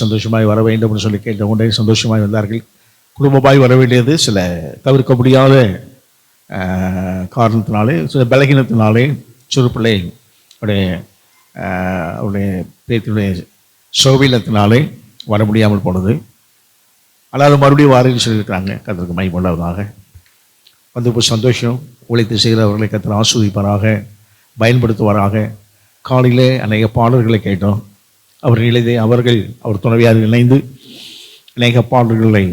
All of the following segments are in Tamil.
சந்தோஷமாய் வர வேண்டும் என்று சொல்லி கேட்ட உடனே சந்தோஷமாய் வந்தார்கள். குடும்பமாய் வர வேண்டியது சில தவிர்க்க முடியாத காரணத்தினாலே, சில பலகீனத்தினாலே, சிறு பிள்ளை அவருடைய பேத்தினுடைய சோவிலத்தினாலே வர முடியாமல் போனது. அதாவது மறுபடியும் வாரேன்னு சொல்லியிருக்கிறாங்க. கர்த்தருக்கு மகிமை உண்டாவதாக. வந்து இப்போ சந்தோஷம். உழைத்து செய்கிறவர்களை கர்த்தர் ஆசீர்வதிப்பாராக, பயன்படுத்துவாராக. காலையில் அநேக பாடல்களை கேட்டோம். அவர் துணைவியார் இணைந்து அநேக பாடல்களை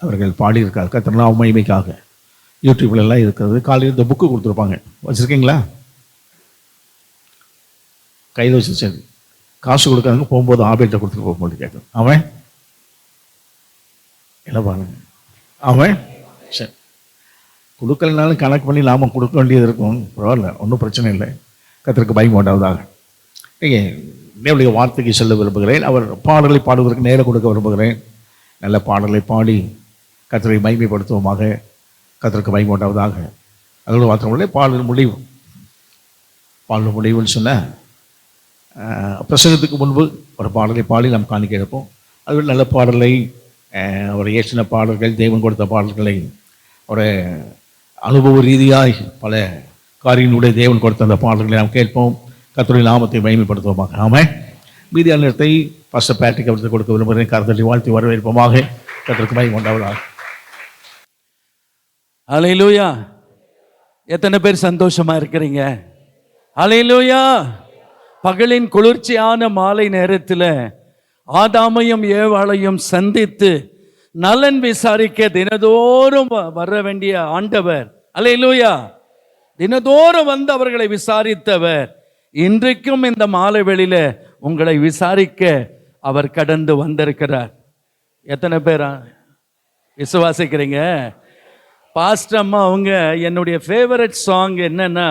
அவர்கள் பாடியிருக்கார். கர்த்தர் நாம மகிமைக்காக. யூடியூப்லாம் இருக்கிறது. காலையில் இந்த புக்கு கொடுத்துருப்பாங்க, வச்சுருக்கீங்களா? கையில் வச்சு சரி, காசு கொடுக்குறாங்க. போகும்போது ஆபேட்டை கொடுத்துட்டு போகும்போது கேட்கணும். அவன் என்ன பாருங்க, அவன் சரி கொடுக்கலனாலும் கணக்கு பண்ணி நாம் கொடுக்க வேண்டியது இருக்கும். பரவாயில்ல, ஒன்றும் பிரச்சனை இல்லை. கர்த்தருக்கு பயம் உண்டாவதாக. தேவனுடைய வார்த்தைக்கு செல்ல விரும்புகிறேன். அவர் பாடலை பாடுவதற்கு நேரம் கொடுக்க விரும்புகிறேன். நல்ல பாடலை பாடி கர்த்தரை மகிமைப்படுத்துவோமாக. கர்த்தருக்கு மகிமை உண்டாவதாக. அதோடு மாத்திரமில்லை, பாடல் முடிவுன்னு சொன்ன பிரசங்கத்துக்கு முன்பு ஒரு பாடலை பாடி நாம் காணிக்க எடுப்போம். அதுவும் நல்ல பாடலை, அவர் இயற்றின பாடல்கள், தேவன் கொடுத்த பாடல்களை ஒரு அனுபவ ரீதியாய் பல காரியங்களுடைய தேவன் கொடுத்த அந்த பாடல்களை நாம் கேட்போம். கர்த்தருடைய நாமத்தை மகிமைப்படுத்துவோமாக. ஆமென். மீதியான நேரத்தை பாஸ்டர் பேட்ரிக் அவர்களுக்கு கொடுக்க விரும்புகிறேன். கர்த்தரை வாழ்த்தி வரவேற்போமாக. கர்த்தருக்கு மகிமை உண்டாவதாக. ஹல்லேலூயா. எத்தனை பேர் சந்தோஷமா இருக்கிறீங்க? ஹல்லேலூயா. பகலின் குளிர்ச்சியான மாலை நேரத்தில் ஆதாமையும் ஏவாளையும் சந்தித்து நலன் விசாரிக்க தினதோறும் வர வேண்டிய ஆண்டவர், ஹல்லேலூயா, தினதோறும் வந்து அவர்களை விசாரித்தவர், இன்றைக்கும் இந்த மாலை வேளையில உங்களை விசாரிக்க அவர் கடந்து வந்திருக்கிறார். எத்தனை பேரா விசுவாசிக்கிறீங்க? பாஸ்டர் அம்மா அவங்க என்னுடைய ஃபேவரட் சாங் என்னன்னா,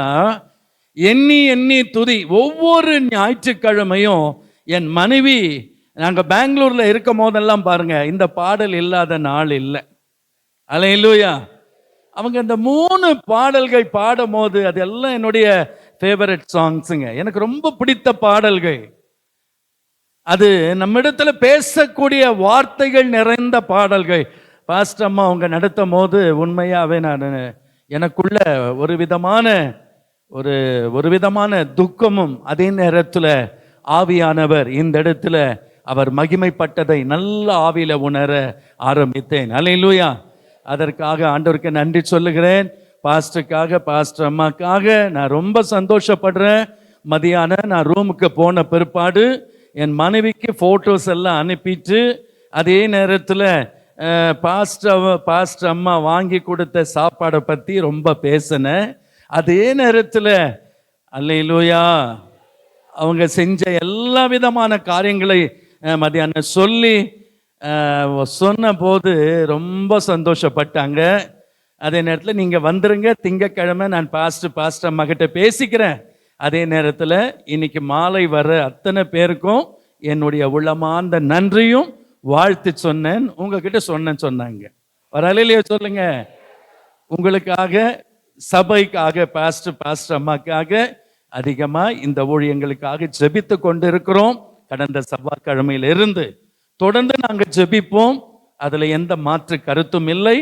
எண்ணி எண்ணி துதி. ஒவ்வொரு ஞாயிற்றுக்கிழமையும் என் மனைவி, நாங்கள் பெங்களூரில் இருக்கும் போதெல்லாம் பாருங்க, இந்த பாடல் இல்லாத நாள் இல்லை. ஹல்லேலூயா. அவங்க இந்த 3 பாடல்கள் பாடும் போது அதெல்லாம் என்னுடைய ஃபேவரட் சாங்ஸுங்க. எனக்கு ரொம்ப பிடித்த பாடல்கள். அது நம்மிடத்துல பேசக்கூடிய வார்த்தைகள் நிறைந்த பாடல்கள். பாஸ்டர் அம்மா அவங்க நடத்தும் போது உண்மையாகவே நான் எனக்குள்ள ஒரு விதமான துக்கமும், அதே நேரத்தில் ஆவியானவர் இந்த இடத்துல அவர் மகிமைப்பட்டதை நல்ல ஆவியில உணர ஆரம்பித்தேன். ஹல்லேலூயா. அதற்காக ஆண்டவருக்கு நன்றி சொல்லுகிறேன். பாஸ்டருக்காக, பாஸ்டர் அம்மாக்காக நான் ரொம்ப சந்தோஷப்படுறேன். மதியானம் நான் ரூமுக்கு போன பிற்பாடு என் மனைவிக்கு ஃபோட்டோஸ் எல்லாம் அனுப்பிட்டு, அதே நேரத்தில் பாஸ்டர் அம்மா வாங்கி கொடுத்த சாப்பாடை பற்றி ரொம்ப பேசினேன். அதே நேரத்தில் ஹல்லேலூயா அவங்க செஞ்ச எல்லா விதமான காரியங்களை மதியானம் சொன்ன போது ரொம்ப சந்தோஷப்பட்டாங்க. அதே நேரத்தில் நீங்கள் வந்துருங்க, திங்கக்கிழமை நான் பாஸ்டர் அம்மா கிட்ட பேசிக்கிறேன். அதே நேரத்தில் இன்னைக்கு மாலை வர அத்தனை பேருக்கும் என்னுடைய உள்ளமார்ந்த நன்றியும் வாழ்த்து சொன்னேன். உங்ககிட்ட சொன்னாங்க. ஒரு அலையிலேயே சொல்லுங்க. உங்களுக்காக, சபைக்காக, பாஸ்டர் அம்மாக்காக அதிகமாக இந்த ஊழியங்களுக்காக ஜெபித்து கொண்டு இருக்கிறோம். கடந்த செவ்வாய்க்கிழமையிலிருந்து தொடர்ந்து நாங்கள் ஜெபிப்போம். அதில் எந்த மாற்று கருத்தும் இல்லை.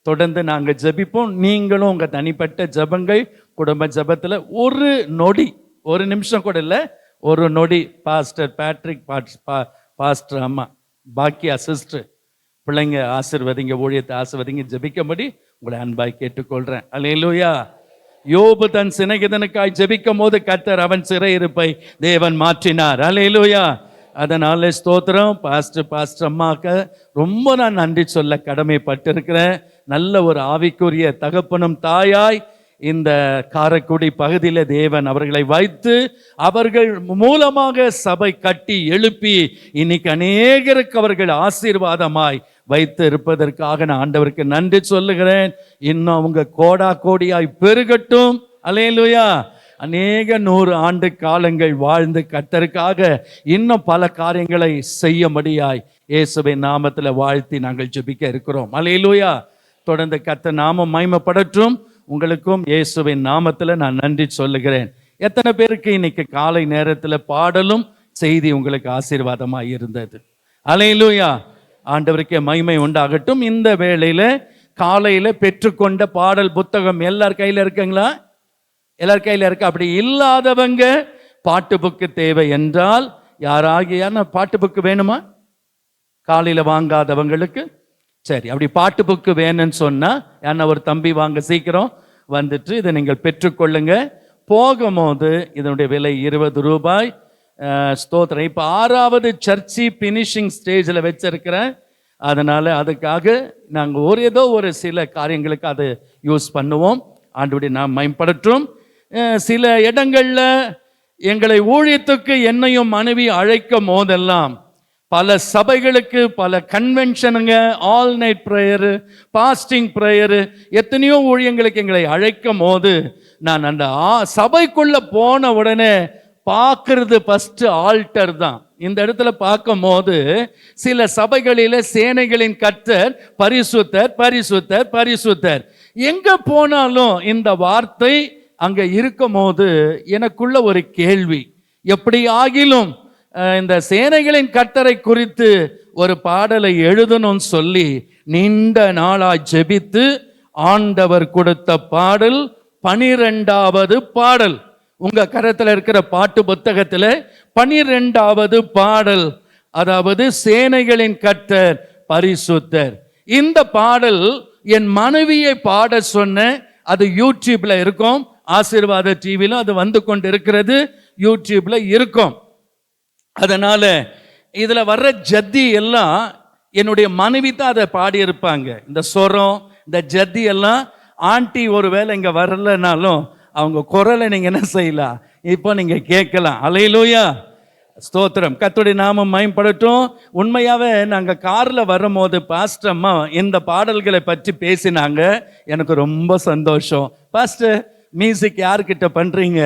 தொடர்ந்து நாங்கள் ஜெபிப்போம். நீங்களும் உங்கள் தனிப்பட்ட ஜெபங்கள், குடும்ப ஜெபத்தில் ஒரு நிமிஷம் கூட இல்லை, ஒரு நொடி பாஸ்டர் பேட்ரிக், பாஸ்டர் அம்மா, பாக்கியா சிஸ்டர், பிள்ளைங்க ஆசீர்வதிங்க, ஊழியத்தை ஆசீர்வதிங்க, ஜெபிக்கும்படி உங்களை அன்பாய் கேட்டுக்கொள்கிறேன். ஹல்லேலூயா. யோபு தன் சிநேகிதனுக்காய் ஜெபிக்கும் போது கர்த்தர் அவன் சிறையிருப்பை தேவன் மாற்றினார். ஹல்லேலூயா. அதனால ஸ்தோத்திரம். பாஸ்டர் அம்மாவுக்கு ரொம்ப நான் நன்றி சொல்ல கடமைப்பட்டிருக்கிறேன். நல்ல ஒரு ஆவிக்குரிய தகப்பனும் தாயாய் இந்த காரைக்குடி பகுதியில் தேவன் அவர்களை வைத்து அவர்கள் மூலமாக சபை கட்டி எழுப்பி இன்னைக்கு அநேகருக்கு அவர்கள் ஆசீர்வாதமாய் வைத்து இருப்பதற்காக நான் ஆண்டவருக்கு நன்றி சொல்லுகிறேன். இன்னும் அவங்க கோடியாய் பெருகட்டும். அல்லேலூயா. அநேக 100 ஆண்டு காலங்கள் வாழ்ந்து கர்த்தருக்காக இன்னும் பல காரியங்களை செய்யும்படியாய் இயேசுவின் நாமத்தில் வாழ்த்தி நாங்கள் ஜெபிக்க இருக்கிறோம். அல்லேலூயா. தொடர்ந்து கர்த்தர் நாமம் மகிமைப்படட்டும். உங்களுக்கும் இயேசுவின் நாமத்தில் நான் நன்றி சொல்லுகிறேன். எத்தனை பேருக்கு இன்னைக்கு காலை நேரத்தில் பாடலும் செய்தி உங்களுக்கு ஆசீர்வாதமாக இருந்தது? அல்லேலூயா. ஆண்டவருக்கே மகிமை உண்டாகட்டும். இந்த வேளையில காலையில பெற்றுக்கொண்ட பாடல் புத்தகம் எல்லார் கையில இருக்குங்களா? எல்லார் கையில இருக்கு. அப்படி இல்லாதவங்க பாட்டு புக்கு தேவை என்றால் யாராகியான பாட்டு புக்கு வேணுமா? காலையில வாங்காதவங்களுக்கு சரி, அப்படி பாட்டு புக்கு வேணும்னு சொன்னா என்ன, ஒரு தம்பி வாங்க, சீக்கிரம் வந்துட்டு இதை நீங்கள் பெற்றுக்கொள்ளுங்க. போகும்போது இதனுடைய விலை 20 ரூபாய். ஸ்தோத்திரம். இப்போ 6வது சர்ச்சி பினிஷிங் ஸ்டேஜில் வச்சிருக்கிறேன். அதனால அதுக்காக நாங்கள் ஏதோ ஒரு சில காரியங்களுக்கு அதை யூஸ் பண்ணுவோம். ஆண்டவருடைய நாம் மேம்படட்டும். சில இடங்கள்ல எங்களை ஊழியத்துக்கு என்னையும் மனைவி அழைக்கும் போதெல்லாம் பல சபைகளுக்கு, பல கன்வென்ஷனுங்க, all night prayer, fasting prayer, எத்தனையோ ஊழியங்களுக்கு எங்களை அழைக்கும் போது நான் அந்த சபைக்குள்ள போன உடனே பார்க்கறது ஃபர்ஸ்ட் ஆல்டர் தான். இந்த இடத்துல பார்க்கும் போது சில சபைகளில சேனைகளின் கர்த்தர் பரிசுத்தர் பரிசுத்தர் பரிசுத்தர், எங்க போனாலும் இந்த வார்த்தை அங்க இருக்கும் போது எனக்குள்ள ஒரு கேள்வி, எப்படி ஆகிலும் இந்த சேனைகளின் கர்த்தரை குறித்து ஒரு பாடலை எழுதணும்னு சொல்லி நீண்ட நாளா ஜெபித்து ஆண்டவர் கொடுத்த பாடல் 12வது பாடல். உங்க கரத்துல இருக்கிற பாட்டு புத்தகத்துல 12வது பாடல், அதாவது சேனைகளின் கர்த்தர் பரிசுத்தர். இந்த பாடல் என் மனைவியை பாட சொன்ன, அது யூடியூப்ல இருக்கும், ஆசீர்வாத டிவிலும் அது வந்து கொண்டு இருக்கிறது, யூடியூப்ல இருக்கும். அதனால இதுல வர்ற ஜத்தி எல்லாம் என்னுடைய மனைவி தான் அதை பாடியிருப்பாங்க. இந்த சொரம், இந்த ஜத்தி எல்லாம் ஆண்டி ஒருவேளை இங்க வரலனாலும் அவங்க குரலை நீங்க என்ன செய்யலாம், இப்போ நீங்க கேட்கலாம். அல்லேலூயா, ஸ்தோத்திரம். கர்த்தருடைய நாமம் மகிமைப்படட்டும். உண்மையாவே நாங்க கார்ல வரும்போது பாஸ்டர் அம்மா இந்த பாடல்களை பற்றி பேசினாங்க. எனக்கு ரொம்ப சந்தோஷம். பாஸ்டர், மியூசிக் யார்கிட்ட பண்றீங்க,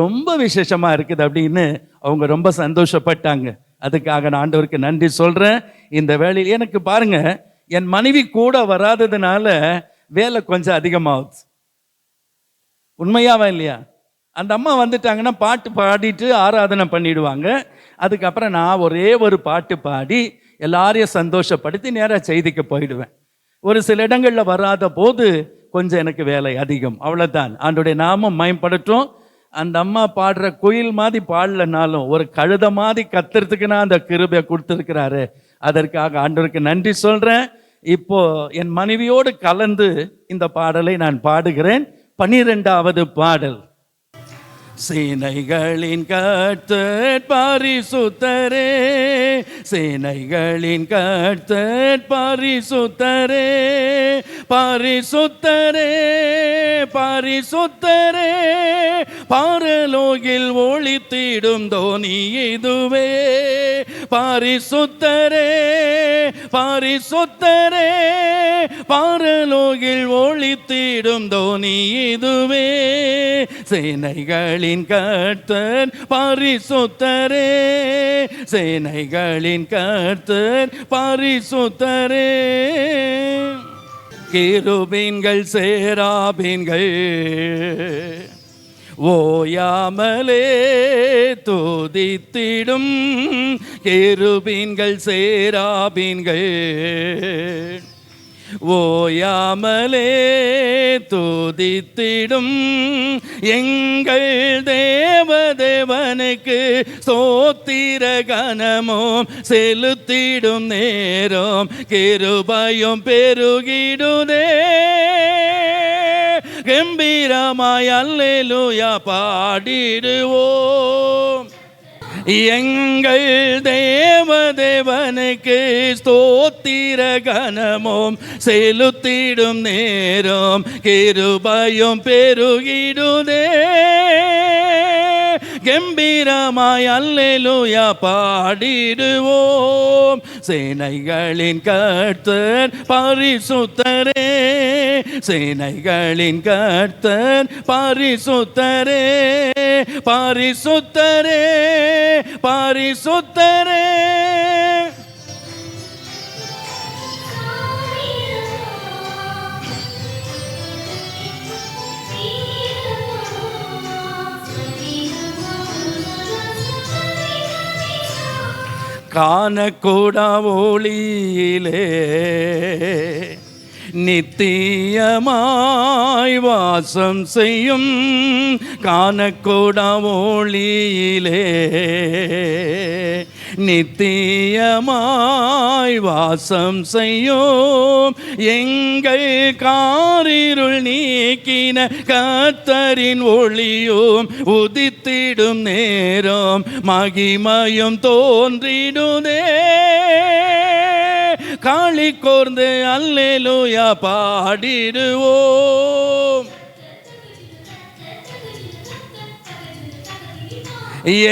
ரொம்ப விசேஷமா இருக்குது அப்படின்னு அவங்க ரொம்ப சந்தோஷப்பட்டாங்க. அதுக்காக நான் ஆண்டவருக்கு நன்றி சொல்றேன். இந்த வேலையில் எனக்கு பாருங்க, என் மனைவி கூட வராததுனால வேலை கொஞ்சம் அதிகமாகுது. உண்மையாவா இல்லையா? அந்த அம்மா வந்துட்டாங்கன்னா பாட்டு பாடிட்டு ஆராதனை பண்ணிடுவாங்க. அதுக்கப்புறம் நான் ஒரே ஒரு பாட்டு பாடி எல்லாரையும் சந்தோஷப்படுத்தி நேராக செய்திக்கு போயிடுவேன். ஒரு சில இடங்களில் வராத போது கொஞ்சம் எனக்கு வேலை அதிகம், அவ்வளோதான். ஆண்டவருடைய நாமம் மகிமைப்படட்டும். அந்த அம்மா பாடுற குயில் மாதிரி பாடலனாலும் ஒரு கழுத மாதிரி கத்துறதுக்கு நான் அந்த கிருபையை கொடுத்துருக்கிறாரு. அதற்காக ஆண்டவருக்கு நன்றி சொல்றேன். இப்போ என் மனைவியோடு கலந்து இந்த பாடலை நான் பாடுகிறேன். 12வது பாடல். சேனைகளின் கர்த்தர் பரிசுத்தரே, சேனைகளின் கர்த்தர் பரிசுத்தரே, பரிசுத்தரே பரிசுத்தரே, பரலோகில் ஒளித்திடும் தோனி இதுவே, பரிசுத்தரே பரிசுத்தரே, பரலோகில் ஒளித்திடும் தோனி இதுவே, சேனைகளின் கர்த்தர் பரிசுத்தரே, சேனைகளின் கர்த்தர் பரிசுத்தரே. கேருபீன்கள் சேராபீன்கள் ஓயாமலே துதித்திடும், கேருபீன்கள் சேராபீன்கள் ஓயாமலே துதித்திடும், எங்கள் தேவதேவனுக்கு ஸ்தோத்திர கனமும் செலுத்திடும் நேரம், கிருபையும் பெருகிடுதே, கம்பீரமாய் அல்லேலூயா பாடிடுவோம். எங்கள் தேவதேவனுக்கு ஸ்தோத்திர கனமும் செலுத்திடும் நேரம், கிருபையும் பெருகிடுதே, கம்பீரமாய் அல்லேலூயா பாடிடுவோம். சேனைகளின் கர்த்தர் பரிசுத்தரே, சேனைகளின் கர்த்தர் பரிசுத்தரே, பரிசுத்தரே பரிசுத்தரே. காணக்கூடா ஒளியிலே நித்தியமாய் வாசம் செய்யும், காணக்கூடா ஒளியிலே நித்தியமாய் வாசம் செய்யும், எங்கள் காரிருள் நீக்கின கர்த்தரின் ஒளியும் உதித்திடும் நேரம் மகிமையும் தோன்றிடுதே. காளி கோர்ந்து அல்லேலூயா பாடிடுவோம்.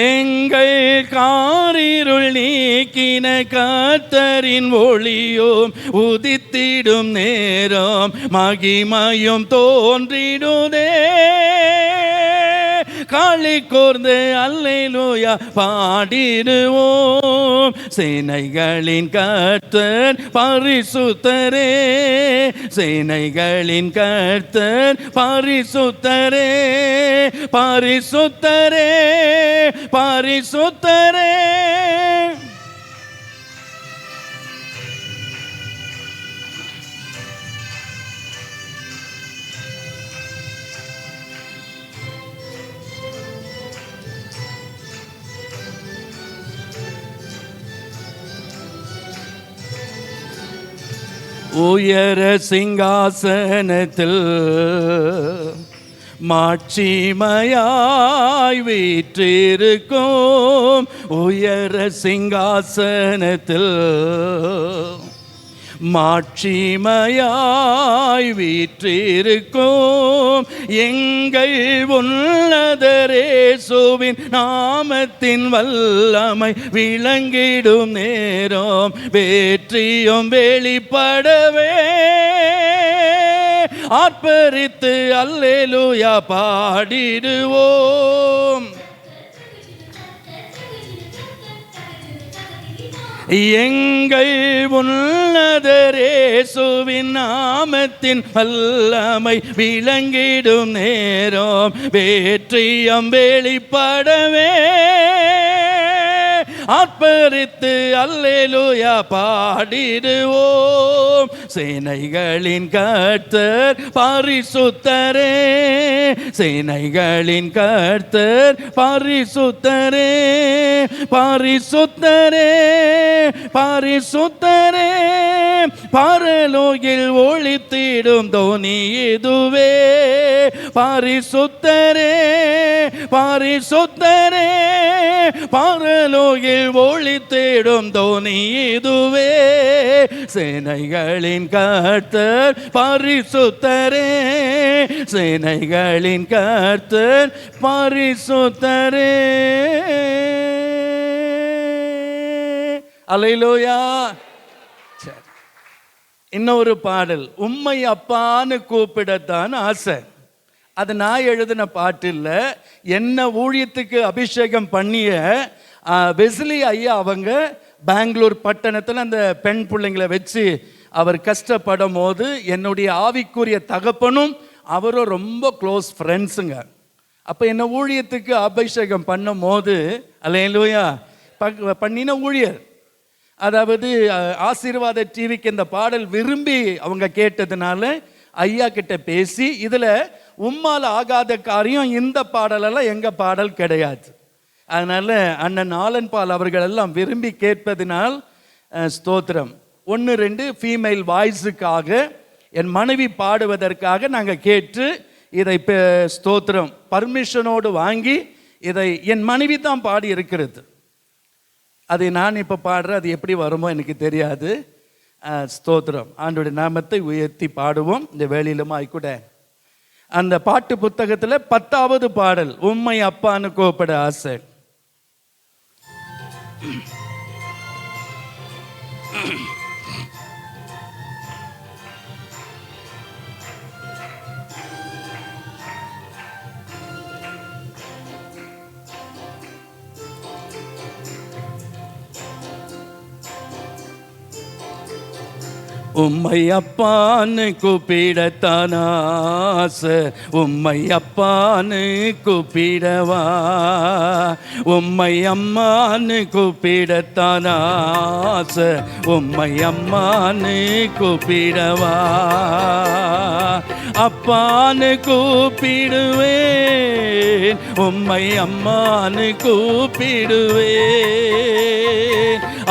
எங்கள் காரிருள் நீக்கின கர்த்தரின் ஒளியும் உதித்திடும் நேரம் மகிமையும் தோன்றிடுதே. காளி கோர்ந்து அல்லேலூயா பாடிடுவோம். சேனைகளின் கர்த்தர் பரிசுத்தரே, சேனைகளின் கர்த்தர் பரிசுத்தரே, பரிசுத்தரே, பரிசுத்தரே. உயர சிங்காசனத்தில் மாட்சிமையாய் வீற்றிருக்கும், உயர சிங்காசனத்தில் மாட்சிமையாய் வீற்றிருக்கும், எங்கள் உன்னதரேசுவின் நாமத்தின் வல்லமை விளங்கிடும் நேரம் வெற்றியும் வெளிப்படவே. ஆர்ப்பரித்து அல்லேலூயா பாடிடுவோம். எங்கள் உன்னதரேசுவின் நாமத்தின் வல்லமை விளங்கிடும் நேரம் வெற்றியும் வெளிப்படவே. ஆர்ப்பரித்து அல்லேலூயா பாடிடுவோம். சேனைகளின் கர்த்தர் பரிசுத்தரே, சேனைகளின் கர்த்தர் பரிசுத்தரே, பரிசுத்தரே, பரிசுத்தரே. பரலோகில் ஒளித்திடும் தோனி இதுவே, பரிசுத்தரே, பரிசுத்தரே. பரலோகில் ஒளித்திடும் தோனி இதுவே, சேனைகளின் கர்த்தர் பரிசுத்தரே, சேனைகளின் கர்த்தர் பரிசுத்தரே. அல்லேலூயா. இன்னொரு பாடல், உம்மை அப்பான்னு கூப்பிடத்தான் ஆசை. அது நான் எழுதின பாட்டு இல்லை, என்ன ஊழியத்துக்கு அபிஷேகம் பண்ணிய வெஸ்லி ஐயா அவங்க பெங்களூர் பட்டணத்தில் அந்த பெண் பிள்ளைங்களை வச்சு அவர் கஷ்டப்படும் போது என்னுடைய ஆவிக்குரிய தகப்பனும் அவரும் ரொம்ப க்ளோஸ் ஃப்ரெண்ட்ஸுங்க. அப்போ என்ன ஊழியத்துக்கு அபிஷேகம் பண்ணும் போது அல்லேலூயா பண்ணின ஊழியர், அதாவது ஆசீர்வாத டிவிக்கு இந்த பாடல் விரும்பி அவங்க கேட்டதுனால ஐயா கிட்ட பேசி, இதில் உம்மால் ஆகாத காரியம் இந்த பாடலெல்லாம் எங்கள் பாடல் கிடையாது. அதனால் அண்ணன் ஆலன் பால் அவர்கள் எல்லாம் விரும்பி கேட்பதினால் ஸ்தோத்திரம். 1-2 ஃபீமேல் வாய்ஸுக்காக என் மனைவி பாடுவதற்காக நாங்கள் கேட்டு இதை ஸ்தோத்திரம் பர்மிஷனோடு வாங்கி இதை என் மனைவி தான் பாடி இருக்கிறது. அதை நான் இப்போ பாடுறேன், அது எப்படி வருமோ எனக்கு தெரியாது. ஸ்தோத்திரம். ஆண்டோடைய நாமத்தை உயர்த்தி பாடுவோம். இந்த வேலையிலுமா கூட அந்த பாட்டு புத்தகத்தில் 10வது பாடல், உம்மை அப்பான்னு கூப்பிட ஆசை. உம்மை அப்பான்னு கூப்பிடத்தான் ஆசை, உம்மை அப்பான்னு கூப்பிடவா, உம்மை அம்மான்னு கூப்பிடத்தான் ஆசை, உம்மை அம்மான்னு கூப்பிடவா, அப்பான்னு கூப்பிடுவேன், உம்மை அம்மான்னு கூப்பிடுவேன்,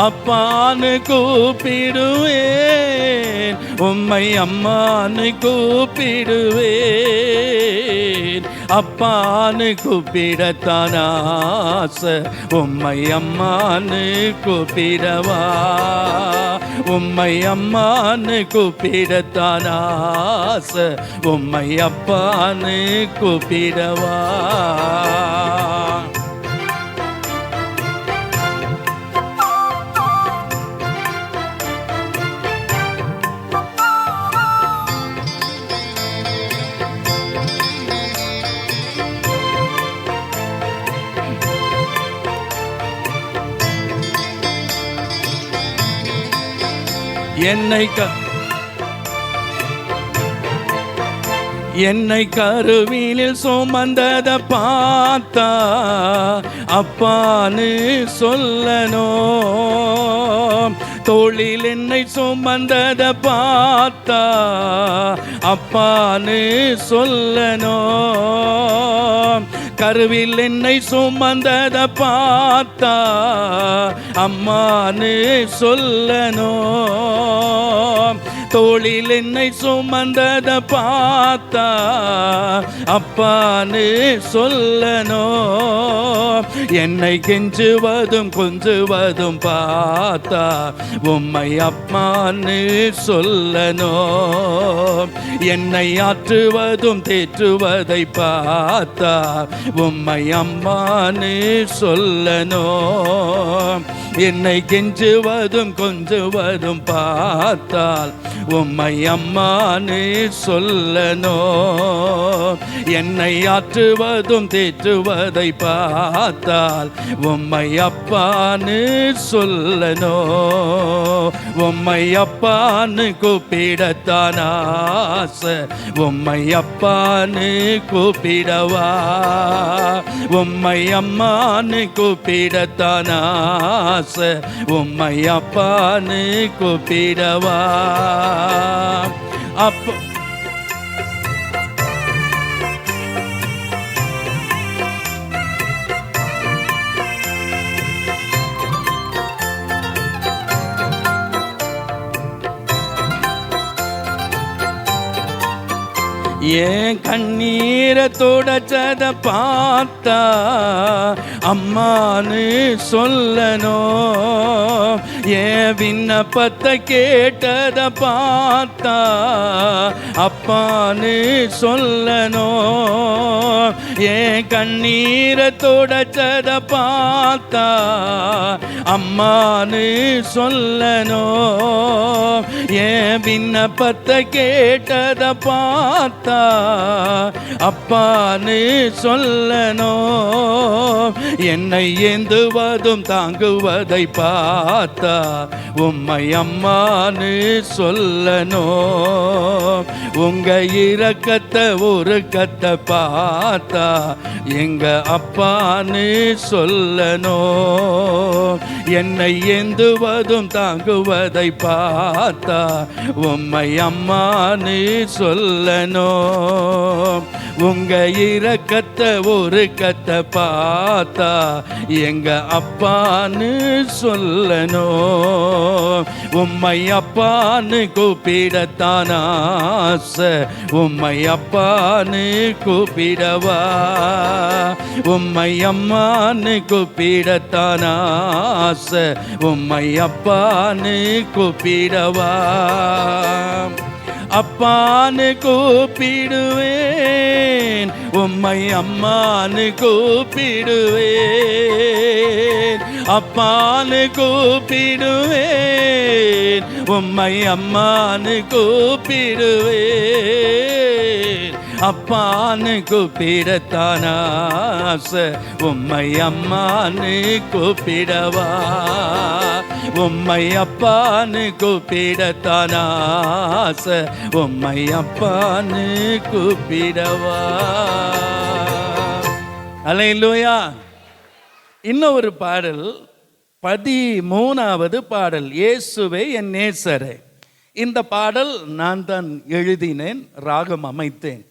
அப்பான்னு கூப்பிடுவேன், உம்மை அம்மான்னு கூப்பிடுவேன், அப்பான்னு கூப்பிடத்தான் ஆசை, உம்மை அம்மான்னு கூப்பிடவா, உம்மை அம்மான்னு கூப்பிடத்தான் ஆசை, உம்மை அப்பான்னு கூப்பிடவா. என்னை கருவினில் சுமந்தத பார்த்தா அப்பான்னு சொல்லணும், தோளில் என்னை சுமந்தத பார்த்தா அப்பான்னு சொல்லணும், கருவில் என்னை சுமந்தத பார்த்தா அம்மான்னு சொல்லணும், தோளில் என்னை சுமந்தத பார்த்தா அப்பான்னு சொல்லணும், என்னை கெஞ்சுவதும் கொஞ்சுவதும் பார்த்தா உம்மை அம்மான்னு சொல்லணும், என்னை ஆற்றுவதும் தேற்றுவதை பார்த்தா உம்மை அம்மான்னு சொல்லணும், என்னை கெஞ்சுவதும் கொஞ்சுவதும் பார்த்தால் உம்மை அம்மான்னு சொல்லணும், என்னை ஆற்றுவதும் தேற்றுவதை பார்த்தால் உம்மை அப்பான்னு சொல்லணும், உம்மை அப்பான்னு கூப்பிடத்தான் ஆசை, உம்மை அப்பான்னு கூப்பிடவா, உம்மை அம்மான்னு கூப்பிடத்தான் ஆசை, உம்மை அப்பான்னு கூப்பிடவா. அப்போ ஏன் கண்ணீரை தொடச்சத பார்த்தா அம்மான்னு சொல்லணும், ஏன் விண்ணப்பத்தை கேட்டத பார்த்தா அப்பான்னு சொல்லணும், ஏன் கண்ணீரை தொடச்சத பார்த்தா அம்மான்னு சொல்லணும், ஏன் விண்ணப்பத்தை கேட்டத பார்த்தா அப்பான்னு சொல்லணும், என்னை ஏந்துவதும் தாங்குவதை பார்த்தா உம்மை அம்மான்னு சொல்லணும், உங்க இரக்கத்தை உருக்கத்தை பார்த்தா எங்க அப்பான்னு சொல்லணும், என்னை ஏந்துவதும் தாங்குவதை பார்த்தா உம்மை அம்மான்னு சொல்லணும், உங்க இரக்கத்தை உருக்கத்தை பார்த்தா எங்க அப்பான்னு சொல்லணும், உம்மை அப்பான்னு கூப்பிடத்தான் ஆசை, உம்மை அப்பான்னு கூப்பிடவா, உம்மை அம்மான்னு கூப்பிடத்தான் ஆசை, உம்மை அப்பான்னு கூப்பிடவா, அப்பான்னு கூப்பிடுவேன், உம்மை அம்மான்னு கூப்பிடுவேன், அப்பான்னு கூப்பிடுவேன், உம்மை அம்மான்னு கூப்பிடுவேன், அப்பான்னு கூப்பிடத்தான் ஆசை, உம்மை அம்மான்னு கூப்பிடவா, உம்மை அப்பான்னு கூப்பிடத்தான் ஆசை, உம்மை அப்பான்னு கூப்பிடவா. அல்லேலூயா. இன்னும் ஒரு பாடல், 13வது பாடல், இயேசுவே என் நேசரே. இந்த பாடல் நான் தான் எழுதினேன், ராகம் அமைத்தேன்.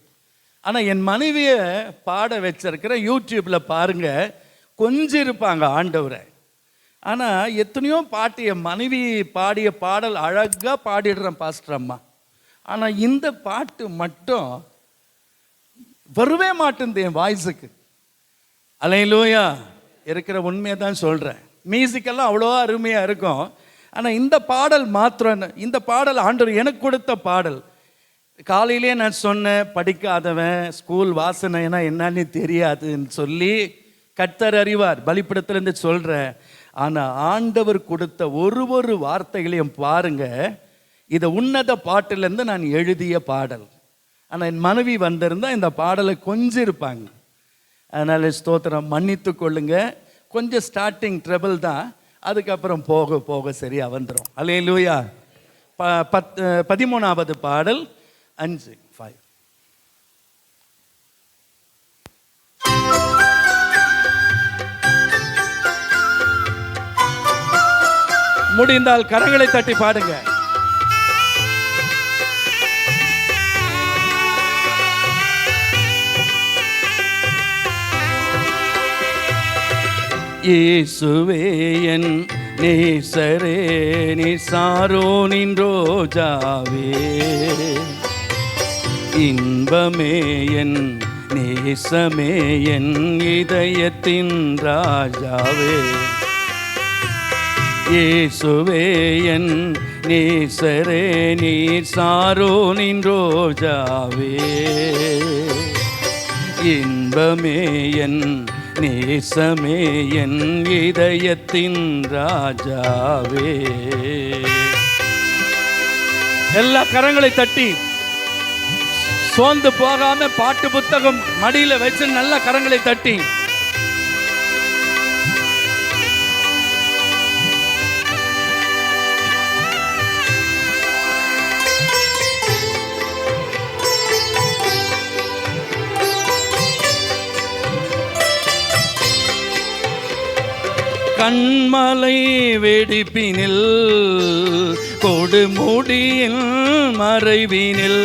ஆனால் என் மனைவியை பாட வச்சிருக்கிற யூடியூப்பில் பாருங்க, கொஞ்சம் இருப்பாங்க ஆண்டவரை. ஆனால் எத்தனையோ பாட்டு என் மனைவி பாடிய பாடல் அழகாக பாடிடுறேன் பாஸ்டர் அம்மா. ஆனால் இந்த பாட்டு மட்டும் வரவே மாட்டேங்குது என் வாய்ஸுக்கு. அல்லேலூயா. இருக்கிற உண்மையை தான் சொல்கிறேன். மியூசிக்கெல்லாம் அவ்வளோ அருமையாக இருக்கும். ஆனால் இந்த பாடல் மாத்திரம், இந்த பாடல் ஆண்டவர் எனக்கு கொடுத்த பாடல். காலையிலே நான் சொன்னேன், படிக்காதவன் ஸ்கூல் வாசனைனா என்னன்னு தெரியாதுன்னு சொல்லி, கர்த்தர் அறிவார், பலிப்பிடத்துலேருந்து சொல்கிறேன். ஆனால் ஆண்டவர் கொடுத்த ஒரு வார்த்தைகளையும் பாருங்க, இதை உன்னத பாட்டிலேருந்து நான் எழுதிய பாடல். ஆனால் என் மனைவி வந்திருந்தால் இந்த பாடலை கொஞ்சம் இருப்பாங்க. அதனால் ஸ்தோத்திரம், மன்னித்து கொள்ளுங்க. கொஞ்சம் ஸ்டார்டிங் ட்ரபிள் தான், அதுக்கப்புறம் போக போக சரியாக வந்துடும். அல்லேலூயா. 13வது பாடல் 5, 5. முடிந்தால் கரங்களை தட்டி பாடுங்க. இயேசுவே என் நேசரே, நீ சாரோனின் ரோஜாவே, இன்பமே என் நேசமே, என் இதயத்தின் ராஜாவே. இயேசுவே என் நேசரே, நீ சாரோனின் ரோஜாவே, இன்பமே என் நேசமே, என் இதயத்தின் ராஜாவே. எல்லா கரங்களை தட்டி சோர்ந்து போகாம பாட்டு புத்தகம் மடியில வச்சு நல்ல கரங்களை தட்டி கண்மலை வெடிப்பினில் கொடுமுடியில் மறைவினில்,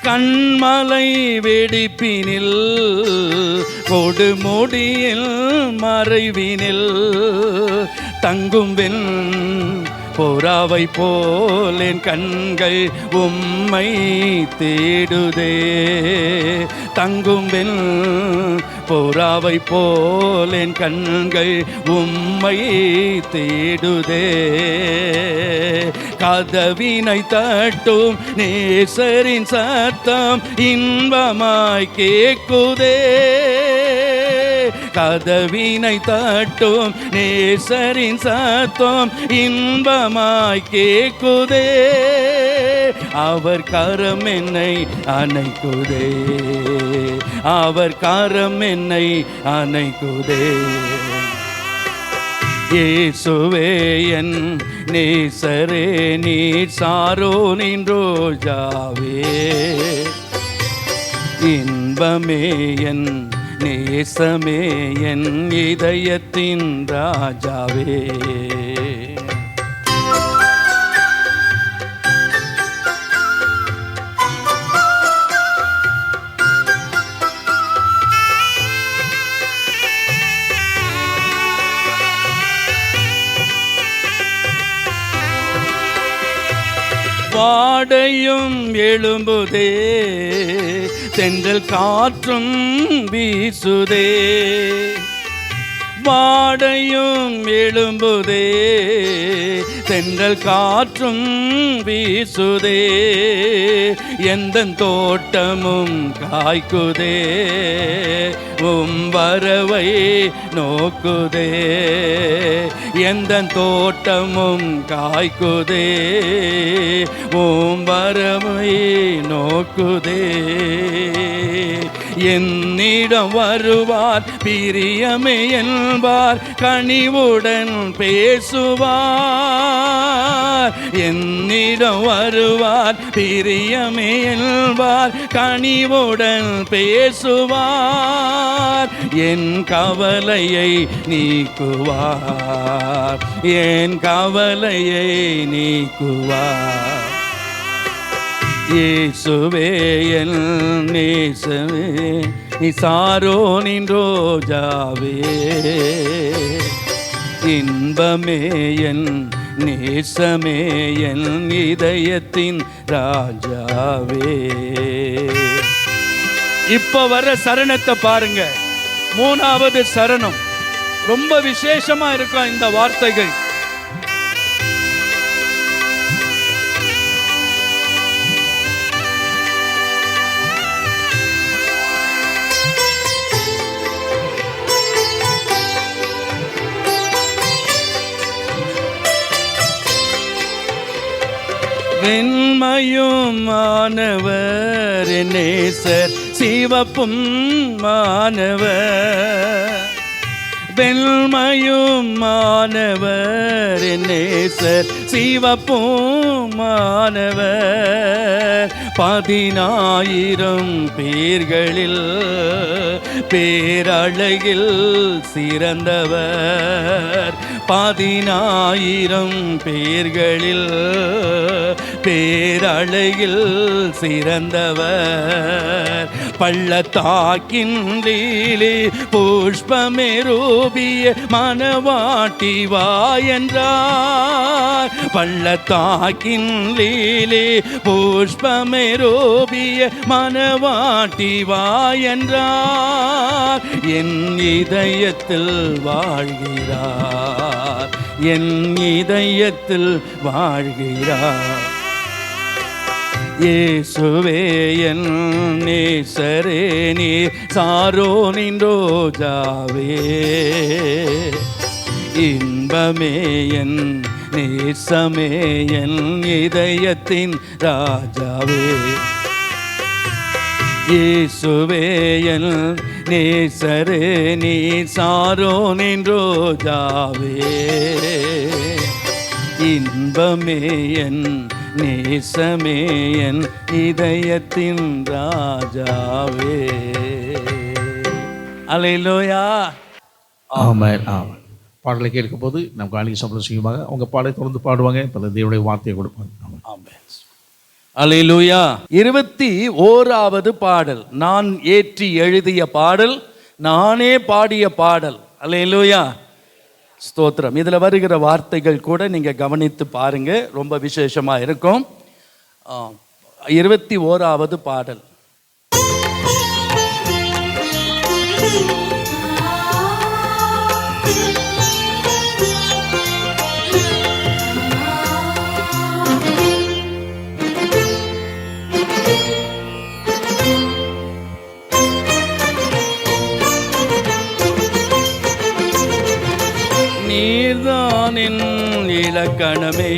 கண்மலை வெடிப்பினில் கொடுமுடியில் மறைவினில், தங்கும் வெண் புறாவை போல் என் கண்கள் உம்மை தேடுதே, தங்கும் வெண் புறாவை போல் என் கண்கள் உம்மை தேடுதே, கதவினை தட்டும் நேசரின் சத்தம் இன்பமாய் கேட்குதே, கதவினை தட்டும் நேசரின் சத்தம் இன்பமாய் கேட்குதே, அவர் கரம் என்னை அணைக்குதே, அவர் கரம் என்னை அணைக்குதே. இயேசுவே என் நேசரே, நீ சாரோனின் ரோஜாவே, இன்பமே என் நேசமே, என் இதயத்தின் ராஜாவே. வாடையும் எழும்புதே, தென்றல் காற்றும் வீசுதே, வாடையும் எழும்புதே, தென்றல் காற்றும் வீசுதே, எந்த தோட்டமும் காய்க்குதே, வரவை நோக்குதே, எந்த தோட்டமும் காய்க்குதே, வரவை நோக்குதே. என்னிடம் வருவார் பிரியமே என்பார், கனிவுடன் பேசுவார். என்னிடம் வருவார் பிரியமே என்பார், கனிவுடன் பேசுவார். என் கவலையை நீக்குவார், என் கவலையை நீக்குவார். இயேசுவே என் நேசமே, நீ சாரோனின் ரோஜாவே, இன்பமே என் நேசமே, என் இதயத்தின் ராஜாவே. இப்ப வர சரணத்தை பாருங்க. மூணாவது சரணம் ரொம்ப விசேஷமா இருக்கும் இந்த வார்த்தைகள். வெண்மையும் மாணவர் நேசர், சிவப்பும் மாணவர். வெண்மையும் மாணவர் நேசர், சிவப்பும் மாணவர். 10,000 பேர்களில் பேரழகில் சிறந்தவர். 10,000 பேர்களில் பேரழகில் சிறந்தவர். பள்ளத்தாக்கின்றீலே புஷ்பமே ரூபிய மணவாட்டி வா என்றார். பள்ளத்தாக்கின்றீலே புஷ்பமே ரூபிய மணவாட்டி வா என்றார். என் இதயத்தில் வாழ்கிறார், என் இதயத்தில் வாழ்கிறார். இயேசுவே என் நேசரே, நீ சாரோனின் ரோஜாவே, இன்பமே என் நேசமே, என் இதயத்தின் ராஜாவே. இயேசுவே என் நேசரே, நீ சாரோனின் ரோஜாவே, இன்பமே என் நேசமே, என் இதயத்தின் ராஜாவே. அல்லேலூயா. ஆமென், ஆமென். பாடலை கேட்கும் போது நம் காலிக சம்பளம் செய்யுமாக அவங்க பாடலை தொடர்ந்து பாடுவாங்க. பல தேவனுடைய வார்த்தையை கொடுப்பாங்க. ஆமென். அல்லேலூயா. 21வது பாடல் நான் ஏற்றி எழுதிய பாடல், நானே பாடிய பாடல். அல்லேலூயா, ஸ்தோத்திரம். இதில் வருகிற வார்த்தைகள் கூட நீங்கள் கவனித்து பாருங்க, ரொம்ப விசேஷமா இருக்கும். 21வது பாடல். நீர்தான் என் இலக்கணமே,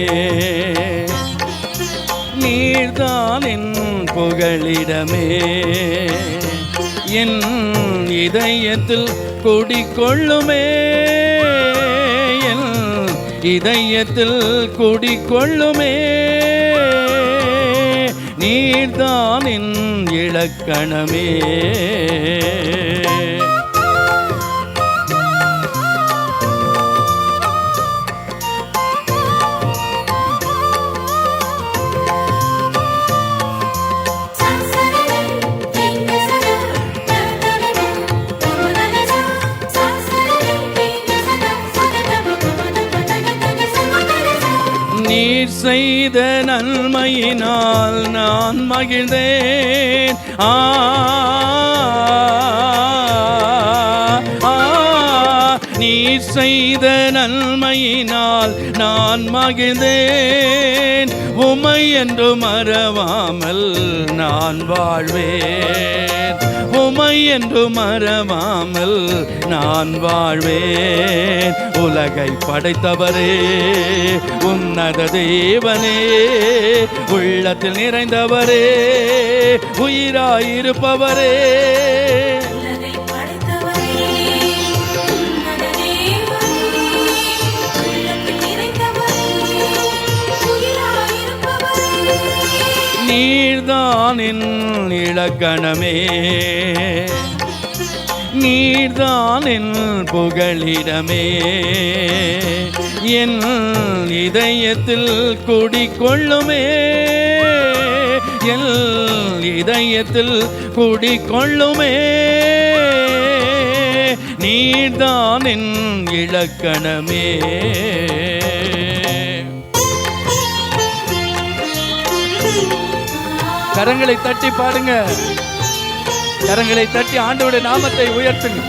நீர்தான் என் புகழிடமே, என் இதயத்தில் குடிகொள்ளுமே, என் இதயத்தில் குடிகொள்ளுமே. நீர்தான் என் இலக்கணமே. நீர் செய்த நன்மையினால் நான் மகிழ்ந்தேன். நீ செய்த நன்மையினால் நான் மகிழ்ந்தேன். உமை என்று மறவாமல் நான் வாழ்வேன். உமை என்று மறவாமல் நான் வாழ்வேன். உலகை படைத்தவரே, உன்னத தேவனே, உள்ளத்தில் நிறைந்தவரே, உயிராயிருப்பவரே, நீர்தான் என் இலக்கணமே, நீர்தான் என் புகலிடமே. என் இதயத்தில் குடிகொள்ளுமே, என் இதயத்தில் குடிகொள்ளுமே. நீர்தான் என் இலக்கணமே. கரங்களை தட்டி பாடுங்க, கரங்களை தட்டி ஆண்டவருடைய நாமத்தை உயர்த்துங்க.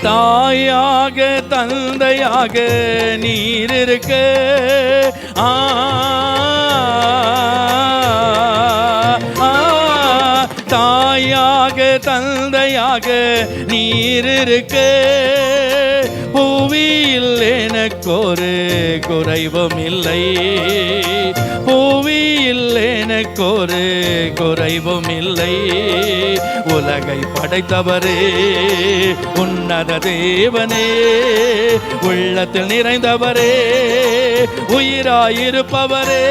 தாயாக தந்தையாக நீர் இருக்க, தாயாக தந்தையாக நீர் இருக்க, புவியில் எனக்கொரு குறைவும் இல்லை. புவியில் எனக்கொரு குறைவும் இல்லை. உலகை படைத்தவரே, உன்னத தேவனே, உள்ளத்தில் நிறைந்தவரே, உயிராயிருப்பவரே,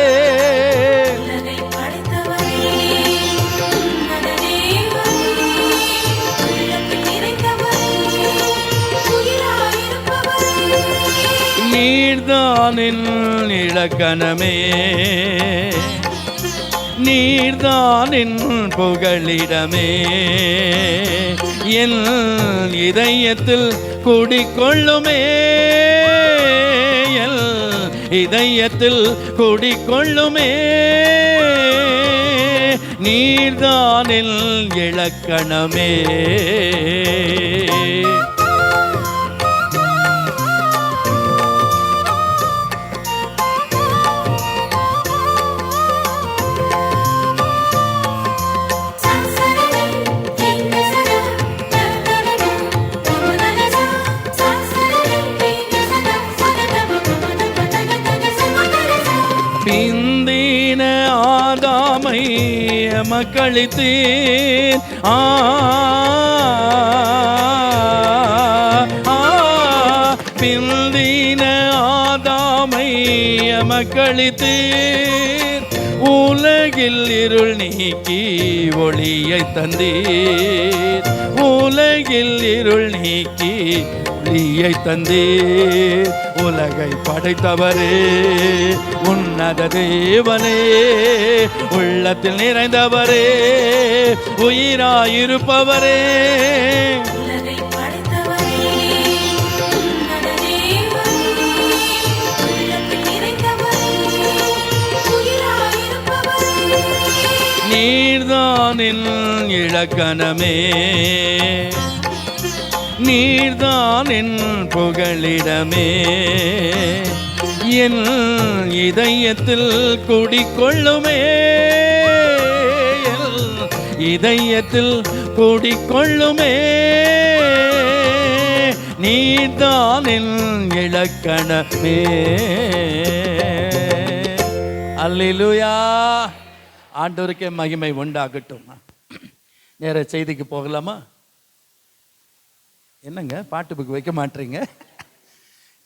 நீர்தான் என் இலக்கணமே, நீர்தான் என் புகலிடமே. என் இதயத்தில் குடிகொள்ளுமே, என் இதயத்தில் குடிகொள்ளுமே. நீர்தான் என் இலக்கணமே. பிந்தின ஆதாமை மக்களித்தேன், பிந்தின ஆதாமை மக்களித்தேன். உலகில் இருள் நீக்கி ஒளியை தந்தீர், உலகில் இருள் நீக்கி ஒளியை தந்தீர். உலகை படைத்தவரே, உன்னத தேவனே, உள்ளத்தில் நிறைந்தவரே, உயிராயிருப்பவரே, நீர்தான் என் இலக்கணமே, நீர்தான் என் புகலிடமே. என் இதயத்தில் குடிகொள்ளுமே, என் இதயத்தில் குடிகொள்ளுமே. நீர்தான் என் இலக்கணமே. அல்லேலூயா. ஆண்டவருக்கே மகிமை உண்டாகட்டும். நேர செய்திக்கு போகலாமா? என்னங்க பாட்டு புக்கு வைக்க மாட்டீங்க?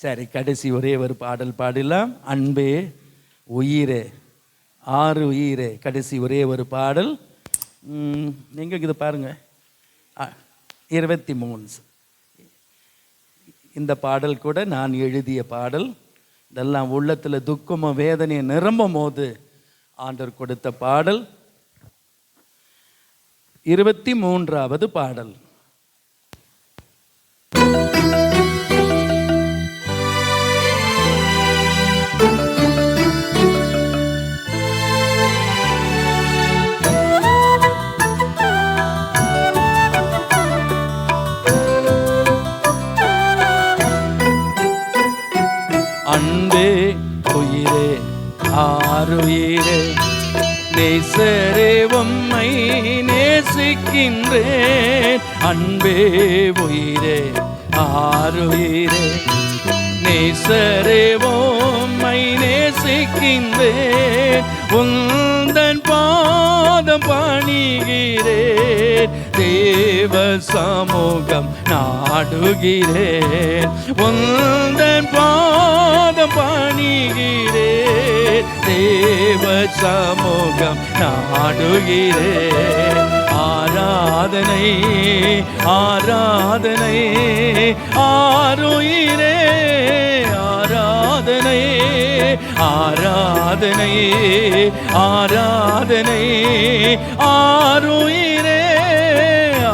சரி, கடைசி ஒரே ஒரு பாடல் பாடலாம். அன்பே உயிரே, 6 உயிரே, கடைசி ஒரே ஒரு பாடல். நீங்கள் இது பாருங்க, 23. இந்த பாடல் கூட நான் எழுதிய பாடல். இதெல்லாம் உள்ளத்தில் துக்கமும் வேதனையை நிரம்பும் போது ஆண்டவர் கொடுத்த பாடல். 23வது பாடல். நேசரே உம்மை நேசிக்கின்றேன், அன்பே உயிரே ஆருயிரே. நேசரே உம்மை நேசிக்கின்றேன், உந்தன் பாதம் பணிகிறேன், தேவ சமூகம் நாடுகிறேன். உந்தன் பாதம் பணிகிறேன், தேவ சமூகம் நாடுகிறேன். ஆராதனை ஆராதனை ஆருயிரே, ஆராதனை ஆராதனை ஆராதனை ஆருயிரே,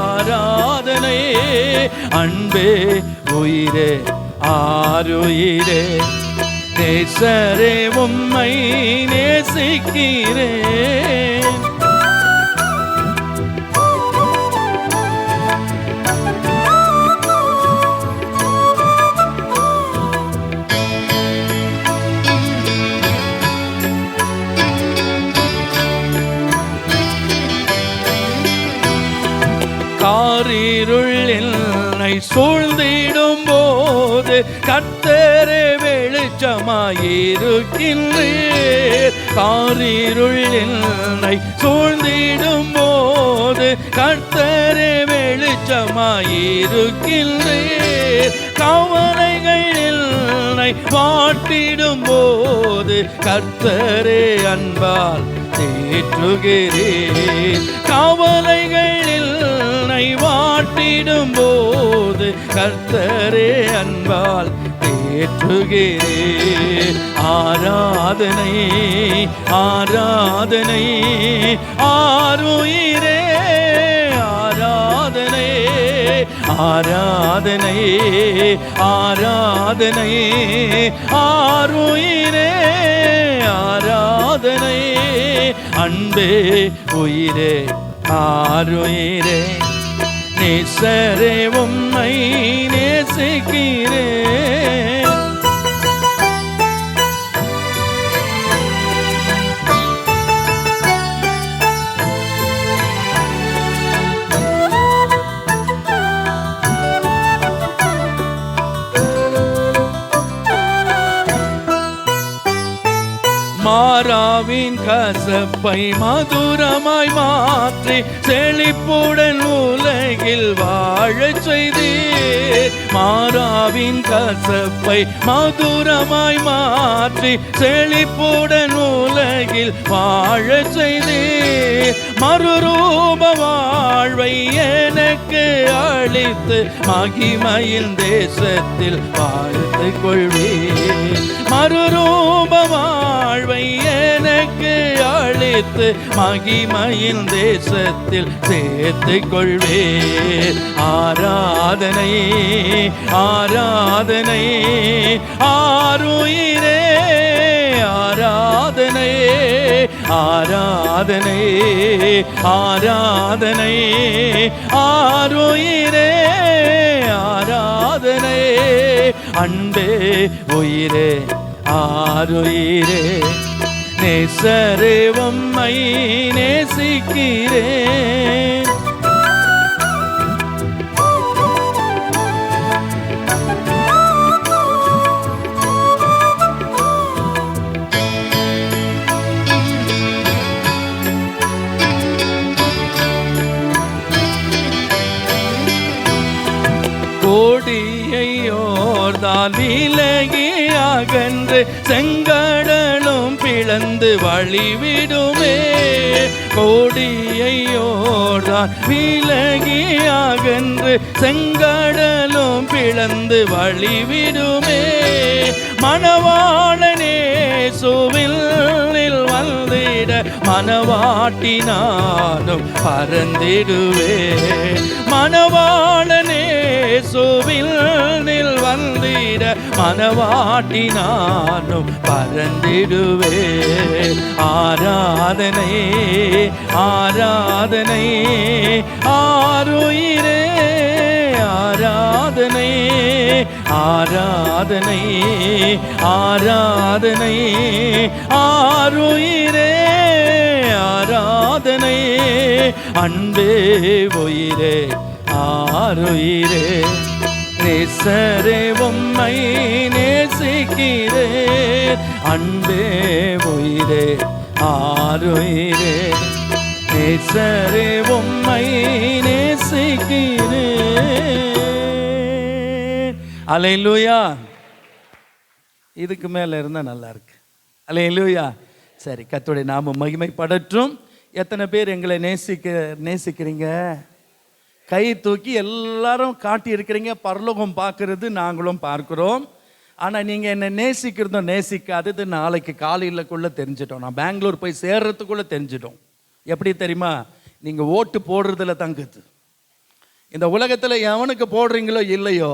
ஆராதனை அன்பே உயிரே ஆருயிரே. நேசரே உம்மை நேசிக்கிறேன். காரிருள் என்னை சூழ்ந்திடும் போது கர்த்தரே வெளிச்சமாயிருக்கின்றீர். காரிருள் என்னை சூழ்ந்திடும் போது கர்த்தரே வெளிச்சமாயிருக்கின்றீர். கவலைகள் என்னை வாட்டிடும் போது கர்த்தரே அன்பால் தேற்றுகிறீர். கவலைகள் என்னை வாட்டிடும் போது கர்த்தரே அன்பால் தேற்றுகிறீர். ஆராதனை ஆராதனை ஆருயிரே, ஆராதனை ஆராதனை ஆராதனை ஆருயிரே, ஆராதனை அன்பே உயிரே ஆருயிரே. நேசரே உம்மை நேசிக்கிறேன். மாறாவின் கசப்பை மதுரமாய் மாற்றி செழிப்புடன் உலகில் வாழச் செய்தீர். மாறாவின் கசப்பை மதுரமாய் மாற்றி செழிப்புடன் உலகில் வாழச் செய்தீர். மறுரூப வாழ்வை எனக்கு அளித்து மகிமையின் தேசத்தில் வாழ்த்துக் கொள்வீர். மறுரூப வாழ்வை எனக்கு அளித்து மகிமையின் தேசத்தில் சேர்த்துக் கொள்வேன். ஆராதனை ஆராதனை ஆருயிரே, ஆராதனை ஆராதனை ஆராதனை ஆருயிரே, ஆராதனை அன்பே உயிரே ஆருயிரே. நேசரே உம்மை நேசிக்கிறேன். கோடியை யோர்தான் விலகி அகன்று செங்கடலும் பிளந்து வழிவிடுமே. கோடியை யோர்தான் விலகி அகன்று செங்கடலும் பிளந்து வழிவிடுமே. மணவாளனே சுவில் வந்திட மணவாட்டி நானும் பறந்திடுவே. மணவாளனே சுவில் வந்திட மணவாட்டி நானும் பறந்திடுவே. ஆராதனை ஆராதனை ஆருயிரே, ஆராதனை ஆராதனை ஆராதனை ஆருயிரே, ஆராதனை ஆராதனை. அன்பே உயிரே ஆருயிரே, நேசரே உம்மை நேசிக்கிறேன். அன்பே உயிரே ஆருயிரே, நேசரே உம்மை நேசிக்கிறேன். அல்லேலூயா. இதுக்கு மேல இருந்தா நல்லா இருக்கு. அல்லேலூயா. சரி, கர்த்தருடைய நாமம் மகிமைப்படட்டும். எத்தனை பேர் எங்களை நேசிக்கிறீங்க? கை தூக்கி எல்லாரும் காட்டி இருக்கிறீங்க. பரலோகம் பார்க்கறது நாங்களும் பார்க்கிறோம். ஆனால் நீங்கள் என்னை நேசிக்கிறதும் நேசிக்காதது நாளைக்கு காலையிலக்குள்ளே தெரிஞ்சிட்டோம். நான் பெங்களூர் போய் சேர்றதுக்குள்ளே தெரிஞ்சிட்டோம். எப்படி தெரியுமா? நீங்கள் ஓட்டு போடுறதுல தங்குது. இந்த உலகத்தில் எவனுக்கு போடுறீங்களோ இல்லையோ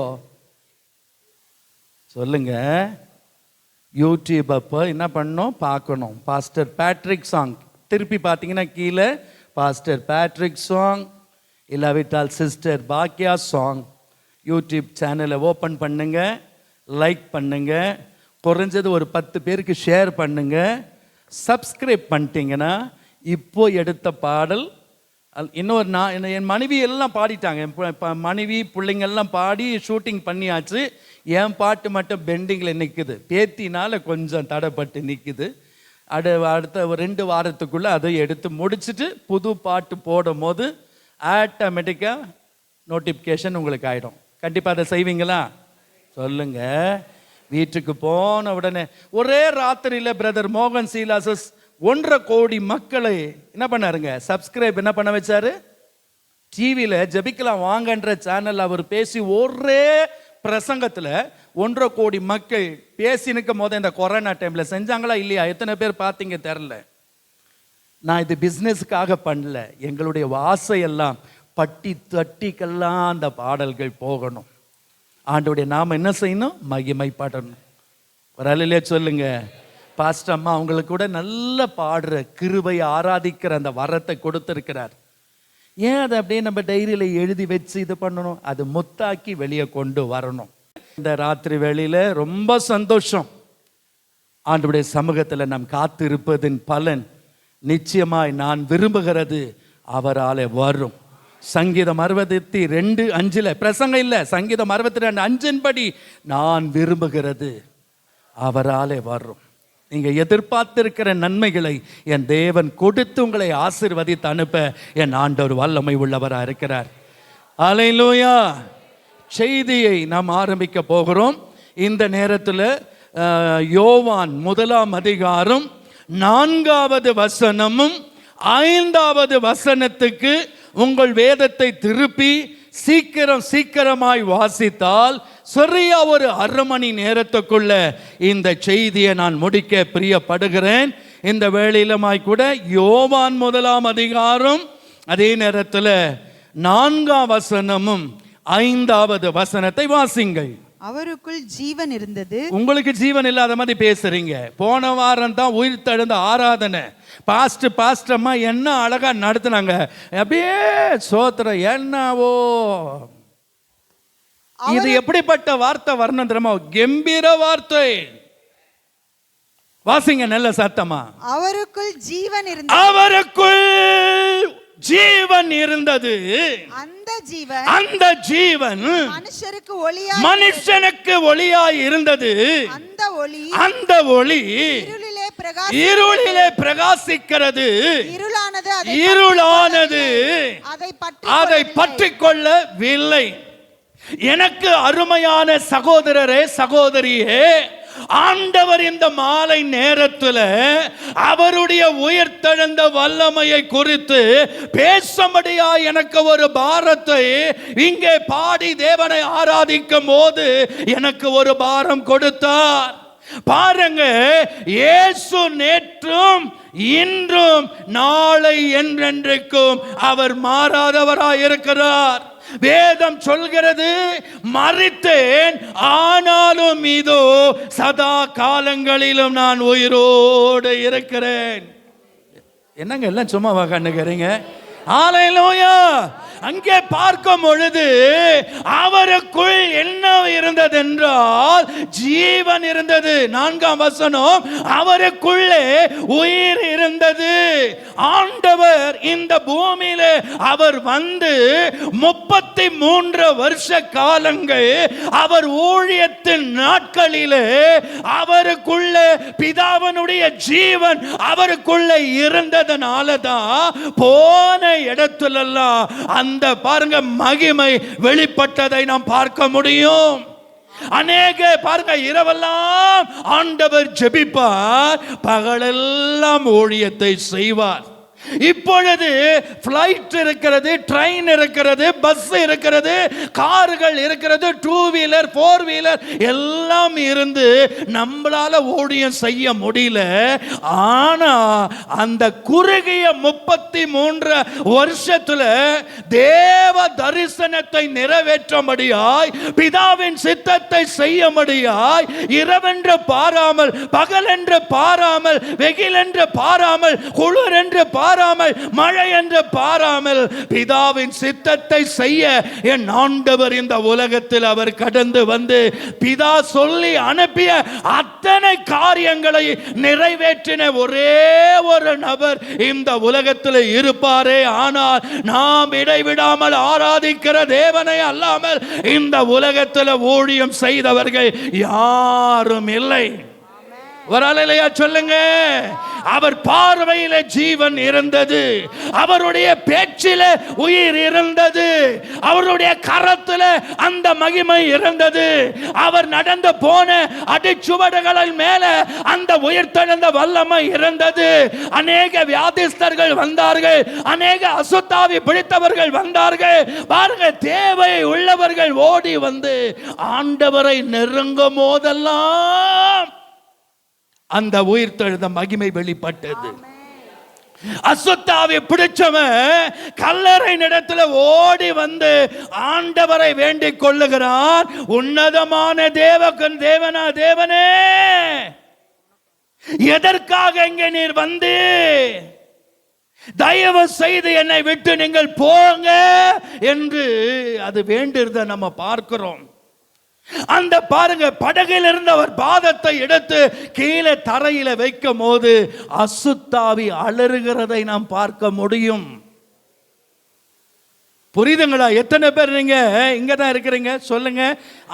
சொல்லுங்க, யூடியூப் அப்போ என்ன பண்ணணும் பார்க்கணும். பாஸ்டர் பேட்ரிக் சாங் திருப்பி பார்த்தீங்கன்னா கீழே பாஸ்டர் பேட்ரிக் சாங், இல்லாவிட்டால் சிஸ்டர் பாக்கியா சாங். யூடியூப் சேனலை ஓப்பன் பண்ணுங்க, லைக் பண்ணுங்க, குறைஞ்சது ஒரு 10 பேருக்கு ஷேர் பண்ணுங்க. சப்ஸ்கிரைப் பண்ணிட்டீங்கன்னா இப்போ எடுத்த பாடல் இன்னொரு என் மனைவி எல்லாம் பாடிட்டாங்க. இப்போ மனைவி பிள்ளைங்கள்லாம் பாடி ஷூட்டிங் பண்ணியாச்சு. என் பாட்டு மட்டும் பெண்டிங்கில் நிற்குது. பேத்தினால கொஞ்சம் தடைப்பட்டு நிற்குது. அடுத்த ஒரு 2 வாரத்துக்குள்ளே அதை எடுத்து முடிச்சுட்டு புது பாட்டு போடும் போது ஆட்டோமேட்டிக்காக நோட்டிஃபிகேஷன் உங்களுக்கு ஆகிடும். கண்டிப்பாக அதை செய்வீங்களா சொல்லுங்க. வீட்டுக்கு போன உடனே ஒரே ராத்திரியில் பிரதர் மோகன் சீலாசஸ் 1.5 கோடி மக்களை என்ன பண்ணாருங்க சப்ஸ்கிரைப் என்ன பண்ண வச்சாரு. டிவியில் ஜெபிக்கலாம் வாங்கன்ற சேனல் அவர் பேசி ஒரே பிரசங்கத்தில் 1.5 கோடி மக்கள் பேசினுக்கும் போது இந்த கொரோனா டைமில் செஞ்சாங்களா இல்லையா? எத்தனை பேர் பார்த்தீங்க தெரில. நான் இது பிஸ்னஸுக்காக பண்ணல. எங்களுடைய வாசையெல்லாம் பட்டி தட்டிக்கெல்லாம் அந்த பாடல்கள் போகணும். ஆண்டோடைய நாம் என்ன செய்யணும்? மகிமைப்படணும். ஒரு அலையிலே சொல்லுங்க. பாஸ்டர் அம்மா அவங்களுக்கு கூட நல்ல பாடுற கிருபை ஆராதிக்கிற அந்த வரத்தை கொடுத்துருக்கிறார். ஏன் அதை அப்படியே நம்ம டைரியில் எழுதி வச்சு இது பண்ணணும்? அது முத்தாக்கி வெளியே கொண்டு வரணும். இந்த ராத்திரி வேளையில ரொம்ப சந்தோஷம். ஆண்டவருடைய சமூகத்தில் நாம் காத்து இருப்பதின் பலன் நிச்சயமாய் நான் விரும்புகிறது அவராலே வரும். சங்கீதம் 62:5 பிரசங்கம் இல்லை, சங்கீதம் 62:5 படி நான் விரும்புகிறது அவராலே வரும். நீங்க எதிர்பார்த்திருக்கிற நன்மைகளை என் தேவன் கொடுத்து உங்களை ஆசீர்வதித்து அனுப்ப என் ஆண்டவர் வல்லமை உள்ளவராக இருக்கிறார். அல்லேலூயா. செய்தியை நாம் ஆரம்பிக்க போகிறோம். இந்த நேரத்தில் யோவான் 1ஆம் அதிகாரம் 4வது வசனமும் 5வது வசனத்துக்கு உங்கள் வேதத்தை திருப்பி சீக்கிரமாய் வாசித்தால் சரியா ஒரு 1/2 மணி நேரத்துக்குள்ள இந்த செய்தியை நான் முடிக்க பிரியப்படுகிறேன். இந்த வேளையிலுமாய் கூட யோவான் 1ஆம் அதிகாரம் அதே நேரத்தில் 4ஆம் வசனமும் 5வது வசனத்தை வாசிங்கள். அவருக்குள் ஜீவன் இருந்தது. உங்களுக்கு ஜீவன் இல்லாத மாதிரி பேசுறீங்க. போன வாரம் தான் உயிர் தழுந்த ஆராதனை பாஸ்டர்மா என்ன அழகா நடத்துனாங்க. அப்படியே சோத்திரம் என்னவோ. இது எப்படிப்பட்ட வார்த்தை வரணும் தெரியுமா? கம்பீர வார்த்தை. வாசிங்க நல்ல சத்தமா. அவருக்குள் ஜீவன் இருந்தது. அவருக்குள் ஜீவன் இருந்தது. அந்த ஜீவன் மனுஷனுக்கு ஒளியாய் இருந்தது. அந்த ஒளி இருளிலே பிரகாசிக்கிறது. இருளானது அதை பற்றிக் கொள்ளவில்லை. எனக்கு அருமையான சகோதரரே சகோதரியே, ஆண்டவர் இந்த மாலை நேரத்தில் அவருடைய உயிர்த்தெழுந்த வல்லமையை குறித்து பேசும்படியா எனக்கு ஒரு பாரத்தை இங்கே பாடி தேவனை ஆராதிக்கும் போது எனக்கு ஒரு பாரம் கொடுத்தார். பாருங்க, இயேசு நேற்றும் இன்றும் நாளை என்றென்றைக்கும் அவர் மாறாதவராய் இருக்கிறார். வேதம் சொல்கிறது, மரித்தேன் ஆனாலும் இதோ சதா காலங்களிலும் நான் உயிரோடு இருக்கிறேன். என்னங்க எல்லாம் சும்மா கண்ணுக்கிறீங்க? ஹalleluya. அங்கே பார்க்கும் பொழுது அவருக்குள் என்ன இருந்தது என்றால் ஜீவன் இருந்தது. 4ஆம் வசனம், அவருக்குள்ளே உயிர் இருந்தது. ஆண்டவர் இந்த பூமியிலே அவர் வந்து 33 வருஷ காலங்கள் அவர் ஊழியத்தின் நாட்களிலே அவருக்குள்ளே பிதாவினுடைய ஜீவன் அவருக்குள்ளே இருந்ததனால தான் போன இடத்துலெல்லாம் அந்த பாருங்க மகிமை வெளிப்பட்டதை நாம் பார்க்க முடியும். அநேக பாருங்க இரவெல்லாம் ஆண்டவர் ஜெபிப்பார், பகலெல்லாம் ஊழியத்தை செய்வார். இப்பொழுது ஃப்ளைட் இருக்கிறது, ட்ரெயின் இருக்கிறது, பஸ் இருக்கிறது, கார்கள் இருக்கிறது, 2 வீலர் 4 வீலர் எல்லாம் இருந்து நம்மளால ஊழியம் செய்ய முடியல. ஆனா அந்த குறுகிய 33 வருஷத்துல தேவ தரிசனத்தை நிறைவேற்றும்படியாய், பிதாவின் சித்தத்தை செய்யும்படியாய், இரவென்று பாராமல், பகலென்று பாராமல், வெயிலென்று பாராமல், குளிர் என்று பாராமல், மழை என்று பாராமல் பிதாவின் சித்தத்தை செய்ய என் ஆண்டவர் இந்த உலகத்தில் அவர் கடந்து வந்து பிதா சொல்லி அனுப்பிய அத்தனை காரியங்களை நிறைவேற்றின ஒரே ஒரு நபர் இந்த உலகத்தில் இருப்பாரே. ஆனால் நாம் இடைவிடாமல் ஆராதிக்கிற தேவனை அல்லாமல் இந்த உலகத்தில் ஊழியம் செய்தவர்கள் யாரும் இல்லை. வரலையா சொல்லுங்க. அவர் பார்வையில ஜீவன் இருந்தது, அவருடைய பேச்சில உயிர் இருந்தது, அவருடைய கரத்துல அந்த மகிமை இருந்தது, அவர் நடந்து போன அடிச்சுவடுகளின் மேல அந்த உயிர்த்தெழுந்த வல்லமை இருந்தது. அநேக வியாதிஸ்தர்கள் வந்தார்கள், அநேக அசுத்தாவி பிடித்தவர்கள் வந்தார்கள். பாருங்க, தேவை உள்ளவர்கள் ஓடி வந்து ஆண்டவரை நெருங்கும் போதெல்லாம் அந்த உயிர்த்தெழுந்த மகிமை வெளிப்பட்டது. அசுத்தாவை பிடிச்சவன் கல்லறை இடத்துல ஓடி வந்து ஆண்டவரை வேண்டிக் கொள்ளுகிறான். உன்னதமான தேவனே, எதற்காக இங்கே நீர் வந்து தயவு செய்து என்னை விட்டு நீங்கள் போங்க என்று அது வேண்டியதை நம்ம பார்க்கிறோம். அந்த பாருங்க, படகில் இருந்த அவர் பாதத்தை எடுத்து கீழே தரையில வைக்கும் போது அசுத்தாவி அலறுகிறதை நாம் பார்க்க முடியும். புரியுதுங்களா? எத்தனை பேர் நீங்க இங்க தான் இருக்கிறீங்க சொல்லுங்க.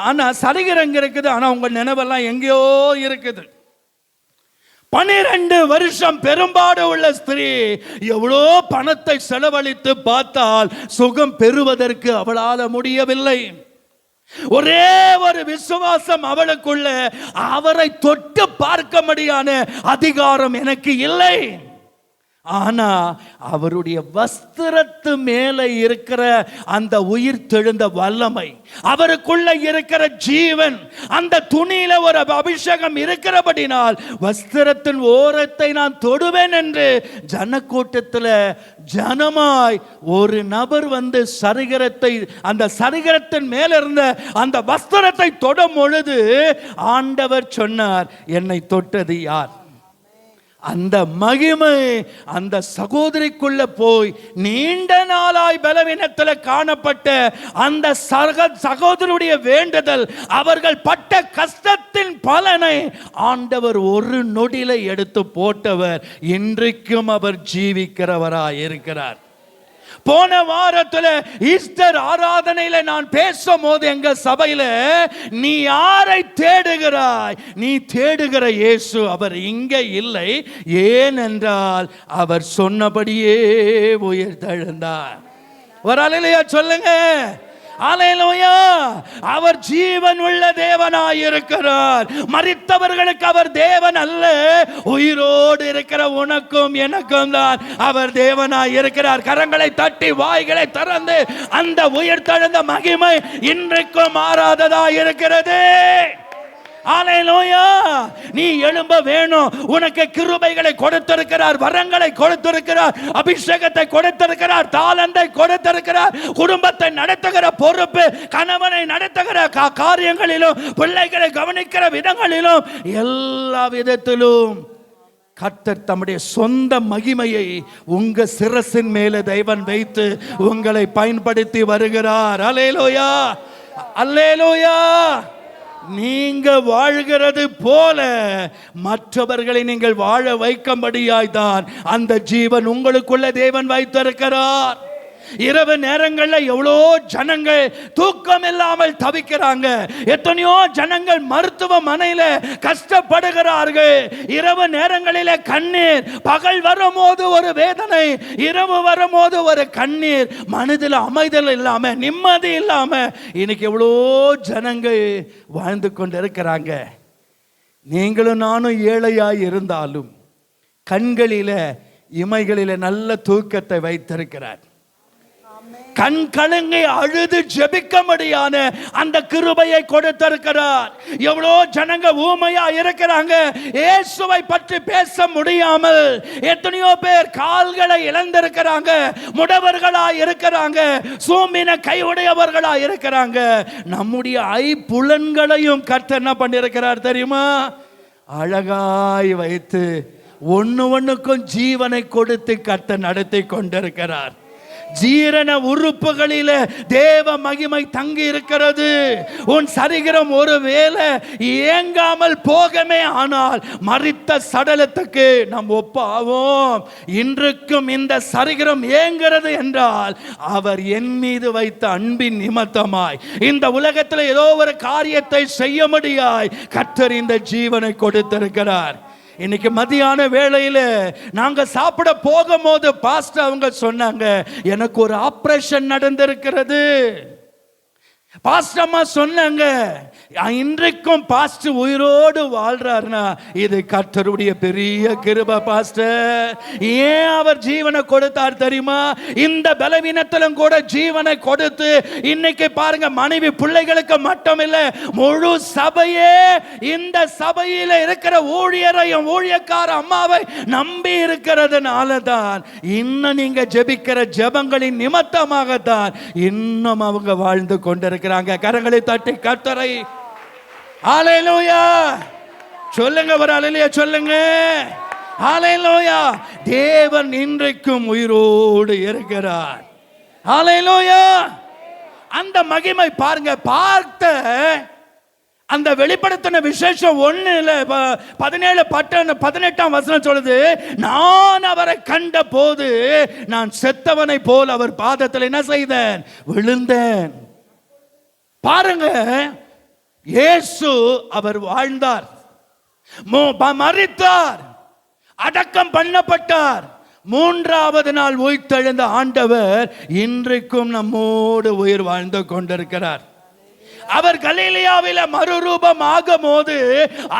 ஆனா சரீரம் எங்க இருக்குது, ஆனா உங்க நினைவெல்லாம் எங்கேயோ இருக்குது. 12 வருஷம் பெரும்பாடு உள்ள ஸ்திரீ எவ்வளோ பணத்தை செலவழித்து பார்த்தால் சுகம் பெறுவதற்கு அவளால் முடியவில்லை. ஒரே ஒரு விசுவாசம் அவளுக்குள்ள, அவரை தொட்டு பார்க்க முடியாத அதிகாரம் எனக்கு இல்லை. ஆனா அவருடைய வஸ்திரத்து மேல இருக்கிற அந்த உயிர் தெழுந்த வல்லமை, அவருக்குள்ள இருக்கிற ஜீவன், அந்த துணியில ஒரு அபிஷேகம் இருக்கிறபடினால் வஸ்திரத்தின் ஓரத்தை நான் தொடுவேன் என்று ஜனக்கூட்டத்தில் ஜனமாய் ஒரு நபர் வந்து சரிகரத்தை, அந்த சரிகரத்தின் மேல இருந்த அந்த வஸ்திரத்தை தொடும் பொழுது ஆண்டவர் சொன்னார், என்னை தொட்டது யார்? அந்த மகிமை அந்த சகோதரிக்குள்ள போய் நீண்ட நாளாய் பலவீனத்தில் காணப்பட்ட அந்த சகோதரருடைய வேண்டுதல், அவர்கள் பட்ட கஷ்டத்தின் பலனை ஆண்டவர் ஒரு நொடியில எடுத்து போட்டவர். இன்றைக்கும் அவர் ஜீவிக்கிறவராய் இருக்கிறார். போன வாரத்தில் ஈஸ்டர் ஆராதனையில நான் பேசும் போது எங்க சபையில, நீ யாரை தேடுகிறாய்? நீ தேடுகிற இயேசு அவர் இங்கே இல்லை. ஏனென்றால் அவர் சொன்னபடியே உயிர்த்தெழுந்தார். ஒரு அல்லேலூயா சொல்லுங்க. அல்லேலூயா. அவர் ஜீவன் உள்ள தேவனாய் இருக்கிறார். மரித்தவர்களுக்கு அவர் தேவன் அல்ல, உயிரோடு இருக்கிற உனக்கும் எனக்கும் தான் அவர் தேவனாய் இருக்கிறார். கரங்களை தட்டி வாய்களை திறந்து அந்த உயிர்த்தெழுந்த மகிமை இன்றைக்கும் மாறாததாய் இருக்கிறது. அல்லேலூயா. நீ எழும்ப வேணும். உனக்கு கிருபைகளை கொடுத்திருக்கிறார், வரங்களை கொடுத்திருக்கிறார், அபிஷேகத்தை கொடுத்திருக்கிறார், தாளந்தை கொடுத்திருக்கிறார். குடும்பத்தை நடத்துகிற பொறுப்பு, கணவனை நடத்துகிற காரியங்களிலும், பிள்ளைகளை கவனிக்கிற விதங்களிலும், எல்லா விதத்திலும் கர்த்தர் தம்முடைய சொந்த மகிமையை உங்க சிரசின் மேலே தேவன் வைத்து உங்களை பயன்படுத்தி வருகிறார். அல்லேலூயா, அல்லேலூயா. நீங்க வாழ்கிறது போல மற்றவர்களை நீங்கள் வாழ வைக்கும்படியாய்தான் அந்த ஜீவன் உங்களுக்குள்ள தேவன் வைத்திருக்கிறார். இரவு நேரங்களில் எவ்வளோ ஜனங்கள் தூக்கம் இல்லாமல் தவிக்கிறாங்க. எத்தனையோ ஜனங்கள் மருத்துவமனையில் கஷ்டப்படுகிறார்கள். இரவு நேரங்களில் கண்ணீர், பகல் வரும்போது ஒரு வேதனை, இரவு வரும்போது ஒரு கண்ணீர், மனதில் அமைதல் இல்லாம, நிம்மதி இல்லாம இன்னைக்கு எவ்வளோ ஜனங்கள் வாழ்ந்து கொண்டு இருக்கிறாங்க. நீங்களும் நானும் ஏழையாய் இருந்தாலும் கண்களில இமைகளில நல்ல தூக்கத்தை வைத்திருக்கிறார். கண் கலங்கை அழுது ஜெபிக்கும்படியான அந்த கிருபையை கொடுத்திருக்கிறார். எவ்வளோ ஜனங்க ஊமையா இருக்கிறாங்க, இயேசுவை பற்றி பேச முடியாமல். எத்தனையோ பேர் கால்களை இழந்திருக்கிறாங்க, முடவர்களா இருக்கிறாங்க, சூம்பின கையுடையவர்களா இருக்கிறாங்க. நம்முடைய ஐம்புலன்களையும் கர்த்தர் என்ன பண்ணியிருக்கிறார் தெரியுமா? அழகாய் வைத்து ஒண்ணுக்கும் ஜீவனை கொடுத்து கர்த்தர் நடத்தி கொண்டிருக்கிறார். ஜீரண உறுப்புகளில தேவ மகிமை தங்கி இருக்கிறது. உன் சரீரம் ஒருவேளை இயங்காமல் போகமே ஆனால் மரித்த சடலத்துக்கு நாம் ஒப்பாவோம். இன்றைக்கும் இந்த சரீரம் இயங்கிறது என்றால் அவர் என் மீது வைத்த அன்பின் நிமித்தமாய் இந்த உலகத்தில் ஏதோ ஒரு காரியத்தை செய்ய முடியாய் கர்த்தர் இந்த ஜீவனை கொடுத்திருக்கிறார். இன்னைக்கு மதியான வேளையில நாங்க சாப்பிட போகும்போது பாஸ்டர் அவங்க சொன்னாங்க, எனக்கு ஒரு ஆபரேஷன் நடந்திருக்கிறது. பாஸ்டர் அம்மா சொன்னாங்க, இன்றைக்கும் பாஸ்டர் உயிரோடு வாழ்றாருன்னா இது கர்த்தருடைய பெரிய கிருபை பாஸ்டர். ஏன் அவர் ஜீவனை கொடுத்தார் தெரியுமா? இந்த பலவீனத்திலும் கூட ஜீவனை கொடுத்து இன்னைக்கு பாருங்க, மனைவி பிள்ளைகளுக்கு மட்டும் இல்ல, முழு சபையே இந்த சபையில இருக்கிற ஊழியரையும் ஊழியக்கார அம்மாவை நம்பி இருக்கிறதுனால தான் இன்னும் நீங்க ஜெபிக்கிற ஜெபங்களின் நிமித்தமாக தான் இன்னும் அவங்க வாழ்ந்து கொண்டிருக்கிறாங்க. கரங்களை தட்டி கர்த்தரை ஹல்லேலூயா சொல்லுங்க, ஒரு ஹல்லேலூயா சொல்லுங்க. ஹல்லேலூயா. தேவன் இன்றைக்கும் உயிரோடு இருக்கிறார். ஹல்லேலூயா. அந்த மகிமை பாருங்க, பார்த்த அந்த வெளிப்படுத்தின விசேஷம் 1:17 சொல்லுது, நான் அவரை கண்ட போது நான் செத்தவனை போல் அவர் பாதத்தில் என்ன செய்தேன்? விழுந்தேன். பாருங்க, இயேசு அவர் வாழ்ந்தார், மரித்தார், அடக்கம் பண்ணப்பட்டார், 3வது நாள் உயிர்த்தெழுந்த ஆண்டவர் இன்றைக்கும் நம்மோடு உயிர் வாழ்ந்து கொண்டிருக்கிறார். அவர் கலிலேயாவில மறுரூபம் ஆகும் போது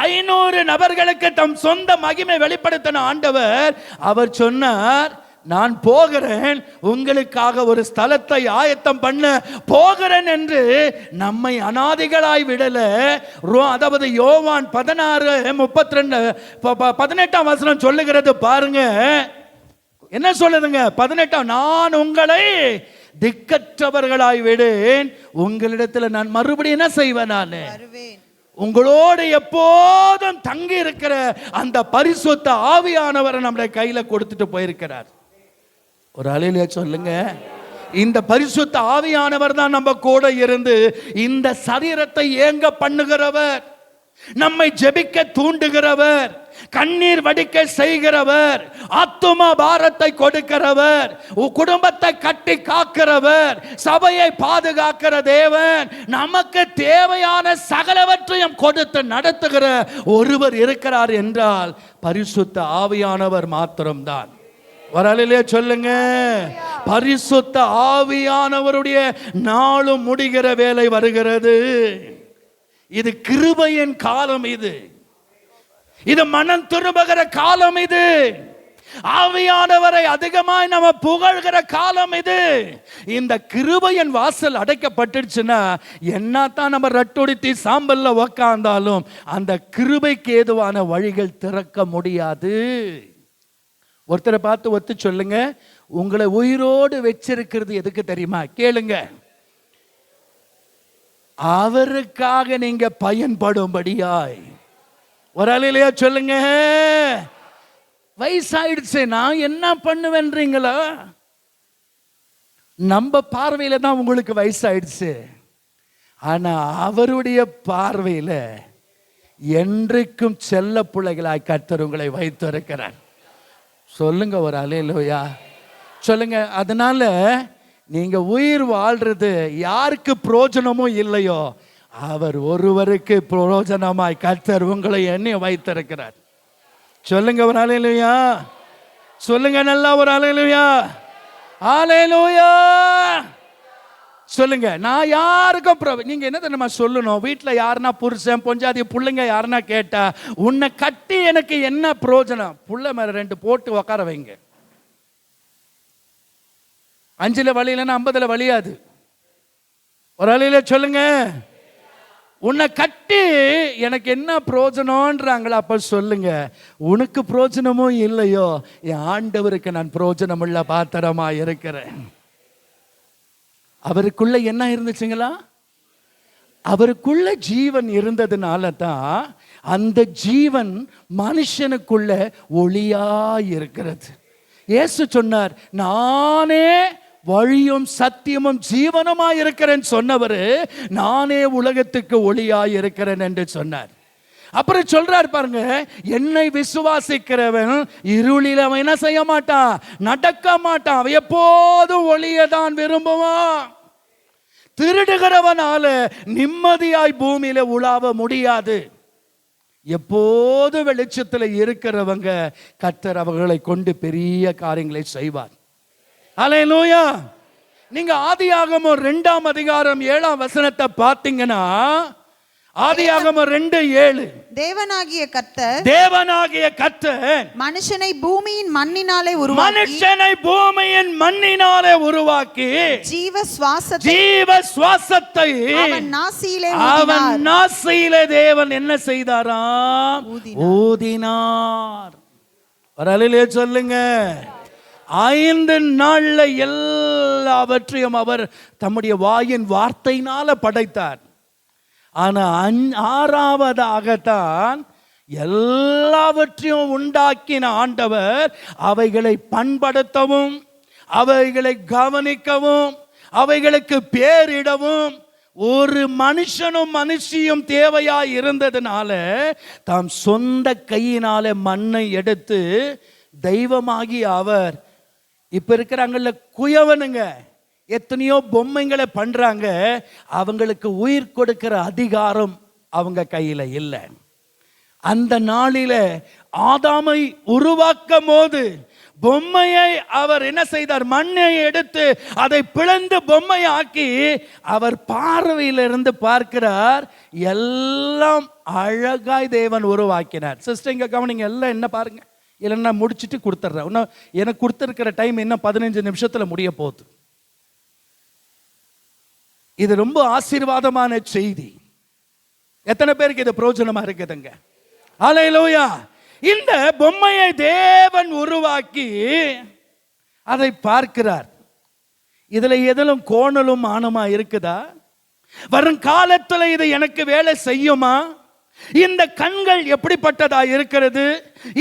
500 நபர்களுக்கு தம் சொந்த மகிமை வெளிப்படுத்தின ஆண்டவர் அவர் சொன்னார், நான் போகிறேன், உங்களுக்காக ஒரு ஸ்தலத்தை ஆயத்தம் பண்ண போகிறேன் என்று நம்மை அனாதிகளாய் விடல. அதாவது யோவான் 16:32-18 சொல்லுகிறது பாருங்க. என்ன சொல்லுதுங்க? 18, நான் உங்களை திக்கற்றவர்களாய் விடேன், உங்களிடத்தில் நான் மறுபடியும் என்ன செய்வேன்? நான் உங்களோடு எப்போதும் தங்கி இருக்கிற அந்த பரிசுத்த ஆவியானவரை நம்முடைய கையில கொடுத்துட்டு போயிருக்கிறார். ஒரு ஹல்லேலூயா சொல்லுங்க. இந்த பரிசுத்த ஆவியானவர் தான் நம்ம கூட இருந்து இந்த சரீரத்தை ஏங்க பண்ணுகிறவர், நம்மை ஜெபிக்க தூண்டுகிறவர், கண்ணீர் வடிக்க செய்கிறவர், ஆத்தும பாரத்தை கொடுக்கிறவர், குடும்பத்தை கட்டி காக்கிறவர், சபையை பாதுகாக்கிற தேவன், நமக்கு தேவையான சகலவற்றையும் கொடுத்து நடத்துகிற ஒருவர் இருக்கிறார் என்றால் பரிசுத்த ஆவியானவர் மாத்திரம்தான். வரலையே சொல்லுங்க. பரிசுத்த ஆவியானவருடைய நாளும் முடிகிற வேலை வருகிறது. இது கிருபையின் காலம், இது மனம் திரும்புகிற காலம், இது ஆவியானவரை அதிகமாய் நம்ம புகழ்கிற காலம். இந்த கிருபையின் வாசல் அடைக்கப்பட்டுடுச்சுன்னா என்னத்தான் நம்ம ரட்டொடித்தி சாம்பல்ல உக்காந்தாலும் அந்த கிருபைக்கு ஏதுவான வழிகள் திறக்க முடியாது. ஒருத்தரை பார்த்து ஒத்து சொல்லுங்க, உங்களை உயிரோடு வச்சிருக்கிறது எதுக்கு தெரியுமா? கேளுங்க, அவருக்காக நீங்க பயன்படும்படியாய். ஒரு ஹல்லேலூயா சொல்லுங்க. வயசாயிடுச்சு, நான் என்ன பண்ணுவேன்றீங்களா? நம்ம பார்வையில தான் உங்களுக்கு வயசாயிடுச்சு, ஆனா அவருடைய பார்வையில என்றைக்கும் செல்ல பிள்ளைகளாய் கர்த்தர் உங்களை வைத்திருக்கிறார். சொல்லுங்க ஒரு அல்லேலூயா சொல்லுங்க. அதனால நீங்க உயிர் வாழ்றது யாருக்கு பிரயோஜனமும் இல்லையோ அவர் ஒருவருக்கு பிரயோஜனமாய் கர்த்தர் உங்களை எண்ணி வைத்திருக்கிறார். சொல்லுங்க ஒரு அல்லேலூயா சொல்லுங்க, நல்லா ஒரு அல்லேலூயா அல்லேலூயா சொல்லுங்க. நான் யாருக்கும் நீங்க என்ன தெரியுமா சொல்லணும்? வீட்டில் யாருன்னா புருஷன் பொஞ்சாதி பிள்ளைங்க யாருன்னா கேட்டா, உன்னை கட்டி எனக்கு என்ன பிரயோஜனம்? புள்ள மேல 2 போட்டு உக்கார வைங்க. 5ல் வழியிலன்னா 50ல் வழியாது. ஒரு அலையில சொல்லுங்க, உன்னை கட்டி எனக்கு என்ன பிரயோஜனம்ன்றாங்களா? அப்ப சொல்லுங்க, உனக்கு பிரயோஜனமோ இல்லையோ என் ஆண்டவருக்கு நான் பிரயோஜனம் உள்ள பாத்திரமா இருக்கிறேன். அவருக்குள்ள என்ன இருந்துச்சுங்களா? அவருக்குள்ள ஜீவன் இருந்ததுனால தான் அந்த ஜீவன் மனுஷனுக்குள்ள ஒளியா இருக்கிறது. இயேசு சொன்னார், நானே வழியும் சத்தியமும் ஜீவனுமா இருக்கிறேன் சொன்னவர், நானே உலகத்துக்கு ஒளியா இருக்கிறேன் என்று சொன்னார். அப்புறம் சொல்றார் பாருங்க, என்னை விசுவாசிக்கிறவன் இருளில் அவன் என்ன செய்ய மாட்டான், நடக்க மாட்டான், அவன் எப்போதும் ஒளியை தான் விரும்புவான். திருடுகிறவனால நிம்மதியாய் பூமியில உலாவ முடியாது. எப்போது வெளிச்சத்தில் இருக்கிறவங்க கர்த்தர் அவர்களை கொண்டு பெரிய காரியங்களை செய்வார். அல்லேலூயா. நீங்க ஆதியாகமம் 2ஆம் அதிகாரம் 7ஆம் வசனத்தை பார்த்தீங்கன்னா, ஆதியாகமம் 2:7, தேவனாகிய கர்த்தர் மனுஷனை பூமியின் மண்ணினாலே உருவாக்கி ஜீவ சுவாசத்தை அவன் நாசியிலே தேவன் என்ன செய்தாராம்? ஊதினார். வரலிலே சொல்லுங்க. 5 நாள்ல எல்லாவற்றையும் அவர் தம்முடைய வாயின் வார்த்தையினால படைத்தார். ஆனா 6ஆவதாகத்தான் எல்லாவற்றையும் உண்டாக்கின ஆண்டவர் அவைகளை பண்படுத்தவும், அவைகளை கவனிக்கவும், அவைகளுக்கு பேரிடவும் ஒரு மனுஷனும் மனுஷியும் தேவையாய் இருந்ததுனால தாம் சொந்த கையினாலே மண்ணை எடுத்து தெய்வமாகி அவர், இப்ப இருக்கிறாங்கல்ல குயவனுங்க, எத்தனையோ பொம்மைங்களை பண்றாங்க, அவங்களுக்கு உயிர் கொடுக்கிற அதிகாரம் அவங்க கையில இல்லை. அந்த நாளில ஆதாமை உருவாக்கும் போது பொம்மையை அவர் என்ன செய்தார்? மண்ணை எடுத்து அதை பிளந்து பொம்மையாக்கி அவர் பார்வையிலிருந்து பார்க்கிறார், எல்லாம் அழகாய் தேவன் உருவாக்கினார். சிஸ்டர் இங்க கவனிங்க, எல்லாம் என்ன பாருங்க, இல்லைன்னா முடிச்சுட்டு கொடுத்துட்றேன். இன்னும் எனக்கு கொடுத்துருக்கிற டைம் இன்னும் 15 நிமிஷத்துல முடிய போகுது. இது ரொம்ப ஆசீர்வாதமான செய்தி. எத்தனை பேருக்கு இது பிரயோஜனமா இருக்குதுங்க? அல்லேலூயா. இந்த பொம்மையை தேவன் உருவாக்கி அதை பார்க்கிறார். இதுல எதிலும் கோணலும் ஆணமா இருக்குதா? வரும் காலத்துல இது எனக்கு வேலை செய்யுமா? இந்த கண்கள் எப்படிப்பட்டதா இருக்கிறது?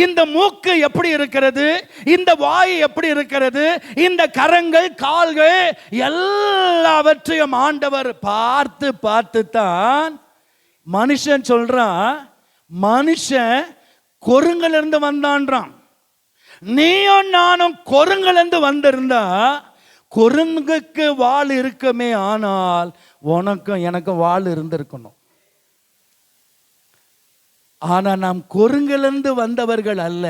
இந்த மூக்கு எப்படி இருக்கிறது? இந்த வாய் எப்படி இருக்கிறது? இந்த கரங்கள், கால்கள் எல்லாவற்றையும் ஆண்டவர் பார்த்து பார்த்து தான் மனுஷன் சொல்றான், மனுஷன் கொருங்கிலிருந்து வந்தான்றான். நீயும் நானும் கொருங்கிலிருந்து வந்திருந்தா கொருங்குக்கு வால் இருக்குமே, ஆனால் உனக்கும் எனக்கும் வால் இருந்திருக்கணும். ஆனா நாம் கொருங்கிலிருந்து வந்தவர்கள் அல்ல,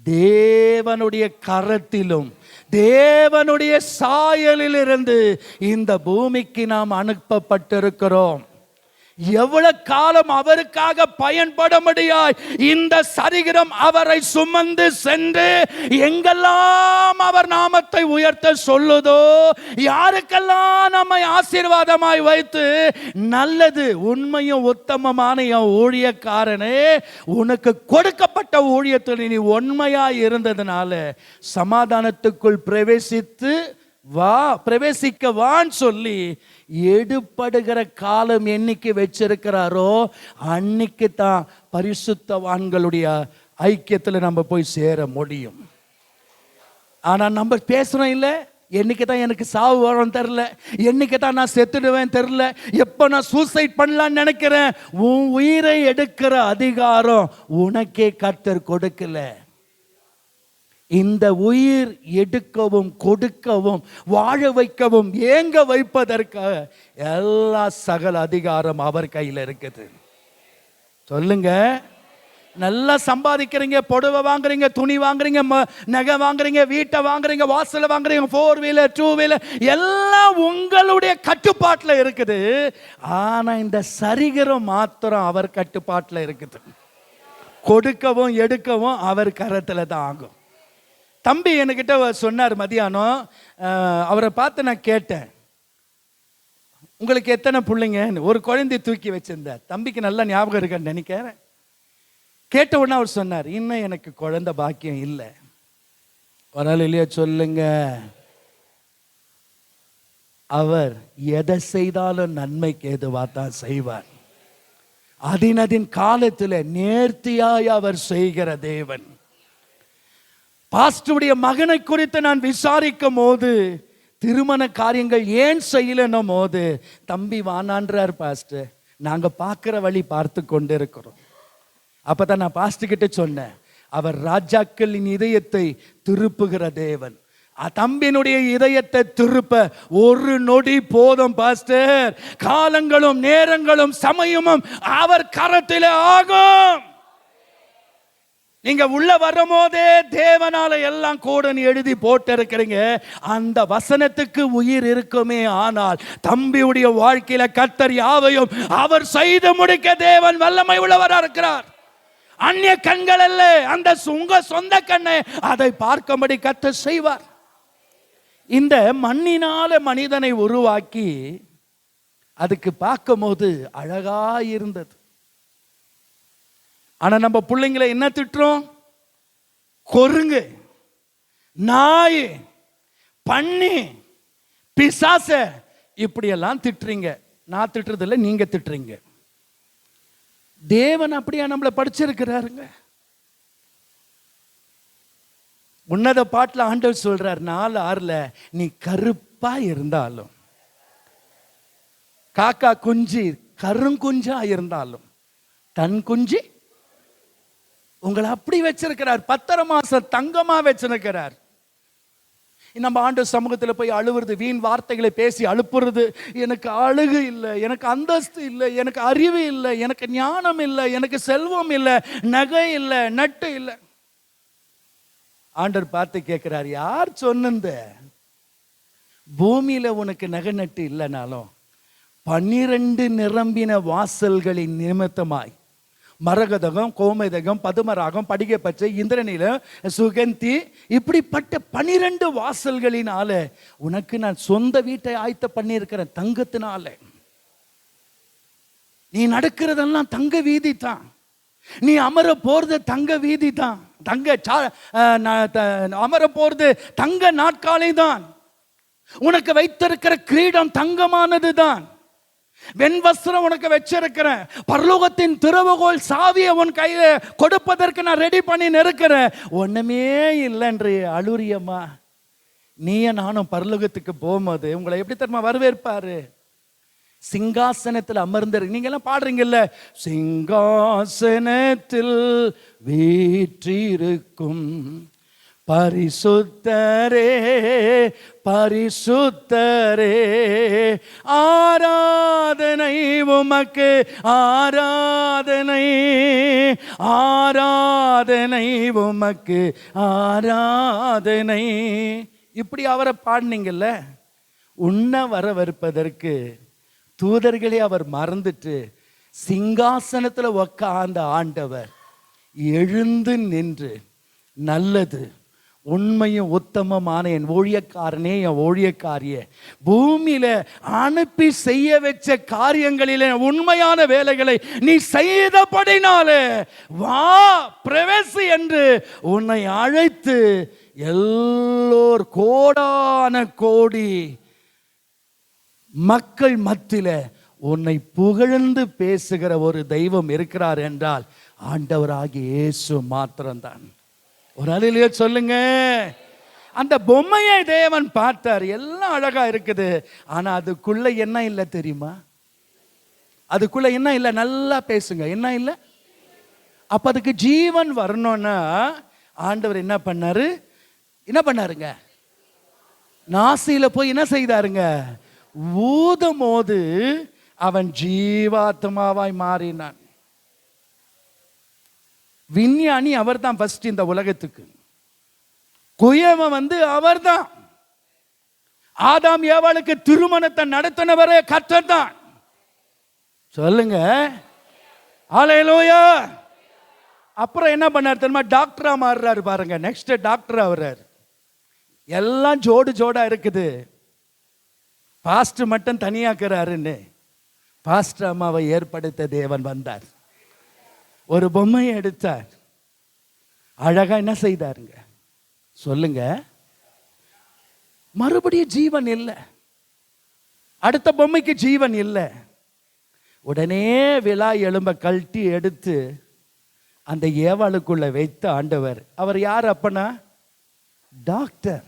தேவனுடைய கரத்திலும் தேவனுடைய சாயலில் இருந்து இந்த பூமிக்கு நாம் அனுப்பப்பட்டிருக்கிறோம். எவ்வளவு காலம் அவருக்காக பயன்பட முடியாய் இந்த சரீரம் அவரை சுமந்து சென்று எங்கெல்லாம் அவர் நாமத்தை உயர்த்த சொல்லுதோ, யாருக்கெல்லாம் நம்மை ஆசீர்வாதமாய் வைத்து நல்லது உண்மையும் உத்தமமான என் ஊழியக்காரனே, உனக்கு கொடுக்கப்பட்ட ஊழியத்தில் நீ உண்மையாய் இருந்ததுனால சமாதானத்துக்குள் பிரவேசிக்க வான்னு சொல்லி எடுபடுகிற காலம் என்னைக்கு வச்சிருக்கிறாரோ அன்னைக்கு தான் பரிசுத்தவான்களுடைய ஐக்கியத்தில் நம்ம போய் சேர முடியும். ஆனால் நம்ம பேசுகிறோம் இல்லை, என்னைக்கு தான் எனக்கு சாவு வரும் தெரில, என்னைக்கு தான் நான் செத்துடுவேன் தெரில, எப்போ நான் சூசைட் பண்ணலான்னு நினைக்கிறேன். உன் உயிரை எடுக்கிற அதிகாரம் உனக்கே கர்த்தர் கொடுக்கல. இந்த உயிர் எடுக்கவும் கொடுக்கவும் வாழ வைக்கவும் ஏங்க வைப்பதற்காக எல்லா சகல அதிகாரம் அவர் கையில் இருக்குது. சொல்லுங்க. நல்லா சம்பாதிக்கிறீங்க, புடவை வாங்குறீங்க, துணி வாங்குறீங்க, நகை வாங்குறீங்க, வீட்டை வாங்குறீங்க, வாசலை வாங்குறீங்க, 4 வீலர் 2 வீலர் எல்லாம் உங்களுடைய கட்டுப்பாட்டில் இருக்குது. ஆனால் இந்த சரீரம் மாத்திரம் அவர் கட்டுப்பாட்டில் இருக்குது. கொடுக்கவும் எடுக்கவும் அவர் கரத்தில் தான் ஆகும். தம்பி என்கிட்ட சொன்னார் மதியானம், அவரை பார்த்து நான் கேட்டேன், உங்களுக்கு எத்தனை பிள்ளைங்க? ஒரு குழந்தை தூக்கி வச்சிருந்தார். தம்பிக்கு நல்லா ஞாபகம் இருக்குன்னு நினைக்கிறேன். கேட்ட உடனே அவர் சொன்னார், இன்னும் எனக்கு குழந்தை பாக்கியம் இல்லை. ஒரு இல்லையா சொல்லுங்க. அவர் எதை செய்தாலும் நன்மைக்கு எதுவாக தான் செய்வார். அதின் காலத்தில் நேர்த்தியாய் அவர் செய்கிற தேவன். பாஸ்டருடைய மகனை குறித்து நான் விசாரிக்கும் போது, திருமண காரியங்கள் ஏன் செய்யலன்னும் போது, தம்பி வானான்றார் பாஸ்டர், நாங்கள் பார்க்குற வழி பார்த்து கொண்டு இருக்கிறோம். அப்போ தான் நான் பாஸ்டர் கிட்ட சொன்னேன், அவர் ராஜாக்களின் இதயத்தை திருப்புகிற தேவன். தம்பியினுடைய இதயத்தை திருப்ப ஒரு நொடி போதும் பாஸ்டர். காலங்களும் நேரங்களும் சமயமும் அவர் கரத்தில் ஆகும். நீங்க உள்ள வரும் போதே தேவனால எல்லாம் கூடன்னு எழுதி போட்டு இருக்கிறீங்க. அந்த வசனத்துக்கு உயிர் இருக்குமே. ஆனால் தம்பியுடைய வாழ்க்கையில கர்த்தர் யாவையும் அவர் செய்து முடிக்க தேவன் வல்லமை உள்ளவராக இருக்கிறார். அந்நிய கண்கள் அல்ல, அந்த உங்க சொந்த கண்ணை அதை பார்க்கும்படி கர்த்தர் செய்வார். இந்த மண்ணினால மனிதனை உருவாக்கி அதுக்கு பார்க்கும் போது அழகா இருந்தது. ஆனா நம்ம பிள்ளைங்களை என்ன திட்டுறோம்? கொருங்கு, நாய், பன்னி, பிசாச இப்படியெல்லாம் திட்டுறீங்க. நான் திட்டுறதில்ல, நீங்க திட்டுறீங்க. தேவன் அப்படியா நம்மளை படிச்சிருக்கிறாருங்க. உன்னத பாட்டில் ஆண்டவர் சொல்றார் 4:6, நீ கருப்பா இருந்தாலும், காக்கா குஞ்சு கருங்குஞ்சா இருந்தாலும், தன் குஞ்சு உங்களை அப்படி வச்சிருக்கிறார். 10 மாசம் தங்கமா வச்சிருக்கிறார். நம்ம ஆண்டு சமூகத்தில் போய் அழுவுறது, வீண் வார்த்தைகளை பேசி அழுப்புறது, எனக்கு அழகு இல்லை, எனக்கு அந்தஸ்து இல்லை, எனக்கு அறிவு இல்லை, எனக்கு ஞானம் இல்லை, எனக்கு செல்வம் இல்லை, நகை இல்லை, நட்டு இல்லை. ஆண்டவர் பார்த்து கேட்கிறார், யார் சொன்ன பூமியில உனக்கு நகை நட்டு இல்லைனாலும் 12 நிரம்பின வாசல்களின் நிமித்தமாய் மரகதகம், கோமேதகம், பதுமராகம், படிகை பச்சை, இந்திரநீலம், சுகந்தி, இப்படிப்பட்ட 12 வாசல்களினால உனக்கு நான் சொந்த வீட்டை ஆயத்த பண்ணியிருக்கிறேன். தங்கத்தினால நீ நடக்கிறதெல்லாம் தங்க வீதி தான். நீ அமர போறது தங்க வீதி தான். அமர போறது தங்க நாட்காலை தான். உனக்கு வைத்திருக்கிற கிரீடம் தங்கமானது தான். வெண்வஸ்திரம் உனக்கு வச்சிருக்கிறேன். பரலோகத்தின் திறவுகோல் சாவியை உன் கையில கொடுப்பதற்கு நான் ரெடி பண்ணி நிற்கிறேன். ஒண்ணுமே இல்லைன்று அழுரியம்மா. நீய நானும் பரலோகத்துக்கு போகும்போது உங்களை எப்படி தெரியுமா வரவேற்பாரு? சிங்காசனத்தில் அமர்ந்து, நீங்க எல்லாம் பாடுறீங்கல்ல, சிங்காசனத்தில் வீற்றிருக்கும் பரிசுத்தரே பரிசுத்தரே, ஆராதனை உமக்கு, ஆராதனை ஆராதனை உமக்கு, ஆராதனை. இப்படி அவரை பாடினீங்கல்ல. உன்னை வரவேற்பதற்கு தூதர்களே அவர் மறந்துட்டு சிங்காசனத்தில் உட்கார்ந்த ஆண்டவர் எழுந்து நின்று, நல்லது உண்மையும் உத்தமமான என் ஊழியக்காரனே, என் ஊழியக்காரிய, பூமியில அனுப்பி செய்ய வச்ச காரியங்களிலே உண்மையான வேலைகளை நீ செய்தபடினாலே வா பிரவேசி என்று உன்னை அழைத்து எல்லோர் கோடான கோடி மக்கள் மத்தியில உன்னை புகழ்ந்து பேசுகிற ஒரு தெய்வம் இருக்கிறார் என்றால் ஆண்டவராகிய இயேசு மாத்திரம்தான். ஒரு அல்லேலூயா சொல்லுங்க. அந்த பொம்மையை தேவன் பார்த்தார், எல்லாம் அழகா இருக்குது, ஆனா அதுக்குள்ள என்ன இல்லை தெரியுமா? அதுக்குள்ள என்ன இல்லை? நல்லா பேசுங்க, என்ன இல்லை? அப்ப அதுக்கு ஜீவன் வரணும்னா ஆண்டவர் என்ன பண்ணாருங்க? நாசியில போய் என்ன செய்தாருங்க? ஊதும் போது அவன் ஜீவாத்மாவாய் மாறினான். விஞ்ஞானி அவர் தான் ஃபர்ஸ்ட் இந்த உலகத்துக்கு. குயவன் அவர்தான். ஆதாம் ஏவாளுக்கு திருமணத்தை நடத்தினவரே கர்த்தர் தான். சொல்லுங்க ஹல்லேலூயா. அப்புறம் என்ன பண்ணார் தெரியுமா? டாக்டரா மாறுறாரு பாருங்க. நெக்ஸ்ட் டாக்டர் ஆகுறாரு. எல்லாம் ஜோடா இருக்குது, பாஸ்டர் மட்டும் தனியாக்குறாருன்னு பாஸ்டர் அம்மாவை ஏற்படுத்த தேவன் வந்தார். ஒரு பொம்மையை எடுத்தார், அழகா என்ன செய்தாருங்க? சொல்லுங்க. மறுபடியும் ஜீவன் இல்லை, அடுத்த பொம்மைக்கு ஜீவன் இல்லை. உடனே விழா எலும்ப கழட்டி எடுத்து அந்த ஏவாளுக்குள்ள வைத்த ஆண்டவர். அவர் யார் அப்பனா? டாக்டர்.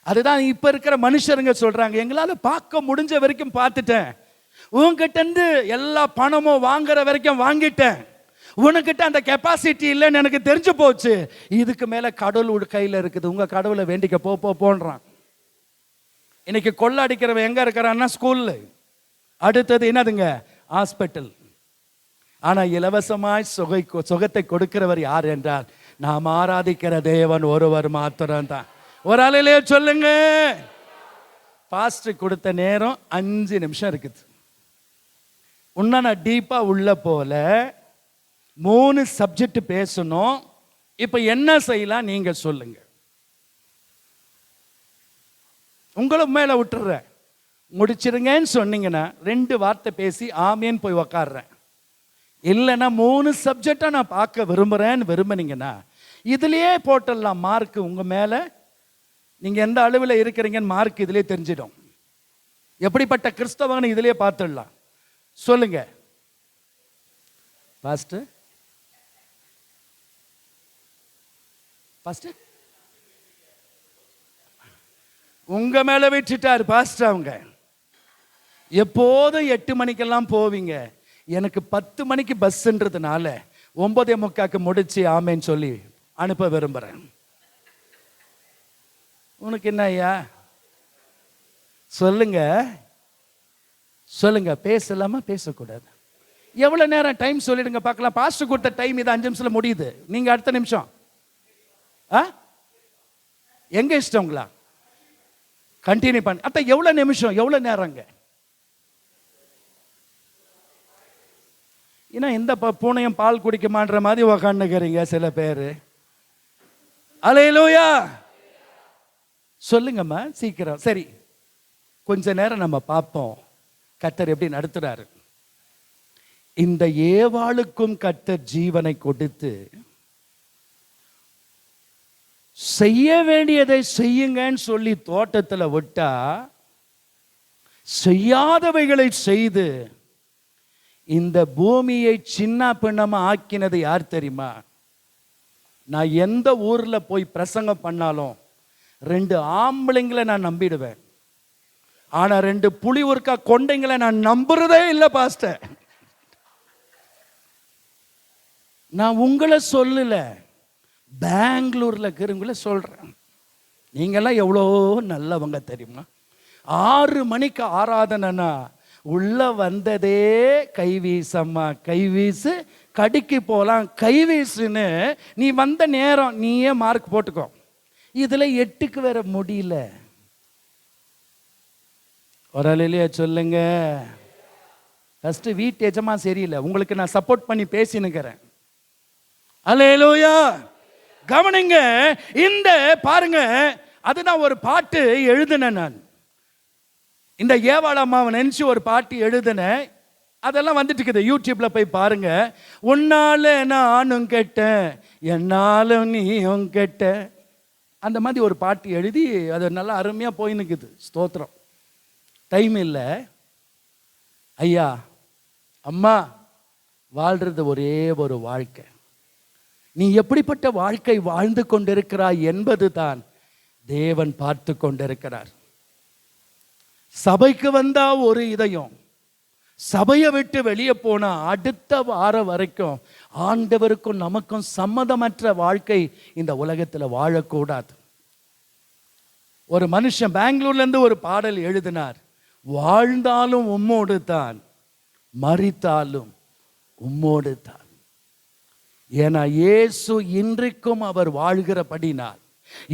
அதுதான் இப்ப இருக்கிற மனுஷருங்க சொல்றாங்க, எங்களால பார்க்க முடிஞ்ச வரைக்கும் பார்த்துட்டேன், உங்ககிட்ட இருந்து எல்லா பணமும் வாங்குற வரைக்கும் வாங்கிட்டேன், உனக்கிட்ட அந்த கெப்பாசிட்டி இல்லைன்னு எனக்கு தெரிஞ்சு போச்சு, இதுக்கு மேல கடவுள் கையில இருக்குது, உங்க கடவுளை வேண்டிக்க போன்றான். இன்னைக்கு கொள்ள அடிக்கிறவன் எங்க இருக்கிறான்னா ஸ்கூல்ல, அடுத்தது என்னதுங்க? ஹாஸ்பிட்டல். ஆனா இலவசமாய் சுகத்தை கொடுக்கிறவர் யார் என்றால் நாம் ஆராதிக்கிற தேவன் ஒருவர் மாத்திரம் தான். ஒரு ஆளிலே சொல்லுங்க. பாஸ்டர் கொடுத்த நேரம் 5 நிமிஷம் இருக்குது. உன்ன நான் டீப்பா உள்ள போல 3 சப்ஜெக்ட் பேசணும். இப்ப என்ன செய்யலாம் நீங்க சொல்லுங்க. உங்களை மேல விட்டுறேன், முடிச்சிருங்கன்னு சொன்னீங்கன்னா 2 வார்த்தை பேசி ஆமேன்னு போய் உக்காடுறேன். இல்லைன்னா 3 சப்ஜெக்டா நான் பார்க்க விரும்புனீங்கன்னா இதுலயே போட்டுடலாம் மார்க். உங்க மேல நீங்க எந்த அளவில் இருக்கிறீங்கன்னு மார்க் இதுலயே தெரிஞ்சிடும். எப்படிப்பட்ட கிறிஸ்தவன் இதுலயே பார்த்துடலாம். சொல்லுங்க பாஸ்டர். உங்க மேல விட்டுட்டார் பாஸ்டர். அவங்க எப்போதும் 8 மணிக்கெல்லாம் போவீங்க, எனக்கு 10 மணிக்கு பஸ்ன்றதுனால 9:45 முடிச்சு ஆமேன்னு சொல்லி அனுப்ப விரும்புறேன். உனக்கு என்ன ஐயா? சொல்லுங்க சொல்லுங்க. பேசலாமா பேசக்கூடாது? எவ்வளவு நேரம் டைம் சொல்லிடுங்க பார்க்கலாம். பாஸ்டர் கொடுத்த டைம் இது 5 நிமிஷத்துல முடியுது, நீங்க அடுத்த நிமிஷம் எங்க இஷ்டங்களா கண்டினியூ பண்ண. அத்த எவ்வளவு நிமிஷம் எவ்வளவு நேரங்க? ஏன்னா இந்த பூனையும் பால் குடிக்குமான்ற மாதிரி உக்காந்துக்கிறீங்க சில பேர். அல்லேலூயா சொல்லுங்கம்மா சீக்கிரம். சரி, கொஞ்ச நேரம் நம்ம பார்ப்போம் கர்த்தர் எப்படி நடத்துறாரு. இந்த ஏவாளுக்கும் கர்த்தர் ஜீவனை கொடுத்து செய்ய வேண்டியதை செய்யுங்கன்னு சொல்லி தோட்டத்தில் விட்டா செய்யாதவைகளை செய்து இந்த பூமியை சின்ன பின்னமா ஆக்கினது யார் தெரியுமா? நான் எந்த ஊர்ல போய் பிரசங்கம் பண்ணாலும் 2 ஆம்பளைங்களை நான் நம்பிடுவேன், ஆனா 2 புலி ஊர்க்கா கொண்டைங்களை நான் நம்புறதே இல்லை பாஸ்டர். நான் உங்களை சொல்லல, பெங்களூர்ல இருக்கிறவங்கள சொல்றேன். நீங்கெல்லாம் எவ்வளோ நல்லவங்க தெரியுமா? 6 மணிக்கு ஆராதனைனா உள்ள வந்ததே கைவீசம்மா, கைவீசு, கடிக்கு போலாம் கைவீசுன்னு நீ வந்த நேரம் நீயே மார்க் போட்டுக்கோ. இதுல 8க்கு வேற முடியல. ஒரு ஆளிலேயே சொல்லுங்க. ஃபர்ஸ்ட் வீட்டு எஜமா சரியில்லை, உங்களுக்கு நான் சப்போர்ட் பண்ணி பேசினுக்கிறேன். அல்லேலூயா கவனிங்க. இந்த பாருங்க, அதுதான் ஒரு பாட்டு எழுதினேன் நான். இந்த ஏவாள் அம்மாவை நினைச்சு ஒரு பாட்டு எழுதினேன். அதெல்லாம் வந்துட்டு இருக்குது, யூடியூப்ல போய் பாருங்க. உன்னால நானும் கெட்டேன், என்னாலும் நீயும் கெட்ட, அந்த மாதிரி ஒரு பாட்டு எழுதி அது நல்லா அருமையா போயின்னுக்குது. ஸ்தோத்திரம். டைம் இல்லை ஐயா, அம்மா வாழ்றது ஒரே ஒரு வாழ்க்கை. நீ எப்படிப்பட்ட வாழ்க்கை வாழ்ந்து கொண்டிருக்கிறாய் என்பது தான் தேவன் பார்த்து கொண்டிருக்கிறார். சபைக்கு வந்தா ஒரு இதயம், சபையை விட்டு வெளியே போனா அடுத்த வாரம் வரைக்கும் ஆண்டவருக்கும் நமக்கும் சம்மதமற்ற வாழ்க்கை இந்த உலகத்தில் வாழக்கூடாது. ஒரு மனுஷன் பெங்களூர்ல இருந்து ஒரு பாடல் எழுதினார், வாழ்ந்தாலும் உம்மோடு தான், மரித்தாலும் உம்மோடு தான். ஏன்னா இயேசு இன்றைக்கும் அவர் வாழ்கிறபடினால்,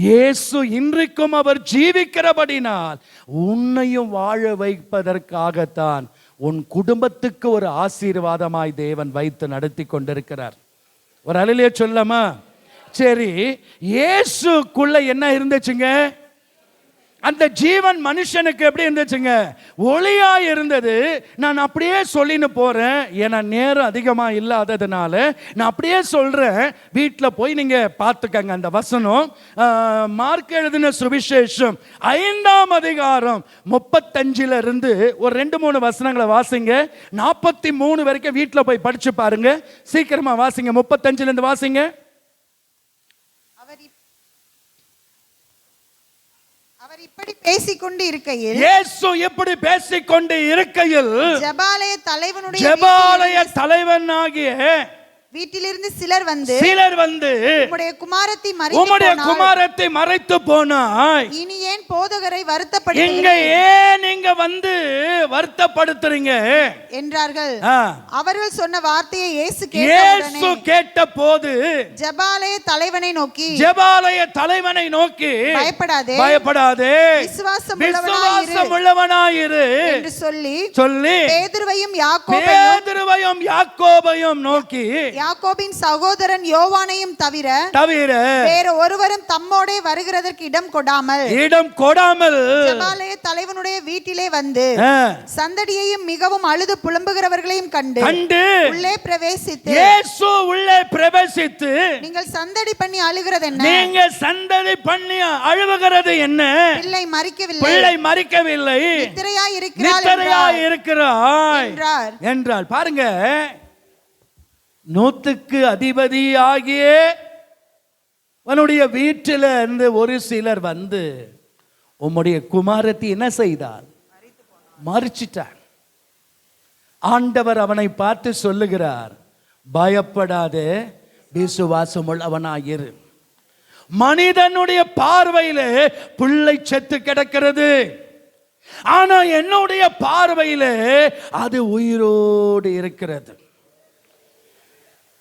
இயேசு இன்றைக்கும் அவர் ஜீவிக்கிறபடினால் உன்னையும் வாழ வைப்பதற்காகத்தான் உன் குடும்பத்துக்கு ஒரு ஆசீர்வாதமாய் தேவன் வைத்து நடத்தி கொண்டிருக்கிறார். ஒரு அல்லேலூயா சொல்லமா? சரி, இயேசுக்குள்ள என்ன இருந்துச்சுங்க? அந்த ஜீவன் மனுஷனுக்கு எப்படி இருந்துச்சுங்க? ஒளியா இருந்தது. நான் அப்படியே சொல்லின்னு போறேன், ஏன்னா நேரம் அதிகமா இல்லாததுனால நான் அப்படியே சொல்றேன். வீட்டில் போய் நீங்க பார்த்துக்கங்க அந்த வசனம். மார்க் எழுதின சுவிசேஷம் 5ஆம் அதிகாரம் 35 இருந்து ஒரு 2-3 வசனங்களை வாசிங்க. 43 வரைக்கும் வீட்டில் போய் படிச்சு பாருங்க. சீக்கிரமா வாசிங்க. 35 இருந்து வாசிங்க. அவர் இப்படி பேசிக்கொண்டு இருக்கையில், இயேசு இப்படி பேசிக்கொண்டு இருக்கையில், ஜெபாலய தலைவனாகிய வீட்டிலிருந்து சிலர் வந்து உம்முடைய குமாரத்தை மறைத்து போனாய், இனி ஏன் போதகரை வருத்தப்படுத்துகிறீங்க? இங்க ஏன் நீங்க வந்து வருத்தப்படுத்துறீங்க என்றார்கள். அவர்கள் சொன்ன வார்த்தையை இயேசு கேட்ட போது ஜெபாலய தலைவனை நோக்கி பயப்படாதே, விசுவாசம் உள்ளவனாயிரு என்று சொல்லி பேதுருவையும் யாக்கோபையும் நோக்கி, யாக்கோபின் சகோதரன் யோவானையும் தவிர வேறு ஒருவரும் தம்மோடே வருகிறதற்கு இடம் கொடாமல் ஜெபாலய தலைவனுடைய வீட்டிலே வந்து சந்தடியையும் மிகவும் அழுது புலம்புகிறவர்களையும் கண்டு உள்ளே பிரவேசித்து, நீங்கள் சந்தடி பண்ணி அழுகிறது என்ன? பிள்ளை மரிக்கவில்லை, நித்திரையாய் இருக்கிறாய் என்றார். பாருங்க, 100க்கு அதிபதி ஆகிய அவனுடைய வீட்டில் இருந்து ஒரு சிலர் வந்து உம்முடைய குமாரத்தை என்ன செய்தார்? மறிச்சிட்டார். ஆண்டவர் அவனை பார்த்து சொல்லுகிறார், பயப்படாதே, விசுவாசம் உள்ளவனாயிரு. மனிதனுடைய பார்வையில பிள்ளை செத்து கிடக்கிறது, ஆனா என்னுடைய பார்வையில அது உயிரோடு இருக்கிறது.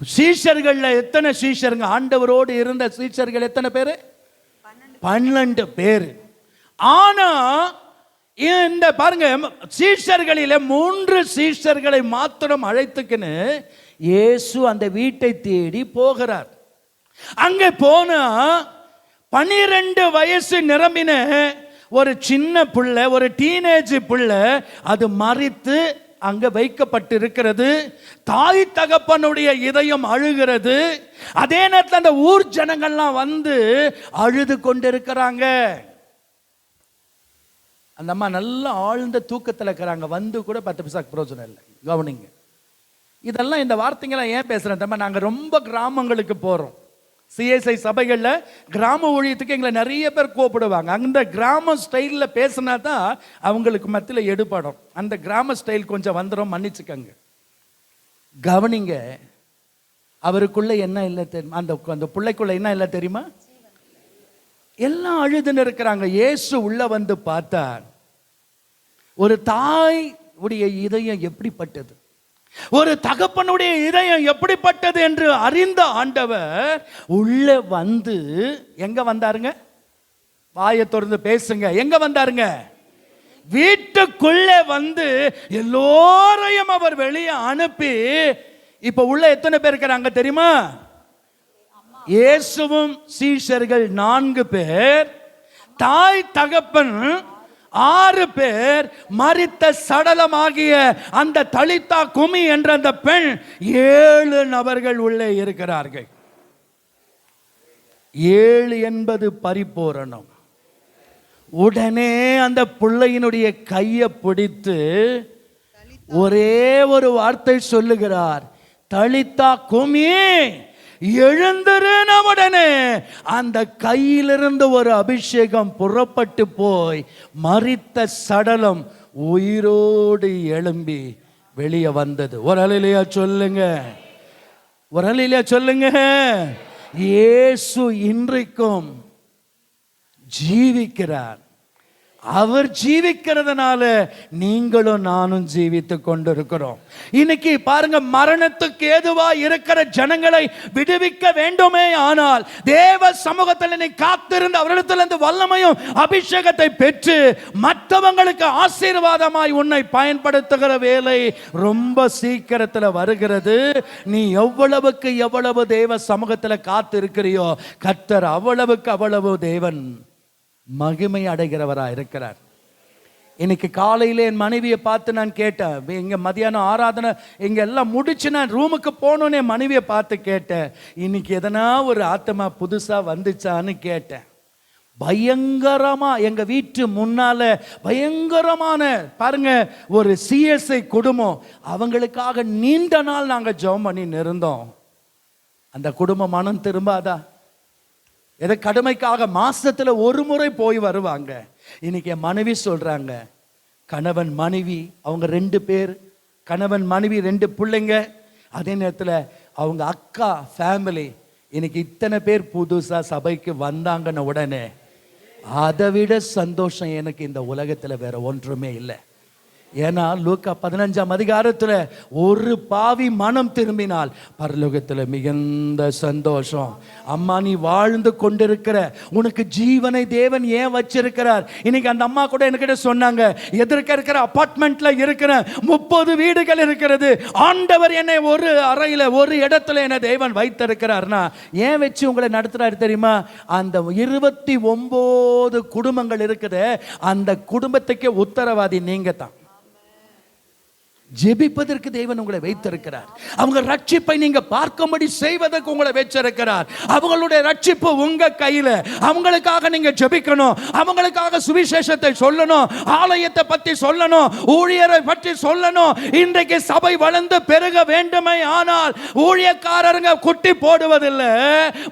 சீஷர்கள்ல எத்தனை சீஷருங்க? ஆண்டவரோடு இருந்த சீஷர்கள் எத்தனை பேரு? 12 பேர். ஆனா இந்த பாருங்க, சீஷர்களில 3 சீஷர்களை மாத்திரம் அழைத்துக்கின்னு இயேசு அந்த வீட்டை தேடி போகிறார். அங்கே போனா 12 வயசு நிரம்பின ஒரு சின்ன பிள்ளை, ஒரு டீனேஜ் பிள்ளை, அது மரித்து அங்க வைக்கப்பட்டிருக்கிறது. தாய் தகப்பனுடைய இதயம் அழுகிறது. அதே நேரத்தில் அந்த ஊர் ஜனங்கள்லாம் வந்து அழுது கொண்டிருக்கிறாங்க. அந்த அம்மா நல்ல ஆழ்ந்த தூக்கத்தில் இருக்கிறாங்க. வந்து கூட 10 பைசாக்கு பிரயோஜனம் இல்லை. கவனிங்க, இதெல்லாம் இந்த வார்த்தைங்களாம் ஏன் பேசுறேன் தெரியுமா? நாங்கள் ரொம்ப கிராமங்களுக்கு போகிறோம். சிஎஸ்ஐ சபைகளில் கிராம ஊழியத்துக்கு எங்களை நிறைய பேர் கூப்பிடுவாங்க. அந்த கிராம ஸ்டைலில் பேசினா தான் அவங்களுக்கு மத்தியில் எடுபடும். அந்த கிராம ஸ்டைல் கொஞ்சம் வந்துடும், மன்னிச்சுக்கங்க. கவனிங்க, அவருக்குள்ள என்ன இல்லை தெரியுமா? அந்த பிள்ளைக்குள்ள என்ன இல்லை தெரியுமா? எல்லாம் அழுதுன்னு இருக்கிறாங்க. இயேசு உள்ள வந்து பார்த்தார். ஒரு தாய் உடைய இதயம் எப்படிப்பட்டது, ஒரு தகப்பனுடைய இதயம் எப்படிப்பட்டது என்று அறிந்த ஆண்டவர் உள்ள வந்து எங்க வந்தாருங்க? வாயை திறந்து பேசுங்க. எங்க வந்தாருங்க? வீட்டுக்குள்ளே வந்து எல்லோரையும் அவர் வெளியே அனுப்பி, இப்ப உள்ள எத்தனை பேர் இருக்கிறாங்க தெரியுமா? இயேசுவும் சீஷர்கள் 4 பேர், தாய் தகப்பன் 6 பேர், மரித்த சடலமாகிய அந்த தலித்தா குமி என்ற அந்த பெண் 7 நபர்கள் உள்ளே இருக்கிறார்கள். 7 என்பது பரிபூரணம். உடனே அந்த பிள்ளையினுடைய கையை பிடித்து ஒரே ஒரு வார்த்தை சொல்லுகிறார், தலித்தா குமி, எழுந்திருன உடனே அந்த கையிலிருந்து ஒரு அபிஷேகம் புறப்பட்டு போய் மரித்த சடலம் உயிரோடு எழும்பி வெளியே வந்தது. ஒரு அலையிலையா சொல்லுங்க, ஒரு அலையிலையா சொல்லுங்க. இயேசு இன்றைக்கும் ஜீவிக்கிறார். அவர் ஜீவிக்கிறதுனால நீங்களும் நானும் ஜீவித்து கொண்டிருக்கிறோம். இன்னைக்கு பாருங்க, மரணத்துக்கு ஏதுவா இருக்கிற ஜனங்களை விடுவிக்க வேண்டுமே ஆனால் தேவ சமூகத்தில் நீ காத்திருந்து அவரிடத்திலிருந்து வல்லமையும் அபிஷேகத்தை பெற்று மற்றவங்களுக்கு ஆசீர்வாதமாய் உன்னை பயன்படுத்துகிற வேலை ரொம்ப சீக்கிரத்தில் வருகிறது. நீ எவ்வளவுக்கு எவ்வளவு தேவ சமூகத்தில் காத்து இருக்கிறியோ கர்த்தர் அவ்வளவுக்கு அவ்வளவு தேவன் மகிமை அடைகிறவராக இருக்கிறார். இன்னைக்கு காலையில என் மனைவியை பார்த்து நான் கேட்டேன். இங்க மதியானம் ஆராதனை இங்க எல்லாம் முடிச்சு நான் ரூமுக்கு போனோன்னு என் மனைவியை பார்த்து கேட்டேன், இன்னைக்கு எதனா ஒரு ஆத்மா புதுசா வந்துச்சான்னு கேட்டேன். பயங்கரமா எங்க வீட்டு முன்னால பயங்கரமான பாருங்க ஒரு சிஎஸ்ஐ குடும்பம், அவங்களுக்காக நீண்ட நாள் நாங்க ஜெபம் பண்ணி இருந்தோம். அந்த குடும்பம் மனம் திரும்பாதா? எதை கடமைக்காக மாசத்துல ஒரு முறை போய் வருவாங்க. இன்னைக்கு என் மனைவி சொல்றாங்க, கணவன் மனைவி அவங்க 2 பேர், கணவன் மனைவி 2 பிள்ளைங்க, அதே நேரத்தில் அவங்க அக்கா ஃபேமிலி இன்னைக்கு இத்தனை பேர் புதுசா சபைக்கு வந்தாங்கன்னு உடனே அதை விட சந்தோஷம் எனக்கு இந்த உலகத்துல வேற ஒன்றுமே இல்லை. ஏன்னா லூக்கா 15ஆம் அதிகாரத்துல ஒரு பாவி மனம் திரும்பினால் பரலோகத்துல மிகுந்த சந்தோஷம். அம்மா, நீ வாழ்ந்து கொண்டிருக்கிற உனக்கு ஜீவனை தேவன் ஏன் வச்சிருக்கிறார்? இன்னைக்கு அந்த அம்மா கூட என்கிட்ட சொன்னாங்க, எதிர்க்க இருக்கிற அபார்ட்மெண்ட்ல இருக்கிற 30 வீடுகள் இருக்கிறது, ஆண்டவர் என்னை ஒரு அறையில ஒரு இடத்துல என்ன தேவன் வைத்திருக்கிறார்னா ஏன் வச்சு உங்களை நடத்துறாரு தெரியுமா? அந்த 29 குடும்பங்கள் இருக்குது, அந்த குடும்பத்துக்கு உத்தரவாதி நீங்க தான். ஜெபிப்பதற்கு தேவன் உங்களை வைத்திருக்கிறார். அவங்க ரட்சிப்பை நீங்க பார்க்கும்படி செய்வதற்கு உங்களை வச்சிருக்கிறார். அவங்களுடைய ரட்சிப்பு உங்க கையில. அவங்களுக்காக நீங்க ஜெபிக்கணும், அவங்களுக்காக சுவிசேஷத்தை சொல்லணும், ஆலயத்தை பற்றி சொல்லணும், ஊழியரை பற்றி சொல்லணும். இன்றைக்கு சபை வளர்ந்து பெருக வேண்டுமே ஆனால் ஊழியக்காரருங்க குட்டி போடுவதில்லை,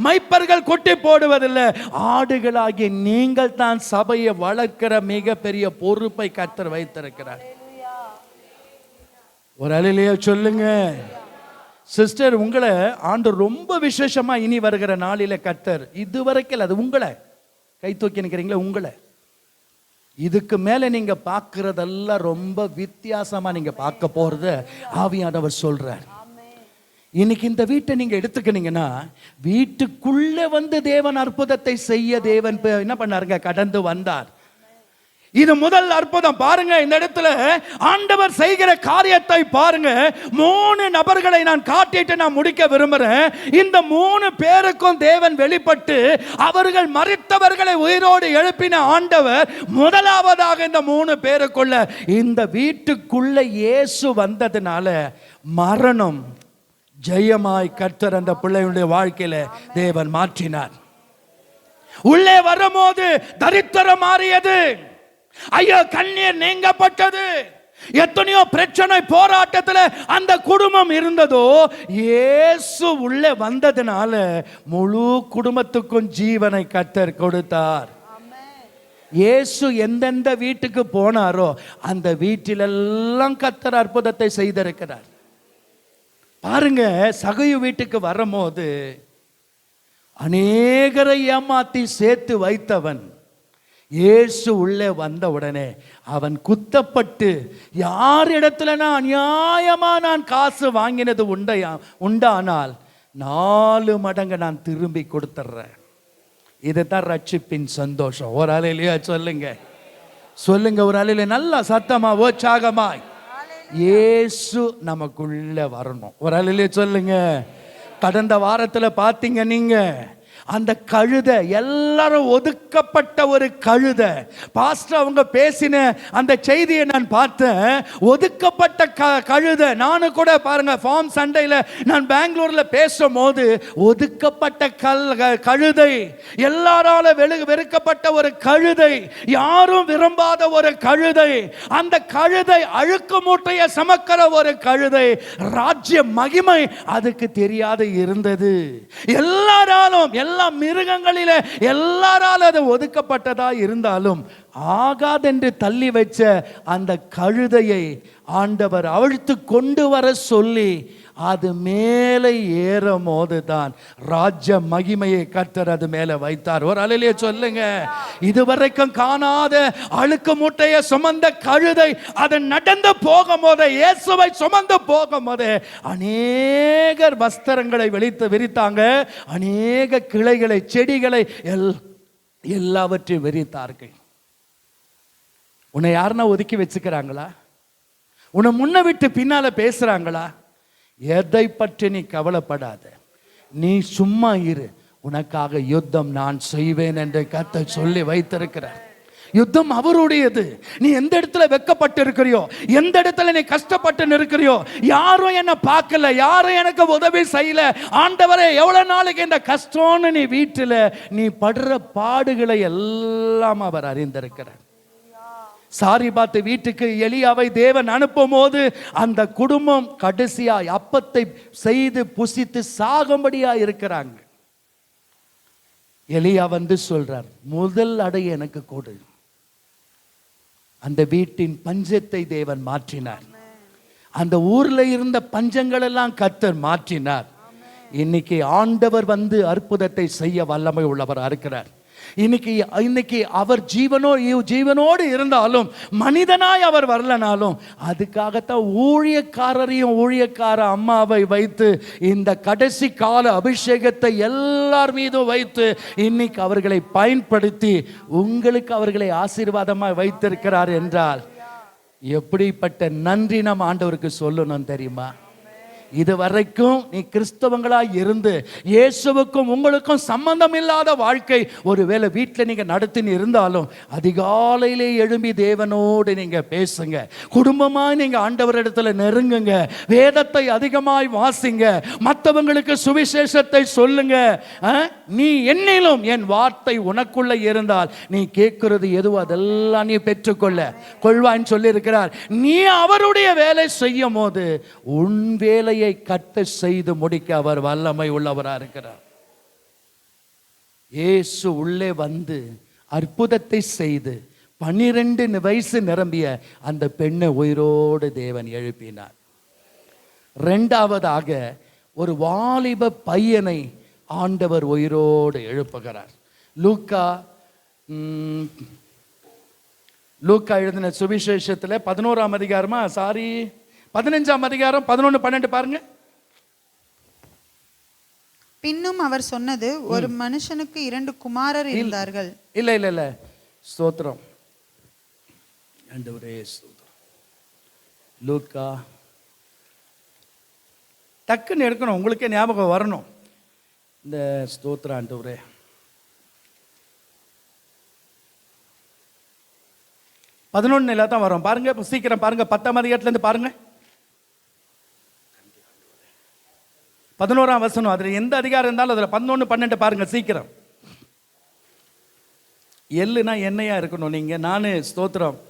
மைப்பர்கள் குட்டி போடுவதில்லை. ஆடுகளாகிய நீங்கள் தான் சபையை வளர்க்கிற மிகப்பெரிய பொறுப்பை கர்த்தர் வைத்திருக்கிறார். ஒரு அலையிலேயே சொல்லுங்க. சிஸ்டர், உங்களை ஆண்டு ரொம்ப விசேஷமா இனி வருகிற நாளில கர்த்தர் இதுவரைக்கும் அது உங்களை கை தூக்கி நிற்கிறீங்களே, உங்களை இதுக்கு மேல நீங்க பார்க்கறதெல்லாம் ரொம்ப வித்தியாசமா நீங்க பார்க்க போறது ஆவியானவர் சொல்றார். இன்னைக்கு இந்த வீட்டை நீங்க எடுத்துக்கினீங்கன்னா வீட்டுக்குள்ள வந்து தேவன் அற்புதத்தை செய்ய தேவன் என்ன பண்ணாருங்க? கடந்து வந்தார். இது முதல் அற்புதம். பாருங்க, இந்த இடத்துல ஆண்டவர் செய்கிற காரியத்தை பாருங்க. 3 நபர்களை நான் காட்டிட்டு நான் முடிக்க விரும்புறேன். இந்த 3 பேருக்கும் தேவன் வெளிப்பட்டு அவர்கள் மரித்தவர்களை உயிரோடு எழுப்பின ஆண்டவர் முதலாவதாக இந்த 3 பேருக்குள்ள இந்த வீட்டுக்குள்ள இயேசு வந்ததுனால மரணம் ஜெயமாய் கர்த்தர் அந்த பிள்ளையுடைய வாழ்க்கையில தேவன் மாற்றினார். உள்ளே வரும்போது தரித்திரம் மாறியது, ஐயோ கண்ணீர் நீங்கப்பட்டது. எத்தனையோ பிரச்சனை போராட்டத்தில் அந்த குடும்பம் இருந்ததோ, இயேசு உள்ளே வந்ததுனால முழு குடும்பத்துக்கும் ஜீவனை கர்த்தர் கொடுத்தார். இயேசு எந்தெந்த வீட்டுக்கு போனாரோ அந்த வீட்டிலெல்லாம் கர்த்தர் அற்புதத்தை செய்திருக்கிறார். பாருங்க, சகையு வீட்டுக்கு வரும்போது அநேகரை ஏமாத்தி சேர்த்து வைத்தவன் இயேசு உள்ளே வந்த உடனே அவன் குத்தப்பட்டு, யார் இடத்துல நான் அநியாயமா நான் காசு வாங்கினது உண்டானால் 4 மடங்கு நான் திரும்பி கொடுத்துட்றேன். இதுதான் ரட்சிப்பின் சந்தோஷம். ஒரு அலையிலையா சொல்லுங்க, சொல்லுங்க ஒரு அலையில நல்லா சத்தமா உற்சாகமாய் இயேசு நமக்குள்ள வரணும். ஒரு அலையிலே சொல்லுங்க. கடந்த வாரத்தில் பார்த்தீங்க நீங்க, அந்த கழுதை எல்லாரும் ஒதுக்கப்பட்ட ஒரு கழுதை. பாஸ்டர் அவங்க பேசின அந்த செய்தியை நான் பார்த்தேன். ஒதுக்கப்பட்ட கழுதை. நானும் கூட பாருங்க ஃபார்ம் சண்டையில் நான் பெங்களூர்ல பேசும் போது ஒதுக்கப்பட்ட கழுதை, எல்லாரால வெறுக்கப்பட்ட ஒரு கழுதை, யாரும் விரும்பாத ஒரு கழுதை. அந்த கழுதை அழுக்கு மூட்டையை சுமக்கிற ஒரு கழுதை. ராஜ்ய மகிமை அதுக்கு தெரியாத இருந்தது. எல்லாராலும், எல்லா மிருகங்களில எல்லாராலும் அது ஒதுக்கப்பட்டதா இருந்தாலும் ஆகாதென்று தள்ளி வச்ச அந்த கழுதையை ஆண்டவர் அவிழ்த்து கொண்டு வர சொல்லி அது மேலே ஏறும் போதுதான் ராஜ்ய மகிமையை கர்த்தர் அது மேலே வைத்தார். ஒரு அல்லேலூயா சொல்லுங்க. இதுவரைக்கும் காணாத அழுக்கு மூட்டையை சுமந்த கழுதை அது நடந்து போகும் போது, இயேசுவை சுமந்து போகும் போது அநேகர் வஸ்திரங்களை விரித்தாங்க, அநேக கிளைகளை, செடிகளை எல்லாவற்றையும் விரித்தார்கள். உன்னை யாருன்னா ஒதுக்கி வச்சுக்கிறாங்களா? உன்னை முன்ன விட்டு பின்னால பேசுறாங்களா? எதை பற்றி நீ கவலைப்படாத, நீ சும்மா இரு, உனக்காக யுத்தம் நான் செய்வேன் என்று கர்த்தர் சொல்லி வைத்திருக்கிறார். யுத்தம் அவருடையது. நீ எந்த இடத்துல வெக்கப்பட்டு இருக்கிறியோ, எந்த இடத்துல நீ கஷ்டப்பட்டு இருக்கிறியோ, யாரும் என்ன பார்க்கல, யாரும் எனக்கு உதவி செய்யல, ஆண்டவரே எவ்வளவு நாளைக்கு இந்த கஷ்டம்னு நீ வீட்டில் நீ படுற பாடுகளை எல்லாம் அவர் அறிந்திருக்கிறார். சாரி பார்த்து வீட்டுக்கு எலியாவை தேவன் அனுப்பும் போது அந்த குடும்பம் கடைசியாய் அப்பத்தை செய்து புசித்து சாகும்படியா இருக்கிறாங்க. எலியா வந்து சொல்றார், முதல் அடை எனக்கு கொடு. அந்த வீட்டின் பஞ்சத்தை தேவன் மாற்றினார். அந்த ஊர்ல இருந்த பஞ்சங்கள் எல்லாம் கர்த்தர் மாற்றினார். இன்னைக்கு ஆண்டவர் வந்து அற்புதத்தை செய்ய வல்லமை உள்ளவர் இருக்கிறார். இன்னைக்கு அவர் ஜீவனோடு இருந்தாலும், மனிதனாய் அவர் வரலனாலும், அதுக்காகத்தான் ஊழியக்கார அம்மாவை வைத்து இந்த கடைசி கால அபிஷேகத்தை எல்லார் மீதும் வைத்து இன்னைக்கு அவர்களை பயன்படுத்தி உங்களுக்கு அவர்களை ஆசீர்வாதமாக வைத்திருக்கிறார் என்றால் எப்படிப்பட்ட நன்றி நம் ஆண்டவருக்கு சொல்லணும் தெரியுமா? இதுவரைக்கும் நீ கிறிஸ்தவங்களாய் இருந்து இயேசுவுக்கும் உங்களுக்கும் சம்பந்தம் இல்லாத வாழ்க்கை ஒருவேளை வீட்டில் நீங்க நடத்தின்னு இருந்தாலும், அதிகாலையிலே எழும்பி தேவனோடு நீங்க பேசுங்க, குடும்பமாய் நீங்க ஆண்டவரிடத்துல நெருங்குங்க, வேதத்தை அதிகமாய் வாசிங்க, மற்றவங்களுக்கு சுவிசேஷத்தை சொல்லுங்க. நீ என்னிலும் என் வார்த்தை உனக்குள்ள இருந்தால் நீ கேட்கிறது எதுவோ அதெல்லாம் நீ கொள்வான்னு சொல்லி இருக்கிறார். நீ அவருடைய வேலை செய்யும் போது உன் வேலை கட்ட செய்து முடிக்க அவர் வல்லமை உள்ளவராக இருக்கிறார். இயேசு உள்ளே வந்து அற்புதத்தை செய்து 12 வயசு நிரம்பிய அந்த பெண்ணை உயிரோடு தேவன் எழுப்பினார். இரண்டாவதாக ஒரு வாலிப பையனை ஆண்டவர் உயிரோடு எழுப்புகிறார். லூக்கா எழுதின சுவிசேஷத்தில் 11ஆம் அதிகாரமா 15ஆம் அதிகாரம் 11, 12 பாருங்க. பின்னும் அவர் சொன்னது, ஒரு மனுஷனுக்கு 2 குமாரர் இருந்தார்கள். இல்ல ஸ்தோத்திரம் ஆண்டவரே, ஸ்தோத்திரம். லூக்கா டக்குன்னு எடுக்கணும், உங்களுக்கே ஞாபகம் வரணும். இந்த ஸ்தோத்திரம் ஆண்டவரே. பதினொன்னுல தான் வரும் பாருங்க, சீக்கிரம் பாருங்க. 10ஆம் அதிகாரத்துல இருந்து பாருங்க. 11ஆம் வசனம். அதுல எந்த அதிகாரம் இருந்தாலும் அதுல 11, 12 பாருங்க சீக்கிரம். எள்ளுனா எண்ணெயா இருக்கணும். நீங்க நானு ஸ்தோத்திரம்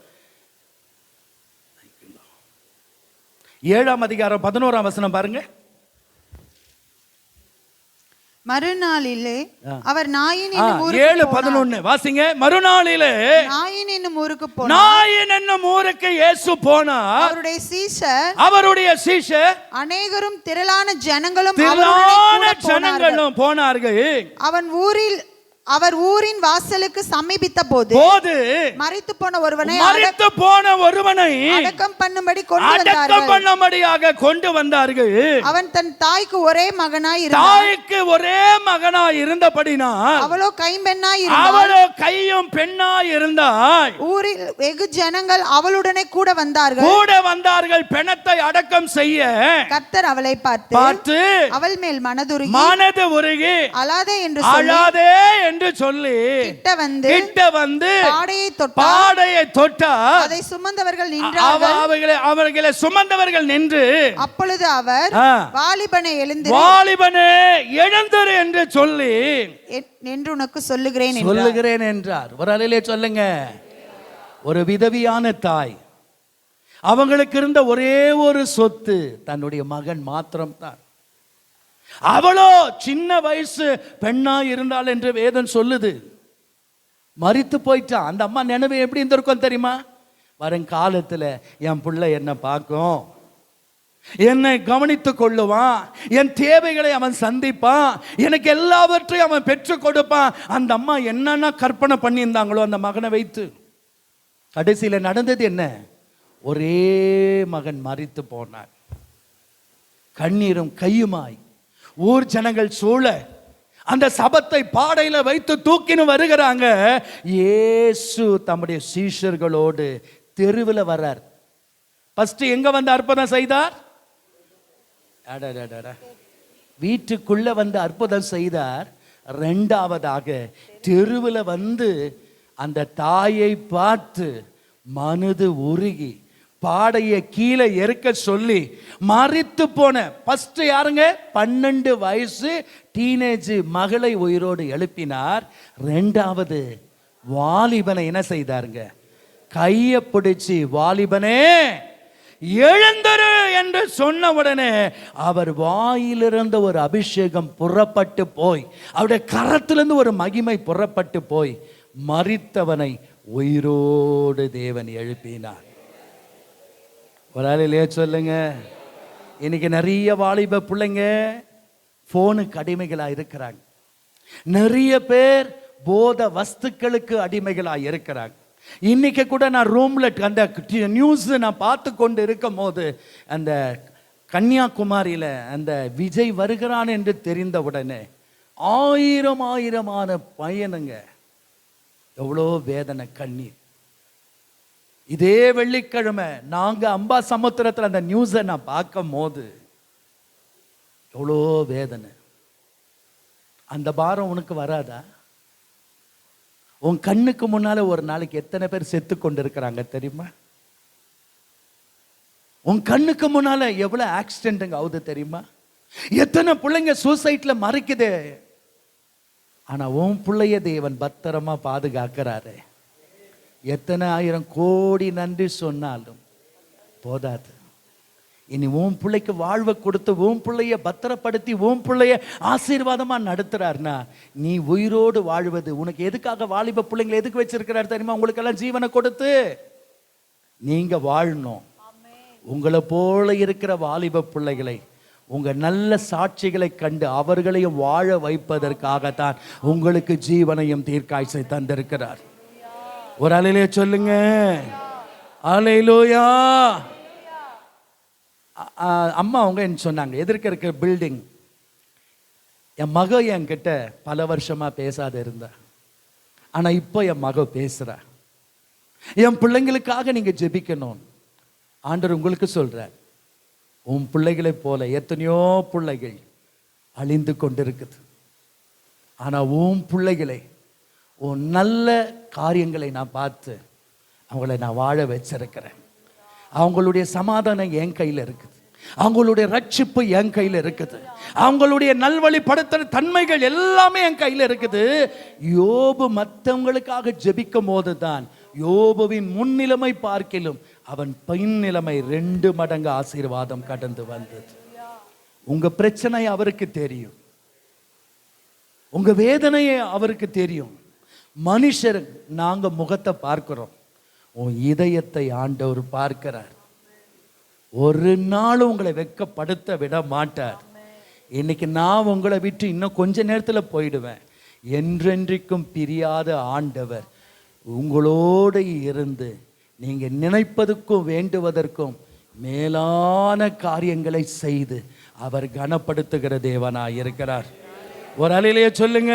7ஆம் அதிகாரம் 11ஆம் வசனம் பாருங்க. மறுநாளிலே அவர் நாயின் 7:11 வாசிங்க. மறுநாளிலே நாயின் என்னும் ஊருக்கு போனார். நாயின் என்னும் ஊருக்கு இயேசு போனார். அவருடைய சீஷர் அநேகரும் திரளான ஜனங்களும் போனார்கள். அவன் ஊரில் அவர் ஊரின் வாசலுக்கு சமீபித்த போது மரித்து போன ஒருவனை அடக்கம் பண்ணும்படி கொண்டு வந்தார்கள். அவன் தன் தாய்க்கு ஒரே மகனாய் இருந்தபடினால் அவளோ கையும் பெண்ணாய் இருந்தாள். ஊரில் வெகு ஜனங்கள் அவளுடனே கூட வந்தார்கள். பிணத்தை அடக்கம் செய்ய கர்த்தர் அவளை பார்த்து அவள் மேல் மனது உருகி அழாதே என்று சொல்லி கிட்ட வந்து பாடையை தொட்டார். அதை சுமந்தவர்கள் நின்றார்கள். அவர்களை சுமந்தவர்கள் நின்று அப்பொழுது அவர் வாலிபனே எழுந்திரு என்று சொல்லி என்று உனக்கு சொல்லுகிறேன் என்றார். ஒரு அலையிலே சொல்லுங்க. ஒரு விதவியான தாய், அவங்களுக்கு இருந்த ஒரே ஒரு சொத்து தன்னுடைய மகன் மாத்திரம்தான். அவளோ சின்ன வயசு பெண்ணா இருந்தாள் என்று வேதம் சொல்லுது. மரித்து போயிட்டான். அந்த அம்மா நினைவு எப்படி இருந்திருக்கும் தெரியுமா? வருங்காலத்துல என் பிள்ளை என்ன பார்க்கும், என்னை கவனித்துக் கொள்ளுவான், என் தேவைகளை அவன் சந்திப்பான், எனக்கு எல்லாவற்றையும் அவன் பெற்றுக் கொடுப்பான். அந்த அம்மா என்னன்னா கற்பனை பண்ணியிருந்தாங்களோ அந்த மகனை வைத்து. கடைசியில நடந்தது என்ன? ஒரே மகன் மரித்து போனான். கண்ணீரும் கையுமாய் ஊர் ஜனங்கள் சூழ அந்த சபத்தை பாடையில வைத்து தூக்கின்னு வருகிறாங்க. இயேசு தம்முடைய சீஷர்களோடு தெருவில் வர்றார். ஃபர்ஸ்ட் எங்க வந்து அற்புதம் செய்தார்? வீட்டுக்குள்ள வந்து அற்புதம் செய்தார். இரண்டாவதாக தெருவில் வந்து அந்த தாயை பார்த்து மனது உருகி பாடையை கீழே எறுக்க சொல்லி மரித்து போன ஃபர்ஸ்ட் யாருங்க? 12 வயசு டீனேஜ் மகளை உயிரோடு எழுப்பினார். ரெண்டாவது வாலிபனை என்ன செய்தாருங்க? கையை பிடிச்சி வாலிபனே எழுந்தரு என்று சொன்ன உடனே அவர் வாயிலிருந்து ஒரு அபிஷேகம் புறப்பட்டு போய், அவருடைய கரத்திலிருந்து ஒரு மகிமை புறப்பட்டு போய் மரித்தவனை உயிரோடு தேவன் எழுப்பினார். ஒரு ஆளிலே சொல்லுங்க. இன்னைக்கு நிறைய வாலிப பிள்ளைங்க போனுக்கு அடிமைகளா இருக்கிறாங்க. நிறைய பேர் போத வஸ்துக்களுக்கு அடிமைகளா இருக்கிறாங்க. இன்னைக்கு கூட நான் ரூம்ல அந்த நியூஸ் நான் பார்த்து கொண்டு இருக்கும் போது அந்த கன்னியாகுமரியில அந்த விஜய் வருகிறான் என்று தெரிந்த உடனே ஆயிரமான பையனுங்க, எவ்வளோ வேதனை, கண்ணீர். இதே வெள்ளிக்கிழமை நாங்க அம்பா சமுத்திரத்தில் அந்த நியூஸை நான் பார்க்கும் போது எவ்வளோ வேதனை. அந்த பாரம் உனக்கு வராதா? உன் கண்ணுக்கு முன்னால ஒரு நாளைக்கு எத்தனை பேர் செத்து கொண்டு இருக்கிறாங்க தெரியுமா? உன் கண்ணுக்கு முன்னால எவ்வளவு ஆக்சிடென்ட் ஆகுது தெரியுமா? எத்தனை பிள்ளைங்க சூசைட்ல மறைக்குது. ஆனா உன் பிள்ளைய தேவன் பத்திரமா பாதுகாக்கிறாரு. எத்தனை ஆயிரம் கோடி நன்றி சொன்னாலும் போதாது. இனி உன் பிள்ளைக்கு வாழ்வை கொடுத்து உன் பிள்ளைய பத்திரப்படுத்தி உன் பிள்ளைய ஆசீர்வாதமா நடத்துறாருனா நீ உயிரோடு வாழ்வது. உனக்கு எதுக்காக வாலிப பிள்ளைங்களை எதுக்கு வச்சிருக்கிறாரு தெரியுமா? உங்களுக்கு எல்லாம் ஜீவனை கொடுத்து நீங்க வாழணும். உங்களை போல இருக்கிற வாலிப பிள்ளைகளை, உங்க நல்ல சாட்சிகளை கண்டு அவர்களையும் வாழ வைப்பதற்காகத்தான் உங்களுக்கு ஜீவனையும் தீர்க்காய்ச்சை தந்திருக்கிறார். ஒரு அலையிலே சொல்லுங்க, அல்லேலூயா. அம்மா அவங்க என்ன சொன்னாங்க, எதிர்க்க இருக்கிற பில்டிங், என் மக என்கிட்ட பல வருஷமா பேசாத இருந்தா, ஆனா இப்போ என் மக பேசுறா. என் பிள்ளைங்களுக்காக நீங்க ஜெபிக்கணும். ஆண்டவர் உங்களுக்கு சொல்ற, உன் பிள்ளைகளை போல எத்தனையோ பிள்ளைகள் அழிந்து கொண்டிருக்குது. ஆனா உன் பிள்ளைகளை, உன் நல்ல காரியங்களை நான் பார்த்து அவங்களை நான் வாழ வச்சிருக்கிறேன். அவங்களுடைய சமாதானம் என் கையில் இருக்குது. அவங்களுடைய ரட்சிப்பு என் கையில் இருக்குது. அவங்களுடைய நல்வழிப்படுத்துற தன்மைகள் எல்லாமே என் கையில் இருக்குது. யோபு மற்றவங்களுக்காக ஜெபிக்கும் போது தான் யோபுவின் முன்னிலைமை பார்க்கிலும் அவன் பின்னிலைமை 2 மடங்கு ஆசீர்வாதம் கடந்து வந்தது. உங்க பிரச்சனை அவருக்கு தெரியும், உங்க வேதனையை அவருக்கு தெரியும். மனுஷர் நாங்க முகத்தை பார்க்கிறோம், உன் இதயத்தை ஆண்டவர் பார்க்கிறார். ஒரு நாளும் உங்களை வெட்கப்படுத்த விட மாட்டார். இன்னைக்கு நான் உங்களை விட்டு இன்னும் கொஞ்ச நேரத்தில் போயிடுவேன். என்றென்றைக்கும் பிரியாத ஆண்டவர் உங்களோடு இருந்து நீங்க நினைப்பதற்கும் வேண்டுவதற்கும் மேலான காரியங்களை செய்து அவர் கனப்படுத்துகிற தேவனாய் இருக்கிறார். ஒரு அலையிலேயே சொல்லுங்க.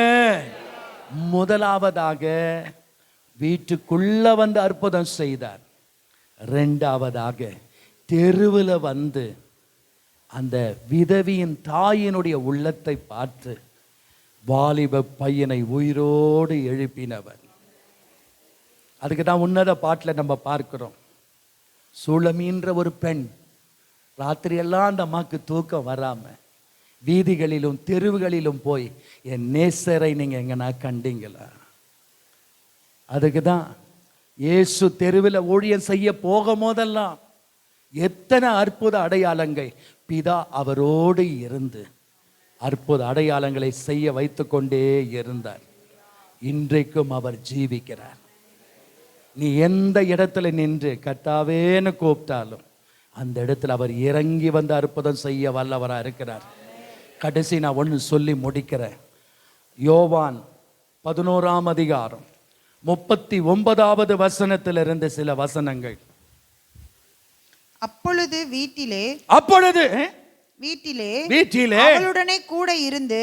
முதலாவதாக வீட்டுக்குள்ள வந்து அற்புதம் செய்தார். இரண்டாவதாக தெருவில் வந்து அந்த விதவியின் தாயினுடைய உள்ளத்தை பார்த்து வாலிப பையனை உயிரோடு எழுப்பினவர். அதுக்கு தான் உன்னத பாட்டில் நம்ம பார்க்கிறோம். சூளமீன்ற ஒரு பெண், ராத்திரியெல்லாம் அந்த அம்மாவுக்கு தூக்கம் வராம வீதிகளிலும் தெருவுகளிலும் போய் என் நேசரை நீங்க எங்கன்னா கண்டீங்களா? அதுக்கு தான் இயேசு தெருவில் ஊழியம் செய்ய போகும் போதெல்லாம் எத்தனை அற்புத அடையாளங்கள் பிதா அவரோடு இருந்து அற்புத அடையாளங்களை செய்ய வைத்து கொண்டே இருந்தார். இன்றைக்கும் அவர் ஜீவிக்கிறார். நீ எந்த இடத்துல நின்று கர்த்தாவேன்னு கூப்பிட்டாலும் அந்த இடத்துல அவர் இறங்கி வந்து அற்புதம் செய்ய வல்லவராக இருக்கிறார். கடைசி நான் ஒன்று சொல்லி முடிக்கிறேன். யோவான் 11ஆம் அதிகாரம் 39வது வசனத்திலிருந்து சில வசனங்கள். அப்பொழுது வீட்டிலே அவளுடனே கூட இருந்து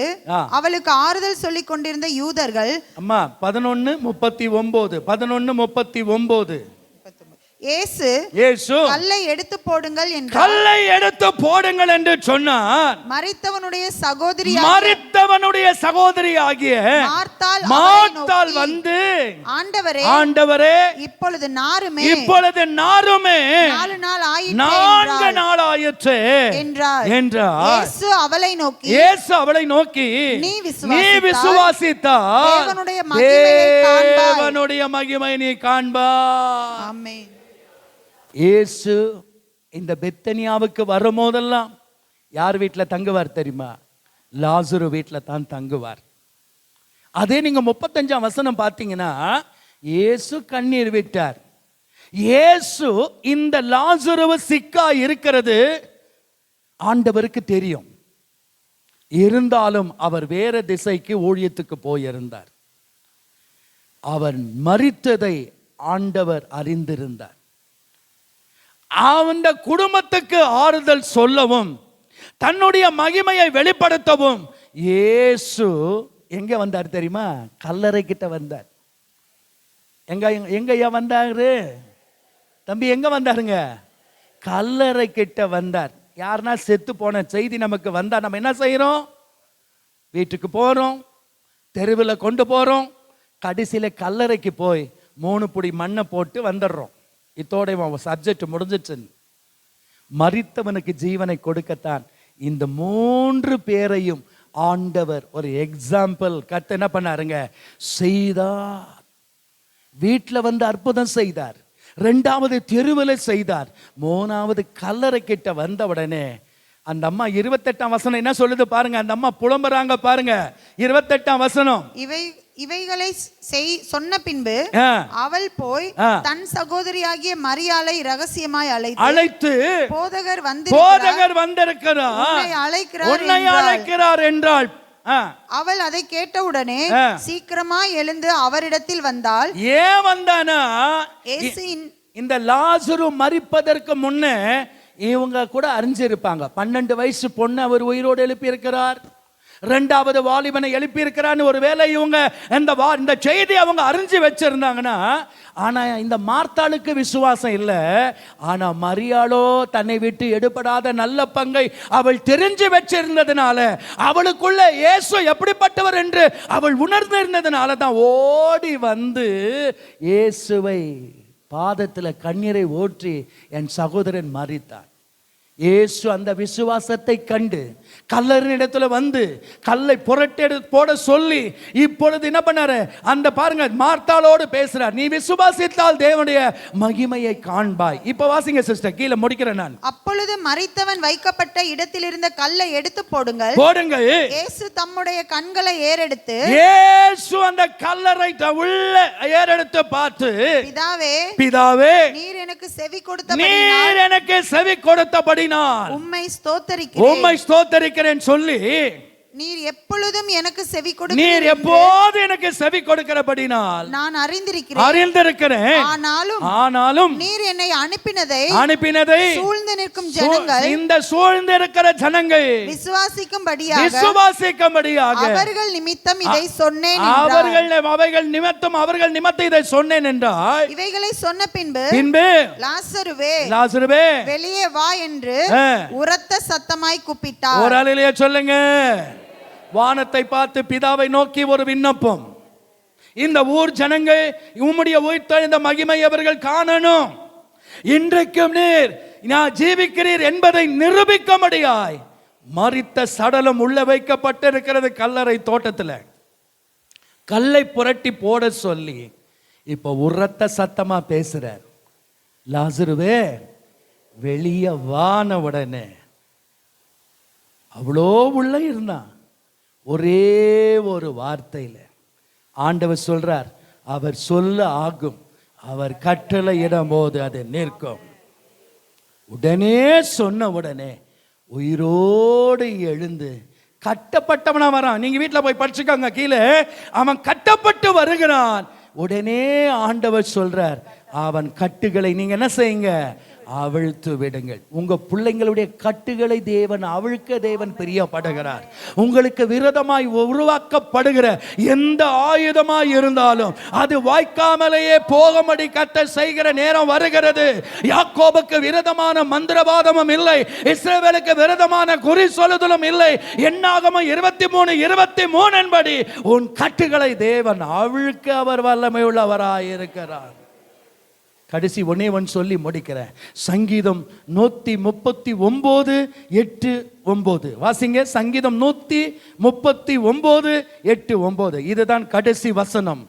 அவளுக்கு ஆறுதல் சொல்லிக் கொண்டிருந்த யூதர்கள். அம்மா 11:39 இயேசு கல்லை எடுத்து போடுங்கள் என்று சொன்னார். மரித்தவனுடைய சகோதரியாகிய மார்த்தாள் வந்து ஆண்டவரே இப்பொழுது நாருமே 4 நாள் ஆயிற்று என்றார். இயேசு அவளை நோக்கி நீ விசுவாசித்தால் தேவனுடைய மகிமை நீ காண்பாய். ஆமென். இயேசு இந்த பெத்தனியாவுக்கு வரும்போதெல்லாம் யார் வீட்டில் தங்குவார் தெரியுமா? லாசரு வீட்டில் தான் தங்குவார். அதே நீங்க 35ஆம் வசனம் பார்த்தீங்கன்னா இயேசு கண்ணீர் விட்டார். இயேசு இந்த லாசருவை சிக்கா இருக்கிறது ஆண்டவருக்கு தெரியும். இருந்தாலும் அவர் வேற திசைக்கு ஊழியத்துக்கு போயிருந்தார். அவர் மரித்ததை ஆண்டவர் அறிந்திருந்தார். அந்த குடும்பத்துக்கு ஆறுதல் சொல்லவும் தன்னுடைய மகிமையை வெளிப்படுத்தவும் இயேசு எங்க வந்தார் தெரியுமா? கல்லறை கிட்ட வந்தார். எங்க வந்தாரு தம்பி? எங்க வந்தாருங்க? கல்லறை கிட்ட வந்தார். யாருன்னா செத்து போன செய்தி நமக்கு வந்தா நம்ம என்ன செய்யறோம்? வீட்டுக்கு போறோம், தெருவில் கொண்டு போறோம், கடைசியில கல்லறைக்கு போய் 3 புடி மண்ணை போட்டு வந்துடுறோம். இதோட சப்ஜெக்ட் முடிஞ்சிச்சு. மரித்தவனுக்கு ஜீவனை கொடுக்கத்தான் இந்த 3 பேரையும் ஆண்டவர் ஒரு எக்ஸாம்பிள் கட்டு என்ன பண்ணாருங்க செய்தார். வீட்டில் வந்து அற்புதம் செய்தார். 2வது தெருவில் செய்தார். 3வது கல்லறை கிட்ட வந்த உடனே அந்த அம்மா 28ஆம் வசனம் என்ன சொல்லுது பாருங்க. அந்த அம்மா புலம்புறாங்க பாருங்க. 28ஆம் வசனம். இவைகளை சொன்ன பின்பு அவள் போய் தன் சகோதரியாகிய மரியாளை ரகசியமாய் அழைத்து போதகர் வந்திருக்கிறார், உன்னை அழைக்கிறார் என்றாள். அவள் அதை கேட்டவுடனே சீக்கிரமாய் எழுந்து அவரிடத்தில் வந்தாள். ஏன் வந்தானா? இந்த லாசரு மரிப்பதற்கு முன்னே இவங்க கூட அறிஞ்சிருப்பாங்க. 12 வயசு பொண்ணு அவர் உயிரோடு எழுப்பி இருக்கிறார். 2வது வாலிபனை எழுப்பி இருக்கிறான்னு ஒரு வேளை இவங்க இந்த செய்தி அவங்க அறிஞ்சு வச்சிருந்தாங்கன்னா, ஆனா இந்த மார்த்தாளுக்கு விசுவாசம் இல்லை. ஆனா மரியாளோ தன்னை விட்டு எடுபடாத நல்ல பங்கை அவள் தெரிஞ்சு வச்சிருந்ததுனால, அவளுக்குள்ள இயேசு எப்படிப்பட்டவர் என்று அவள் உணர்ந்திருந்ததுனால தான் ஓடி வந்து இயேசுவை பாதத்தில் கண்ணீரை ஊற்றி என் சகோதரன் மரித்தான். இயேசு அந்த விசுவாசத்தை கண்டு கல்லறினிடத்துல வந்து கல்லை புரட்டி போட சொல்லி இப்பொழுது என்ன பண்ணாரு? அந்த பாருங்க மார்த்தாளோடு பேசுறார். நீ விசுவாசித்தால் தேவனுடைய மகிமையை காண்பாய். இப்ப வாசிங்க சிஸ்டர், கீழே முடிக்கிறேன் நான். அப்பொழுது மரித்தவன் வைக்கப்பட்ட இடத்தில் இருந்த கல்லை எடுத்து போடுங்கள். இயேசு தம்முடைய கண்களை ஏறெடுத்து இயேசு அந்த கல்லறை உள்ள ஏறெடுத்து பார்த்து பிதாவே நீர் எனக்கு செவி கொடுத்தபடி உம்மை ஸ்தோத்தரிக்கிறேன் சொல்லி நீர் எப்பொழுதும் எனக்கு செவி கொடு, நீர் எப்போது எனக்கு செவி கொடுக்கிறபடினால் நான் அறிந்திருக்கிறேன். ஆனாலும் நீர் என்னை அனுப்பினதை சூழ்ந்து நிற்கும் ஜனங்கள், இந்த சூழ்ந்து இருக்கிற ஜனங்கள் விசுவாசிக்கும்படியாக அவர்கள் நிமித்தம் இதை சொன்னேன். அவர்கள் நிமித்தம் இதை சொன்னேன் என்றால், இவைகளை சொன்ன பின்பு லாசருவே வெளியே வா என்று உரத்த சத்தமாய் கூப்பிட்டார். ஒரு அல்லேலூயா சொல்லுங்க. வானத்தை பார்த்து பிதாவை நோக்கி ஒரு விண்ணப்பம். இந்த ஊர் ஜனங்கள் உம்முடைய உயிர்த்தெழுந்த மகிமை அவர்கள் காணணும். இன்றைக்கும் நீர் நான் ஜீவிக்கிறீர் என்பதை நிரூபிக்கும்படியாய் மரித்த சடலம் உள்ள வைக்கப்பட்டிருக்கிறது கல்லறை தோட்டத்தில். கல்லை புரட்டி போட சொல்லி இப்ப உரத்த சத்தமா பேசுறார். லாசருவே வெளியே வான உடனே அவ்வளோ உள்ள இருந்தான். ஒரே ஒரு வார்த்தையில ஆண்டவர் சொல்றார், அவர் சொல்ல ஆகும், அவர் கட்டளை இடும் போது அது நிற்கும். உடனே சொன்ன உடனே உயிரோடு எழுந்து கட்டப்பட்டவனா வரான். நீங்க வீட்டில் போய் படிச்சுக்கோங்க, கீழே அவன் கட்டப்பட்டு வருகிறான். உடனே ஆண்டவர் சொல்றார், அவன் கட்டுகளை நீங்க என்ன செய்யுங்க, அவிழ்த்து விடுங்கள். உங்க பிள்ளைங்களுடைய கட்டுகளை தேவன் பிரியப்படுகிறார். உங்களுக்கு விரோதமாய் உருவாக்கப்படுகிற எந்த ஆயுதமாய் இருந்தாலும் அது வாய்க்காமலேயே போகும்படி கர்த்தர் செய்கிற நேரம் வருகிறது. யாக்கோபுக்கு விரோதமான மந்திரவாதமும் இல்லை, இஸ்ரவேலுக்கு விரோதமான குறி சொல்லுதலும் இல்லை. என்னாகமம் 23:23 என்படி உன் கட்டுகளை தேவன் அவிழ்க்க அவர் வல்லமை உள்ளவராய் இருக்கிறார். கடைசி ஒன்னே சொல்லி முடிக்கிறேன். சங்கீதம் 139:8-9 வாசிங்க. சங்கீதம் 139:8-9 இதுதான் கடைசி வசனம்.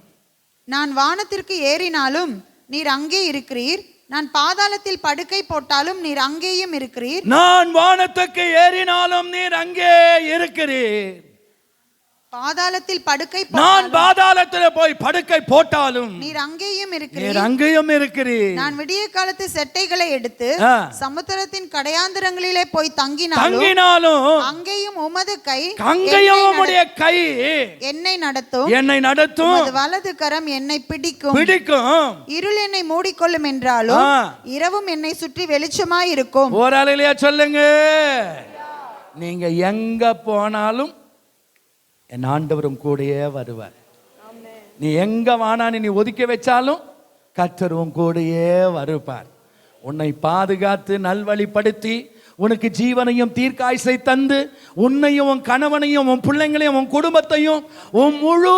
நான் வானத்திற்கு ஏறினாலும் நீர் அங்கே இருக்கிறீர், நான் பாதாளத்தில் படுக்கை போட்டாலும் நீர் அங்கேயும் இருக்கிறீர். நான் வானத்துக்கு ஏறினாலும் நீர் அங்கே இருக்கிறீர். பாதாளத்தில் படுக்கை நான் பாதாளத்தில் போய் படுக்கை போட்டாலும் நீர் அங்கேயும் இருக்கிறீர். நான் விடிய காலத்து செட்டைகளை எடுத்து சமுத்திரத்தின் கடையாந்திரங்களிலே போய் தங்கினாலும் அங்கேயும் உமது கை, அங்கேயும் உம்முடைய கை என்னை நடத்தும். உமது வலது கரம் என்னை பிடிக்கும். இருள் என்னை மூடிக்கொள்ளும் என்றாலும் இரவும் என்னை சுற்றி வெளிச்சமாய் இருக்கும். ஒரு அல்லேலூயா சொல்லுங்க. நீங்க எங்க போனாலும் என் ஆண்டவரும் கூடயே வருவார். நீ எங்க வானான்னு நீ ஒதுக்கி வச்சாலும் கர்த்தரும் கூடயே வருவார். உன்னை பாதுகாத்து நல்வழிப்படுத்தி உனக்கு ஜீவனையும் தீர்க்காயுசை தந்து உன்னையும் உன் கணவனையும் உன் பிள்ளைங்களையும் உன் குடும்பத்தையும் உன் முழு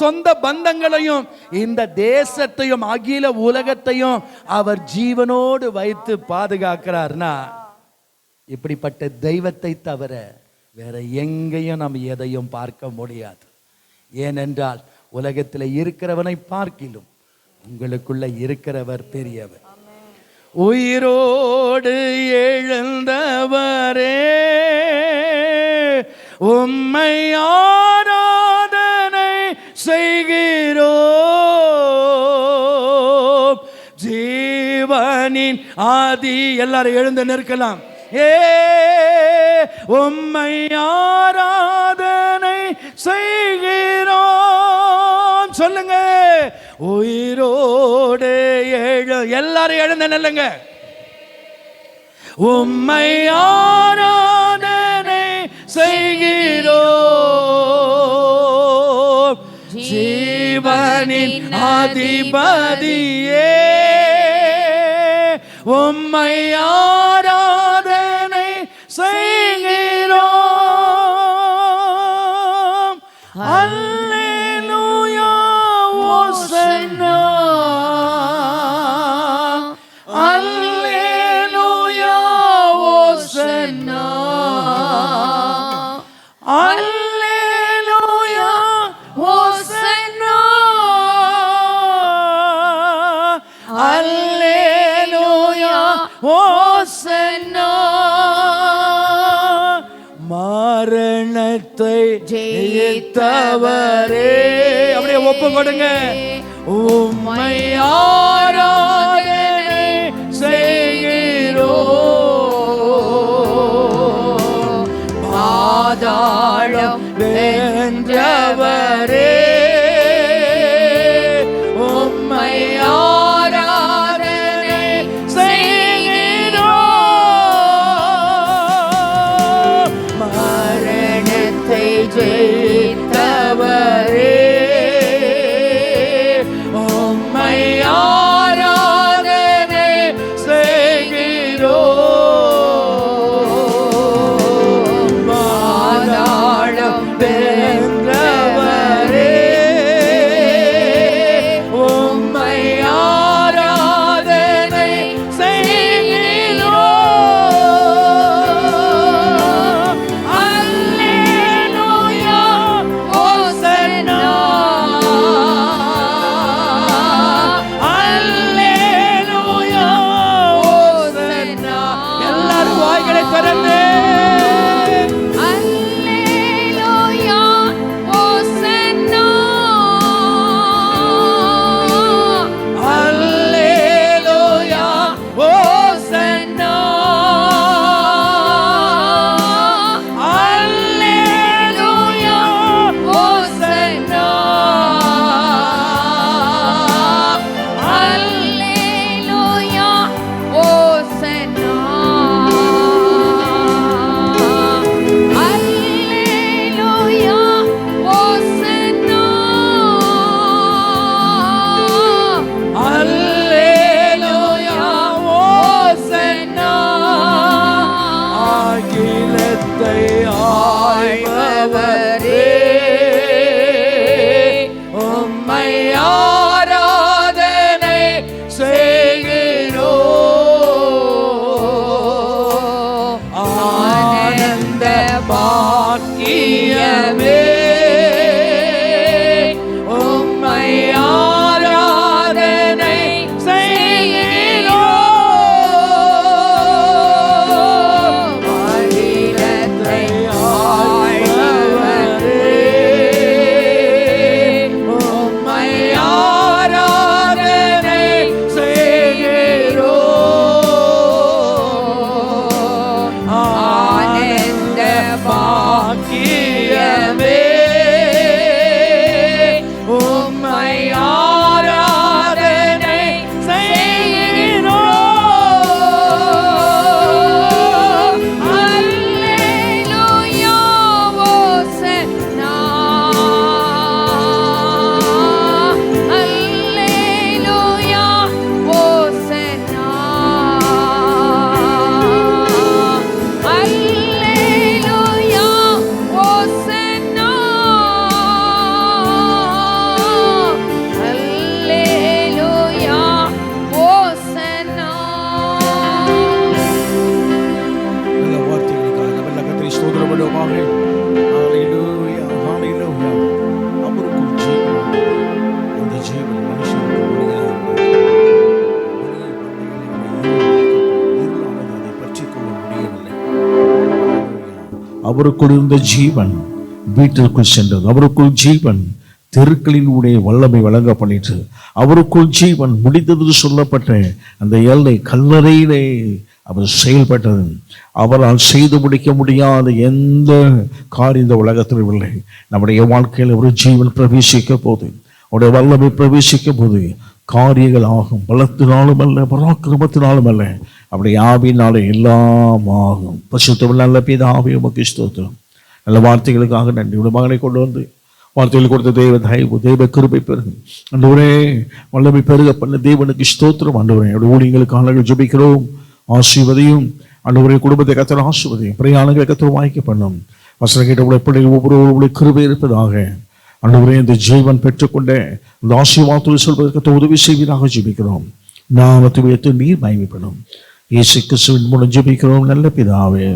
சொந்த பந்தங்களையும் இந்த தேசத்தையும் அகில உலகத்தையும் அவர் ஜீவனோடு வைத்து பாதுகாக்கிறார்னா இப்படிப்பட்ட தெய்வத்தை தவிர வேற எங்கேயும் நாம் எதையும் பார்க்க முடியாது. ஏனென்றால் உலகத்தில் இருக்கிறவனை பார்க்கிலும் உங்களுக்குள்ள இருக்கிறவர் பெரியவர். உயிரோடு எழுந்தவரே உம்மை ஆராதனை செய்கிறோம். ஜீவனின் ஆதி. எல்லாரும் எழுந்து நிற்கலாம். உம்மை ஆராதனை செய்கிறோம். சொல்லுங்க. உயிரோடு எல்லாரும் எழுந்து நில்லுங்க. உம்மை ஆராதனை செய்கிறோம். ஜீவனின் அதிபதியே உம்மை ஆராதனை செய்கிறோம். அல்லேலூயா ஓசன்னா. அல்லேலூயா ஓசன்னா. அல்லேலூயா ஓசன்னா. அல்லேலூயா ஓசன்னா. மரணத்தை ஜெயித்தவரே அப்படியே ஒப்பு கொடுங்க. உம்மை ஆராதனை செய்கிறோம். பாதாளம் வென்றவரே, உம்மை ஆராதனை செய்கிறோம். மரணத்தை ஜெயித்தவரே, உம்மை ஆராதனை செய்கிறோம். பாதாளம் வென்றவரே, உம்மை ஆராதனை செய்கிறோம். அல்லேலூயா, ஓசன்னா, அல்லேலூயா, ஓசன்னா. எல்லாரும் வாய்களை திறந்து அல்லேலூயா, ஓசன்னா. அல்லேலூயா, ஓசன்னா. அல்லேலூயா, ஓசன்னா. அல்லேலூயா, ஓசன்னா. அல்லேலூயா, ஓசன்னா. அல்லேலூயா, ஓசன்னா. அகிலத்தை ஆள்பவரே, உம்மை ஆராதனை செய்கிறோம். ஆனந்த பாக்கியமே, உம்மை ஆராதனை செய்கிறோம். அகிலத்தை ஆள்பவரே, உம்மை ஆராதனை செய்கிறோம். ஆனந்த பாக்கியமே, உம்மை ஆராதனை செய்கிறோம். அல்லேலூயா, ஓசன்னா. அல்லேலூயா, ஓசன்னா. அல்லேலூயா, ஓசன்னா. அல்லேலூயா, ஓசன்னா. நல்ல வார்த்தைகளுக்காக நம்ம எல்லா கர்த்தரை ஸ்தோத்திரப்படுவோமாக. ஹalleluya, ஹalleluya. அவருக்குள் ஜீவன், அந்த ஜீவன் மனுஷனுக்கு ஒளியாக இருளானது அதை பற்றிக் கொள்ள முடியவில்லை. அவருக்குள் இருந்த ஜீவன் வீட்டிற்குள் சென்றது. அவருக்குள் ஜீவன் தெருக்களினுடைய வல்லமை வழங்க பண்ணிற்று. அவருக்குள் ஜீவன் முடிந்தது சொல்லப்பட்ட அந்த எல்லை கல்லறையிலே அவர் செயல்பட்டது. அவரால் செய்து முடிக்க முடியாத எந்த காரியம் இந்த உலகத்தில் இல்லை. நம்முடைய வாழ்க்கையில் ஒரு ஜீவன் பிரவேசிக்க போது, அவருடைய வல்லமை பிரவேசிக்க போது காரியங்கள் ஆகும். பலத்தினாலும் அல்ல, பராக்கிரமத்தினாலும் அல்ல, அப்படி ஆவியினாலே எல்லாம் ஆகும். பரிசுத்தமுள்ள நல்ல பிதாவே, உமக்கு ஸ்தோத்திரம். நல்ல வார்த்தைகளுக்காக நன்றி. உடைய மகனை கொண்டு வந்து வார்த்தைகள் கொடுத்த தேவ தயவு, தேவ கிருபை பெருகும். ஆண்டவரே, வல்லமை பெருக பண்ண தேவனுக்கு ஸ்தோத்திரம். ஆண்டவரே, அவருடைய ஊழியங்களுக்காக ஜெபிக்கிறோம். ஆசீர்வதியும் ஆண்டவரே, குடும்பத்தை கர்த்தர் ஆசீர்வதியும். பிரயாணங்களை கர்த்தர் வாய்க்க பண்ணும். வசனம் கேட்ட பிள்ளைகள் ஒவ்வொருவருடைய கிருபை இருப்பதாக. ஆண்டவரே, இந்த ஜீவன் பெற்றுக்கொண்ட இந்த ஆசீர்வாதத்தை சொல்வதற்கு உதவி செய்வதாக ஜெபிக்கிறோம். நாமத்தை உயர்த்தி நீர் மகிமைப்படும். இயேசு கிறிஸ்துவின் மூலம் ஜெபிக்கிறோம் நல்ல பிதாவே.